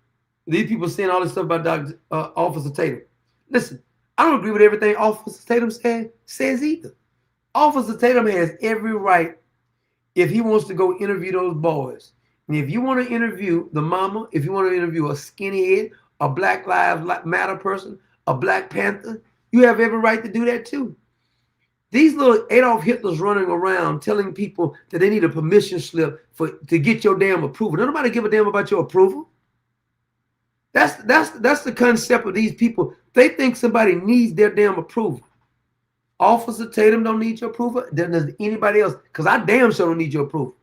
These people saying all this stuff about Officer Tatum. Listen, I don't agree with everything Officer Tatum says either. Officer Tatum has every right if he wants to go interview those boys. And if you want to interview the mama, if you want to interview a skinhead, a Black Lives Matter person, a Black Panther, you have every right to do that too. These little Adolf Hitlers running around telling people that they need a permission slip to get your damn approval. Don't nobody give a damn about your approval. That's the concept of these people. They think somebody needs their damn approval. Officer Tatum don't need your approval. Then does anybody else? Because I damn sure don't need your approval.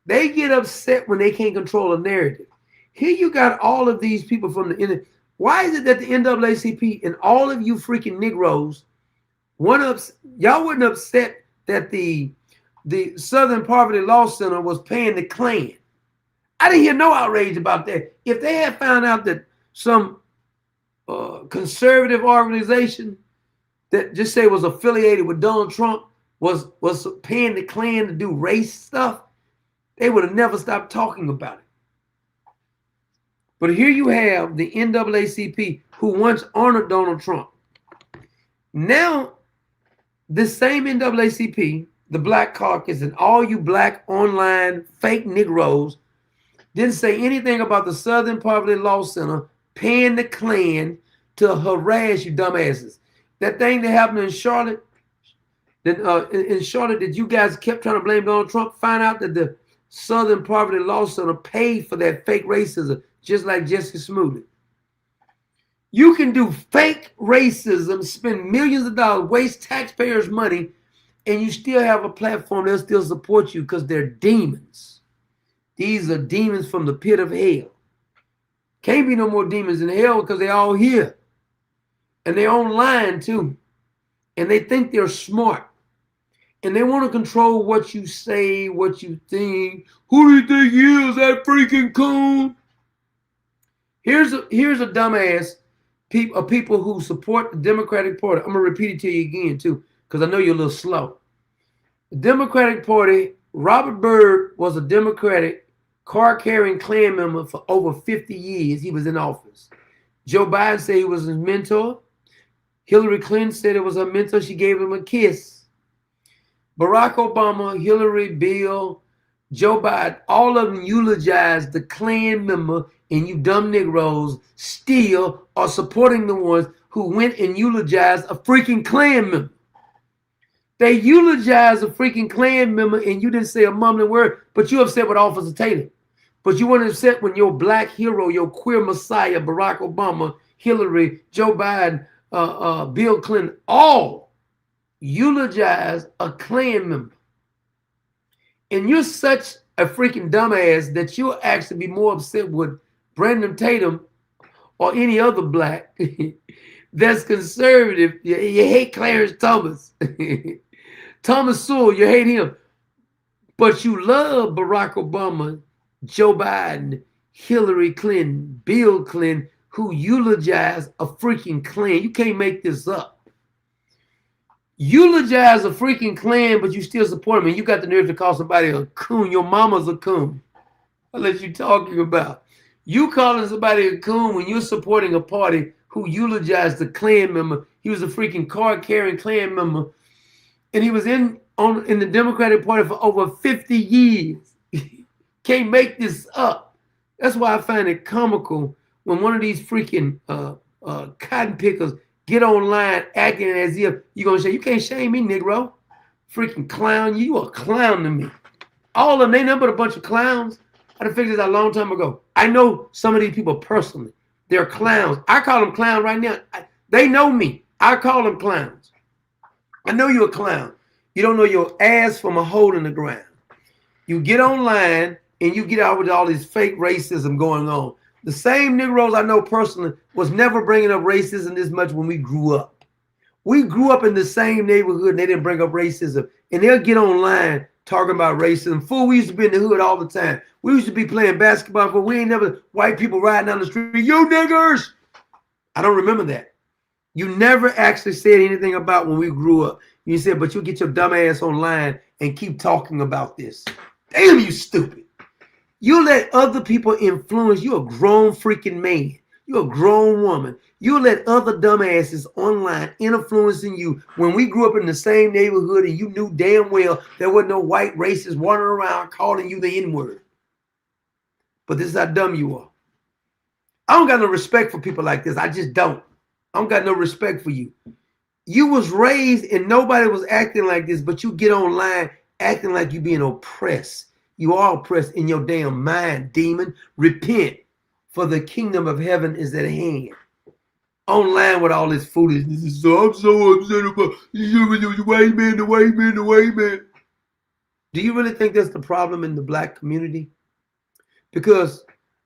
They get upset when they can't control a narrative. Here you got all of these people from the internet. Why is it that the NAACP and all of you freaking Negroes, y'all weren't upset that the Southern Poverty Law Center was paying the Klan? I didn't hear no outrage about that. If they had found out that some conservative organization that just say was affiliated with Donald Trump was paying the Klan to do race stuff, they would have never stopped talking about it. But here you have the NAACP who once honored Donald Trump. Now, this same NAACP, the Black Caucus, and all you black online fake Negroes didn't say anything about the Southern Poverty Law Center paying the Klan to harass you dumbasses. That thing that happened in Charlotte, that you guys kept trying to blame Donald Trump, find out that the Southern Poverty Law Center paid for that fake racism, just like Jesse Smollett. You can do fake racism, spend millions of dollars, waste taxpayers' money, and you still have a platform that'll still support you because they're demons. These are demons from the pit of hell. Can't be no more demons in hell because they're all here. And they're online too. And they think they're smart. And they want to control what you say, what you think. Who do you think he is, that freaking coon? Here's a dumbass people who support the Democratic Party. I'm going to repeat it to you again too, because I know you're a little slow. The Democratic Party Robert Byrd was a Democratic card-carrying Klan member for over 50 years. He was in office. Joe Biden said he was his mentor. Hillary Clinton said it was her mentor. She gave him a kiss. Barack Obama, Hillary, Bill, Joe Biden, all of them eulogized the Klan member, and you dumb Negroes still are supporting the ones who went and eulogized a freaking Klan member. They eulogized a freaking Klan member, and you didn't say a mumbling word, but you upset with Officer Tatum. But you weren't upset when your black hero, your queer messiah, Barack Obama, Hillary, Joe Biden, Bill Clinton, all eulogize a Klan member. And you're such a freaking dumbass that you'll actually be more upset with Brandon Tatum or any other black that's conservative. You hate Clarence Thomas. Thomas Sewell, you hate him. But you love Barack Obama, Joe Biden, Hillary Clinton, Bill Clinton, who eulogize a freaking Klan. You can't make this up. Eulogize a freaking Klan, but you still support him, and you got the nerve to call somebody a coon. Your mama's a coon. I'll let you talking about. You calling somebody a coon when you're supporting a party who eulogized the Klan member. He was a freaking card-carrying Klan member, and he was in the Democratic Party for over 50 years. Can't make this up. That's why I find it comical when one of these freaking cotton pickers get online acting as if you're going to say, you can't shame me, Negro. Freaking clown. You a clown to me. All of them, they nothing but a bunch of clowns. I done figured this out a long time ago. I know some of these people personally. They're clowns. I call them clown right now. They know me. I call them clowns. I know you're a clown. You don't know your ass from a hole in the ground. You get online and you get out with all this fake racism going on. The same Negroes I know personally was never bringing up racism this much when we grew up. We grew up in the same neighborhood and they didn't bring up racism. And they'll get online talking about racism. Fool, we used to be in the hood all the time. We used to be playing basketball, but we ain't never white people riding down the street. You niggers! I don't remember that. You never actually said anything about when we grew up. You said, but you get your dumb ass online and keep talking about this. Damn, you stupid. You let other people influence. You're a grown freaking man. You're a grown woman. You let other dumbasses online influencing you when we grew up in the same neighborhood and you knew damn well there wasn't no white racists wandering around calling you the N-word. But this is how dumb you are. I don't got no respect for people like this. I just don't. I don't got no respect for you. You was raised and nobody was acting like this, but you get online acting like you being oppressed. You are oppressed in your damn mind, demon. Repent, for the kingdom of heaven is at hand. Online with all this foolishness. So I'm so upset about the white man, the white man, the white man. Do you really think that's the problem in the black community? Because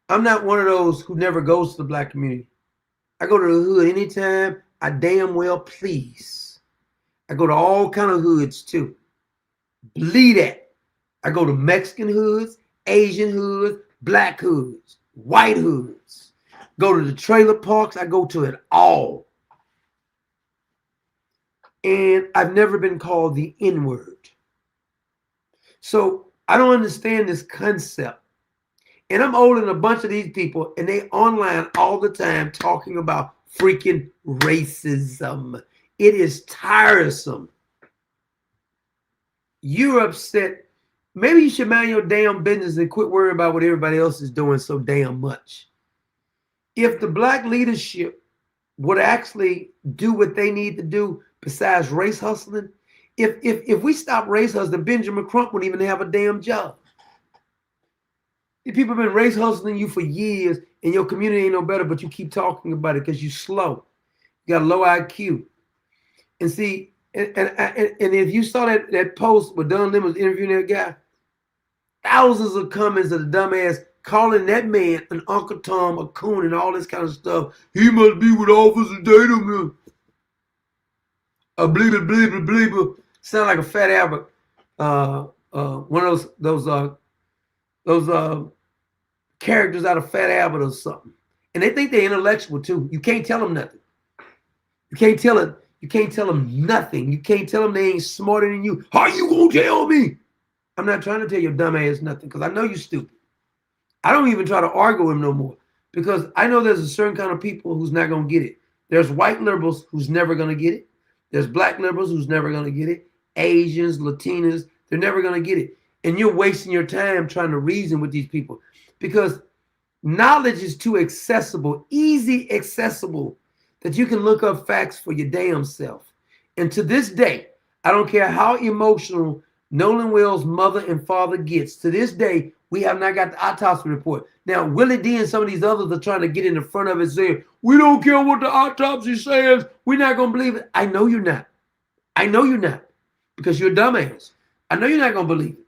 I'm not one of those who never goes to the black community. I go to the hood anytime I damn well please. I go to all kind of hoods too. Believe that. I go to Mexican hoods, Asian hoods, black hoods, white hoods. Go to the trailer parks. I go to it all. And I've never been called the N-word. So I don't understand this concept. And I'm older than a bunch of these people, and they online all the time talking about freaking racism. It is tiresome. You're upset. Maybe you should mind your damn business and quit worrying about what everybody else is doing so damn much. If the black leadership would actually do what they need to do besides race hustling, if we stop race hustling, Benjamin Crump wouldn't even have a damn job. People have been race hustling you for years and your community ain't no better, but you keep talking about it because you're slow. You got a low IQ. And see, and if you saw that post with Don Lemon was interviewing that guy, thousands of comments of the dumbass calling that man an Uncle Tom, a coon, and all this kind of stuff. He must be with Officer Tatum. A bleeper, bleeper, bleeper. Sound like a Fat Albert. One of those characters out of Fat Albert or something. And they think they're intellectual too. You can't tell them nothing. You can't tell them nothing. You can't tell them they ain't smarter than you. How you gonna tell me? I'm not trying to tell your dumb ass nothing because I know you're stupid. I don't even try to argue with him no more because I know there's a certain kind of people who's not going to get it. There's white liberals who's never going to get it. There's black liberals who's never going to get it. Asians, Latinas, they're never going to get it. And you're wasting your time trying to reason with these people because knowledge is too accessible, easy accessible, that you can look up facts for your damn self. And to this day, I don't care how emotional Nolan Wells' mother and father gets, to this day, we have not got the autopsy report. Now, Willie D and some of these others are trying to get in the front of it saying, we don't care what the autopsy says. We're not going to believe it. I know you're not. I know you're not because you're a dumbass. I know you're not going to believe it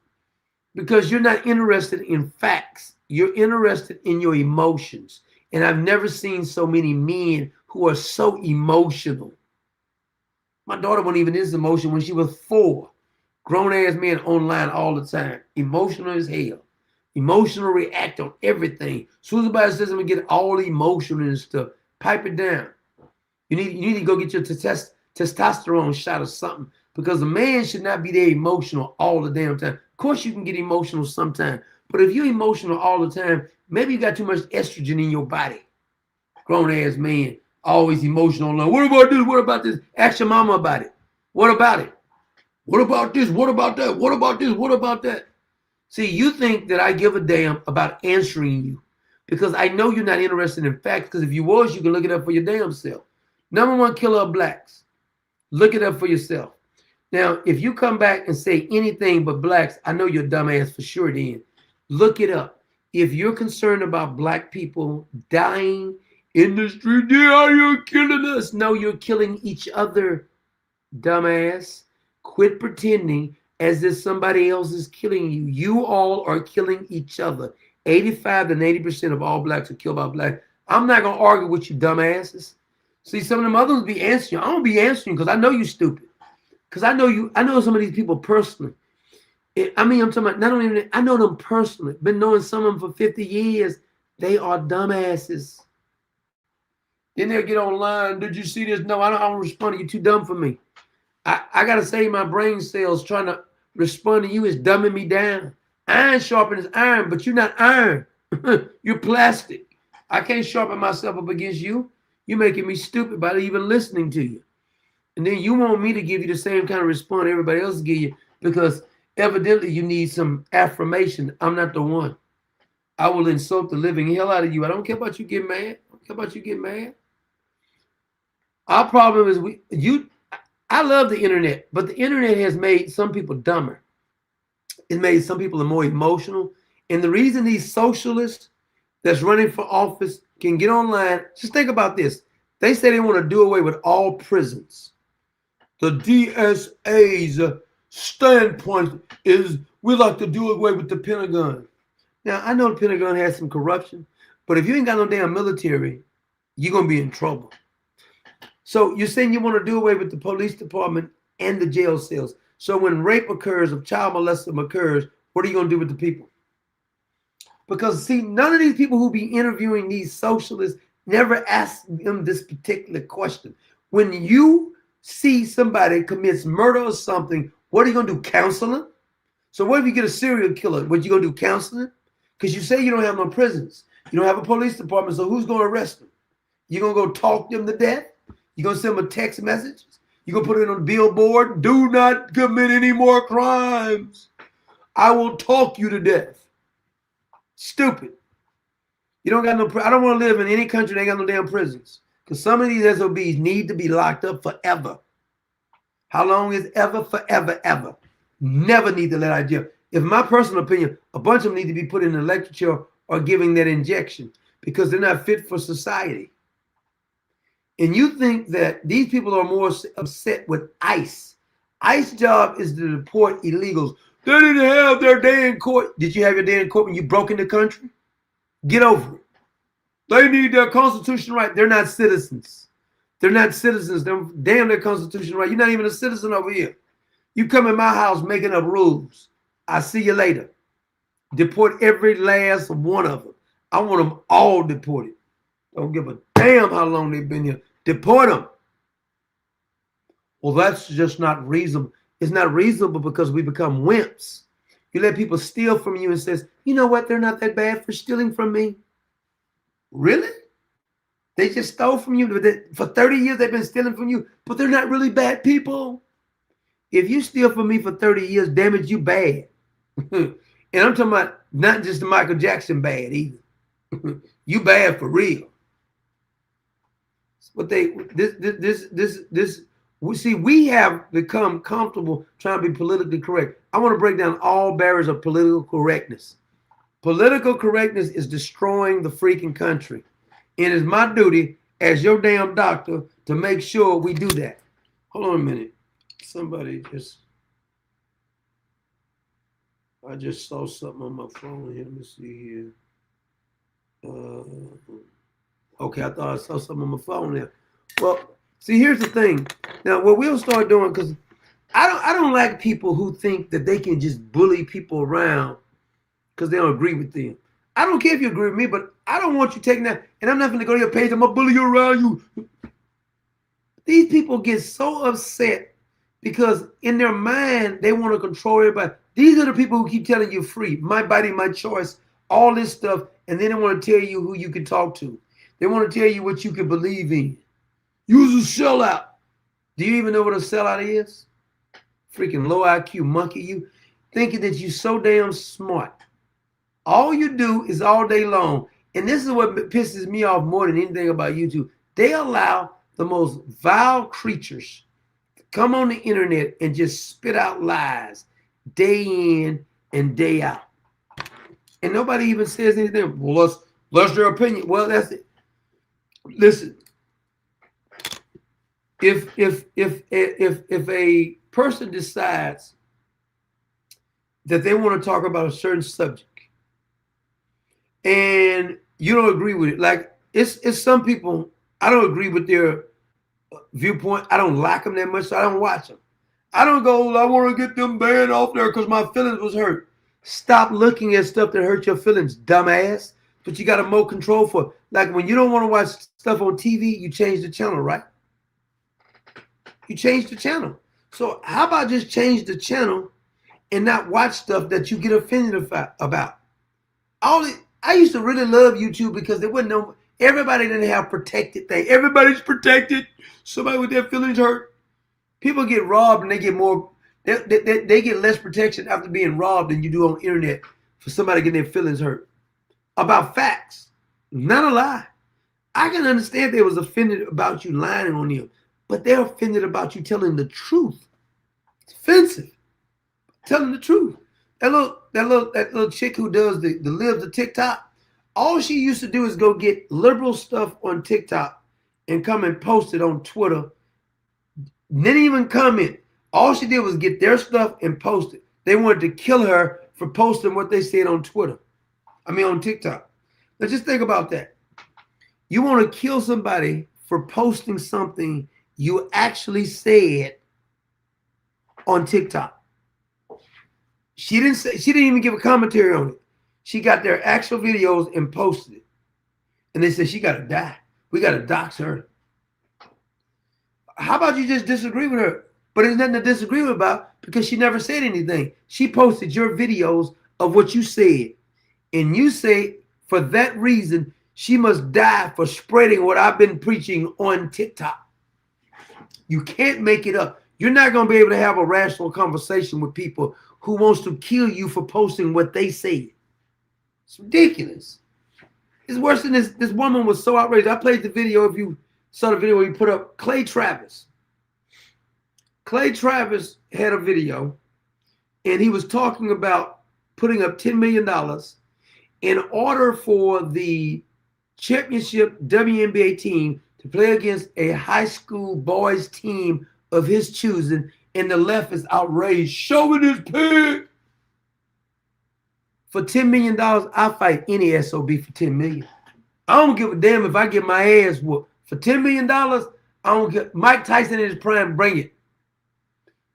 because you're not interested in facts. You're interested in your emotions. And I've never seen so many men who are so emotional. My daughter wasn't even this emotional when she was 4. Grown-ass men online all the time. Emotional as hell. Emotional react on everything. As soon as somebody says I'm going to get all emotional and stuff, pipe it down. You need to go get your testosterone shot or something because a man should not be there emotional all the damn time. Of course you can get emotional sometime, but if you're emotional all the time, maybe you got too much estrogen in your body. Grown-ass man, always emotional. What about this? What about this? Ask your mama about it. What about it? What about this? What about that? What about this? What about that? See, you think that I give a damn about answering you because I know you're not interested in facts because if you was, you can look it up for your damn self. #1 killer of blacks. Look it up for yourself. Now, if you come back and say anything but blacks, I know you're a dumbass for sure then. Look it up. If you're concerned about black people dying in the street, yeah, you're killing us. No, you're killing each other, dumbass. Quit pretending as if somebody else is killing you. You all are killing each other. 85 to 80% of all blacks are killed by blacks. I'm not going to argue with you, dumbasses. See, some of them others be answering you. I don't be answering because I know you're stupid. Because I know some of these people personally. I'm talking about not only, I know them personally. Been knowing some of them for 50 years. They are dumbasses. Then they'll get online. Did you see this? No, I don't respond to you. Too dumb for me. I got to save my brain cells trying to respond to you is dumbing me down. Iron sharpens iron, but you're not iron. You're plastic. I can't sharpen myself up against you. You're making me stupid by even listening to you. And then you want me to give you the same kind of response everybody else give you because evidently you need some affirmation. I'm not the one. I will insult the living hell out of you. I don't care about you getting mad. I don't care about you getting mad. Our problem is I love the internet, but the internet has made some people dumber. It made some people more emotional. And the reason these socialists that's running for office can get online, just think about this. They say they want to do away with all prisons. The DSA's standpoint is we like to do away with the Pentagon. Now, I know the Pentagon has some corruption, but if you ain't got no damn military, you're going to be in trouble. So you're saying you want to do away with the police department and the jail cells. So when rape occurs, if child molestation occurs, what are you going to do with the people? Because see, none of these people who be interviewing these socialists never ask them this particular question. When you see somebody commits murder or something, what are you going to do? Counseling? So what if you get a serial killer? What you going to do? Counseling? Because you say you don't have no prisons. You don't have a police department, so who's going to arrest them? You're going to go talk them to death? You're going to send them a text message? You're going to put it on a billboard? Do not commit any more crimes. I will talk you to death. Stupid. You don't got no, I don't want to live in any country that ain't got no damn prisons. Because some of these SOBs need to be locked up forever. How long is ever? Forever, ever. Never need to let out of jail. In my personal opinion, a bunch of them need to be put in an electric chair or giving that injection because they're not fit for society. And you think that these people are more upset with ICE. ICE job is to deport illegals. They didn't have their day in court. Did you have your day in court when you broke in the country? Get over it. They need their constitutional right. They're not citizens. They're not citizens. They're damn their constitutional right. You're not even a citizen over here. You come in my house making up rules. I see you later. Deport every last one of them. I want them all deported. Don't give a damn how long they've been here. Deport them. Well, that's just not reasonable. It's not reasonable because we become wimps. You let people steal from you and says, you know what? They're not that bad for stealing from me. Really? They just stole from you. For 30 years, they've been stealing from you, but they're not really bad people. If you steal from me for 30 years, damn it, you bad. And I'm talking about not just the Michael Jackson bad either. You bad for real. But we have become comfortable trying to be politically correct. I want to break down all barriers of political correctness. Political correctness is destroying the freaking country. And it's my duty as your damn doctor to make sure we do that. Hold on a minute. I just saw something on my phone here. Let me see here. Okay, I thought I saw something on my phone there. Well, see, here's the thing. Now, what we'll start doing, because I don't like people who think that they can just bully people around because they don't agree with them. I don't care if you agree with me, but I don't want you taking that. And I'm not going to go to your page. I'm going to bully you around you. These people get so upset because in their mind, they want to control everybody. These are the people who keep telling you free, my body, my choice, all this stuff. And then they want to tell you who you can talk to. They want to tell you what you can believe in. You's a sellout. Do you even know what a sellout is? Freaking low IQ monkey, you thinking that you're so damn smart. All you do is all day long, and this is what pisses me off more than anything about YouTube. They allow the most vile creatures to come on the internet and just spit out lies day in and day out. And nobody even says anything. Well, that's their opinion. Well, that's it. Listen, if a person decides that they want to talk about a certain subject and you don't agree with it, like it's some people, I don't agree with their viewpoint. I don't like them that much, so I don't watch them. I don't go, I want to get them banned off there because my feelings was hurt. Stop looking at stuff that hurt your feelings, dumbass. But you got a more control for it. Like when you don't want to watch stuff on TV, you change the channel, right? You change the channel. So how about just change the channel and not watch stuff that you get offended about? I used to really love YouTube because there wasn't no, everybody didn't have protected thing. Everybody's protected. Somebody with their feelings hurt. People get robbed and they get more, they get less protection after being robbed than you do on internet for somebody getting their feelings hurt. About facts, not a lie. I can understand they was offended about you lying on them, but they're offended about you telling the truth. It's offensive. Telling the truth. That little chick who does the lives of TikTok, all she used to do is go get liberal stuff on TikTok and come and post it on Twitter. Didn't even comment. All she did was get their stuff and post it. They wanted to kill her for posting what they said on Twitter. On TikTok. Now just think about that. You want to kill somebody for posting something you actually said on TikTok. She didn't even give a commentary on it. She got their actual videos and posted it. And they said she gotta die. We gotta dox her. How about you just disagree with her? But there's nothing to disagree with about because she never said anything. She posted your videos of what you said. And you say, for that reason, she must die for spreading what I've been preaching on TikTok. You can't make it up. You're not going to be able to have a rational conversation with people who wants to kill you for posting what they said. It's ridiculous. It's worse than this. This woman was so outrageous. I played the video. If you saw the video, he put up Clay Travis. Clay Travis had a video, and he was talking about putting up $10 million in order for the championship WNBA team to play against a high school boys team of his choosing, and the left is outraged, showing his pig. For $10 million, I fight any SOB for $10 million. I don't give a damn if I get my ass whooped. For $10 million, I don't get Mike Tyson in his prime, bring it.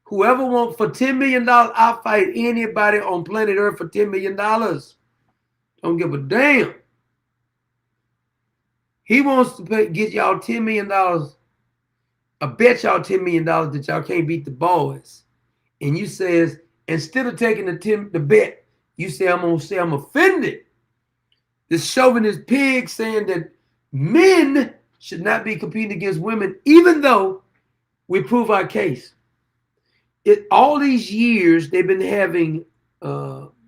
Whoever wants for $10 million, I fight anybody on planet Earth for $10 million. Don't give a damn. He wants to get y'all $10 million. I bet y'all $10 million that y'all can't beat the boys. And you says, Instead of taking the bet, you say, I'm going to say I'm offended. This chauvinist pig saying that men should not be competing against women, even though we prove our case. All these years, they've been having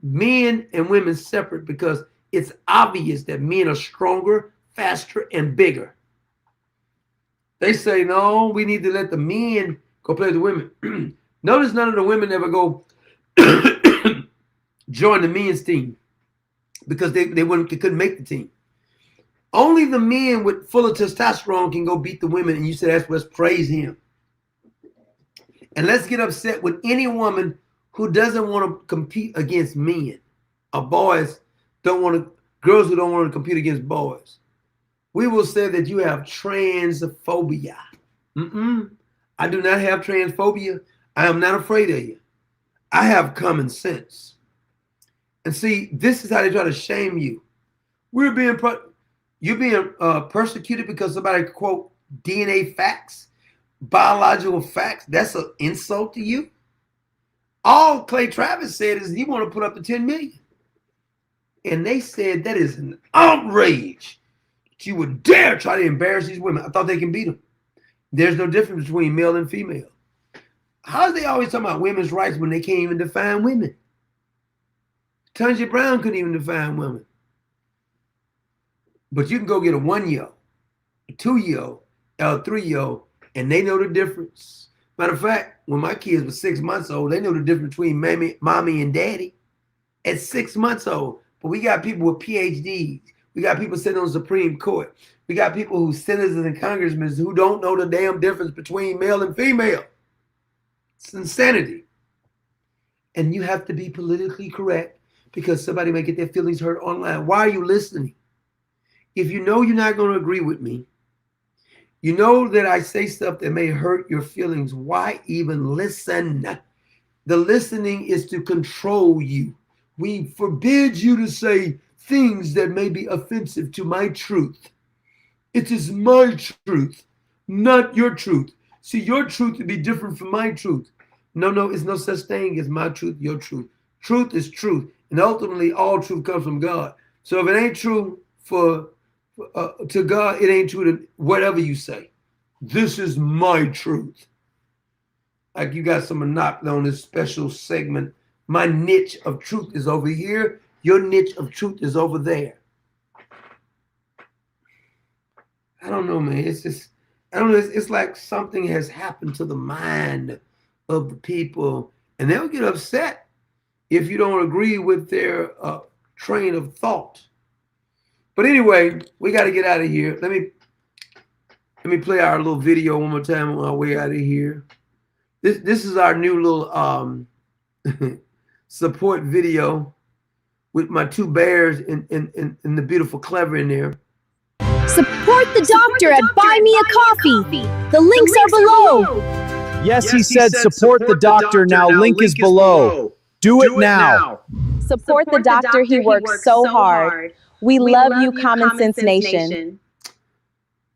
men and women separate because it's obvious that men are stronger, faster, and bigger. They say, no, we need to let the men go play with the women. Notice none of the women ever go join the men's team because they couldn't make the team. Only the men with full of testosterone can go beat the women, and you say, let's praise him. And let's get upset with any woman who doesn't want to compete against men, or girls who don't want to compete against boys. We will say that you have transphobia. I do not have transphobia. I am not afraid of you. I have common sense. And see, this is how they try to shame you. You're being persecuted because somebody quote DNA facts, biological facts. That's an insult to you. All Clay Travis said is he want to put up to 10 million. And they said that is an outrage. You would dare try to embarrass these women. I thought they can beat them. There's no difference between male and female. How are they always talking about women's rights when they can't even define women? Tunja Brown couldn't even define women. But you can go get a 1-year-old, a 2-year-old, a 3-year-old, and they know the difference. Matter of fact, when my kids were 6 months old, they know the difference between mommy and daddy at 6 months old. But we got people with PhDs. We got people sitting on the Supreme Court. We got people who senators and congressmen who don't know the damn difference between male and female. It's insanity. And you have to be politically correct because somebody may get their feelings hurt online. Why are you listening? If you know you're not going to agree with me, you know that I say stuff that may hurt your feelings, why even listen? The listening is to control you. We forbid you to say things that may be offensive to my truth. It is my truth, not your truth. See, your truth would be different from my truth. No, it's no such thing as my truth, your truth. Truth is truth. And ultimately, all truth comes from God. So if it ain't true to God, it ain't true to whatever you say. This is my truth. Like you got some monopoly on this special segment. My niche of truth is over here. Your niche of truth is over there. I don't know, man. It's just, I don't know. It's like something has happened to the mind of the people, and they'll get upset if you don't agree with their train of thought. But anyway, we got to get out of here. Let me play our little video one more time on our way out of here. This is our new little support video with my two bears and the beautiful Clever in there. Support the doctor at Buy Me a Coffee. The links are below. Yes, he said support the doctor. Now link is below. Do it now. Support the doctor. He works so hard. We love you, Common Sense Nation.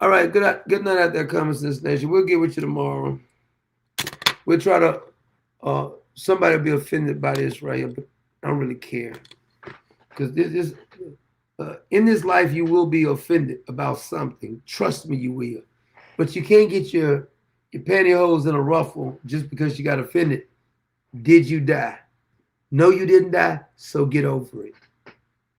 All right, good night out there, Common Sense Nation. We'll get with you tomorrow. We'll try to, somebody will be offended by this right here, but I don't really care. Because in this life, you will be offended about something. Trust me, you will. But you can't get your pantyhose in a ruffle just because you got offended. Did you die? No, you didn't die, so get over it.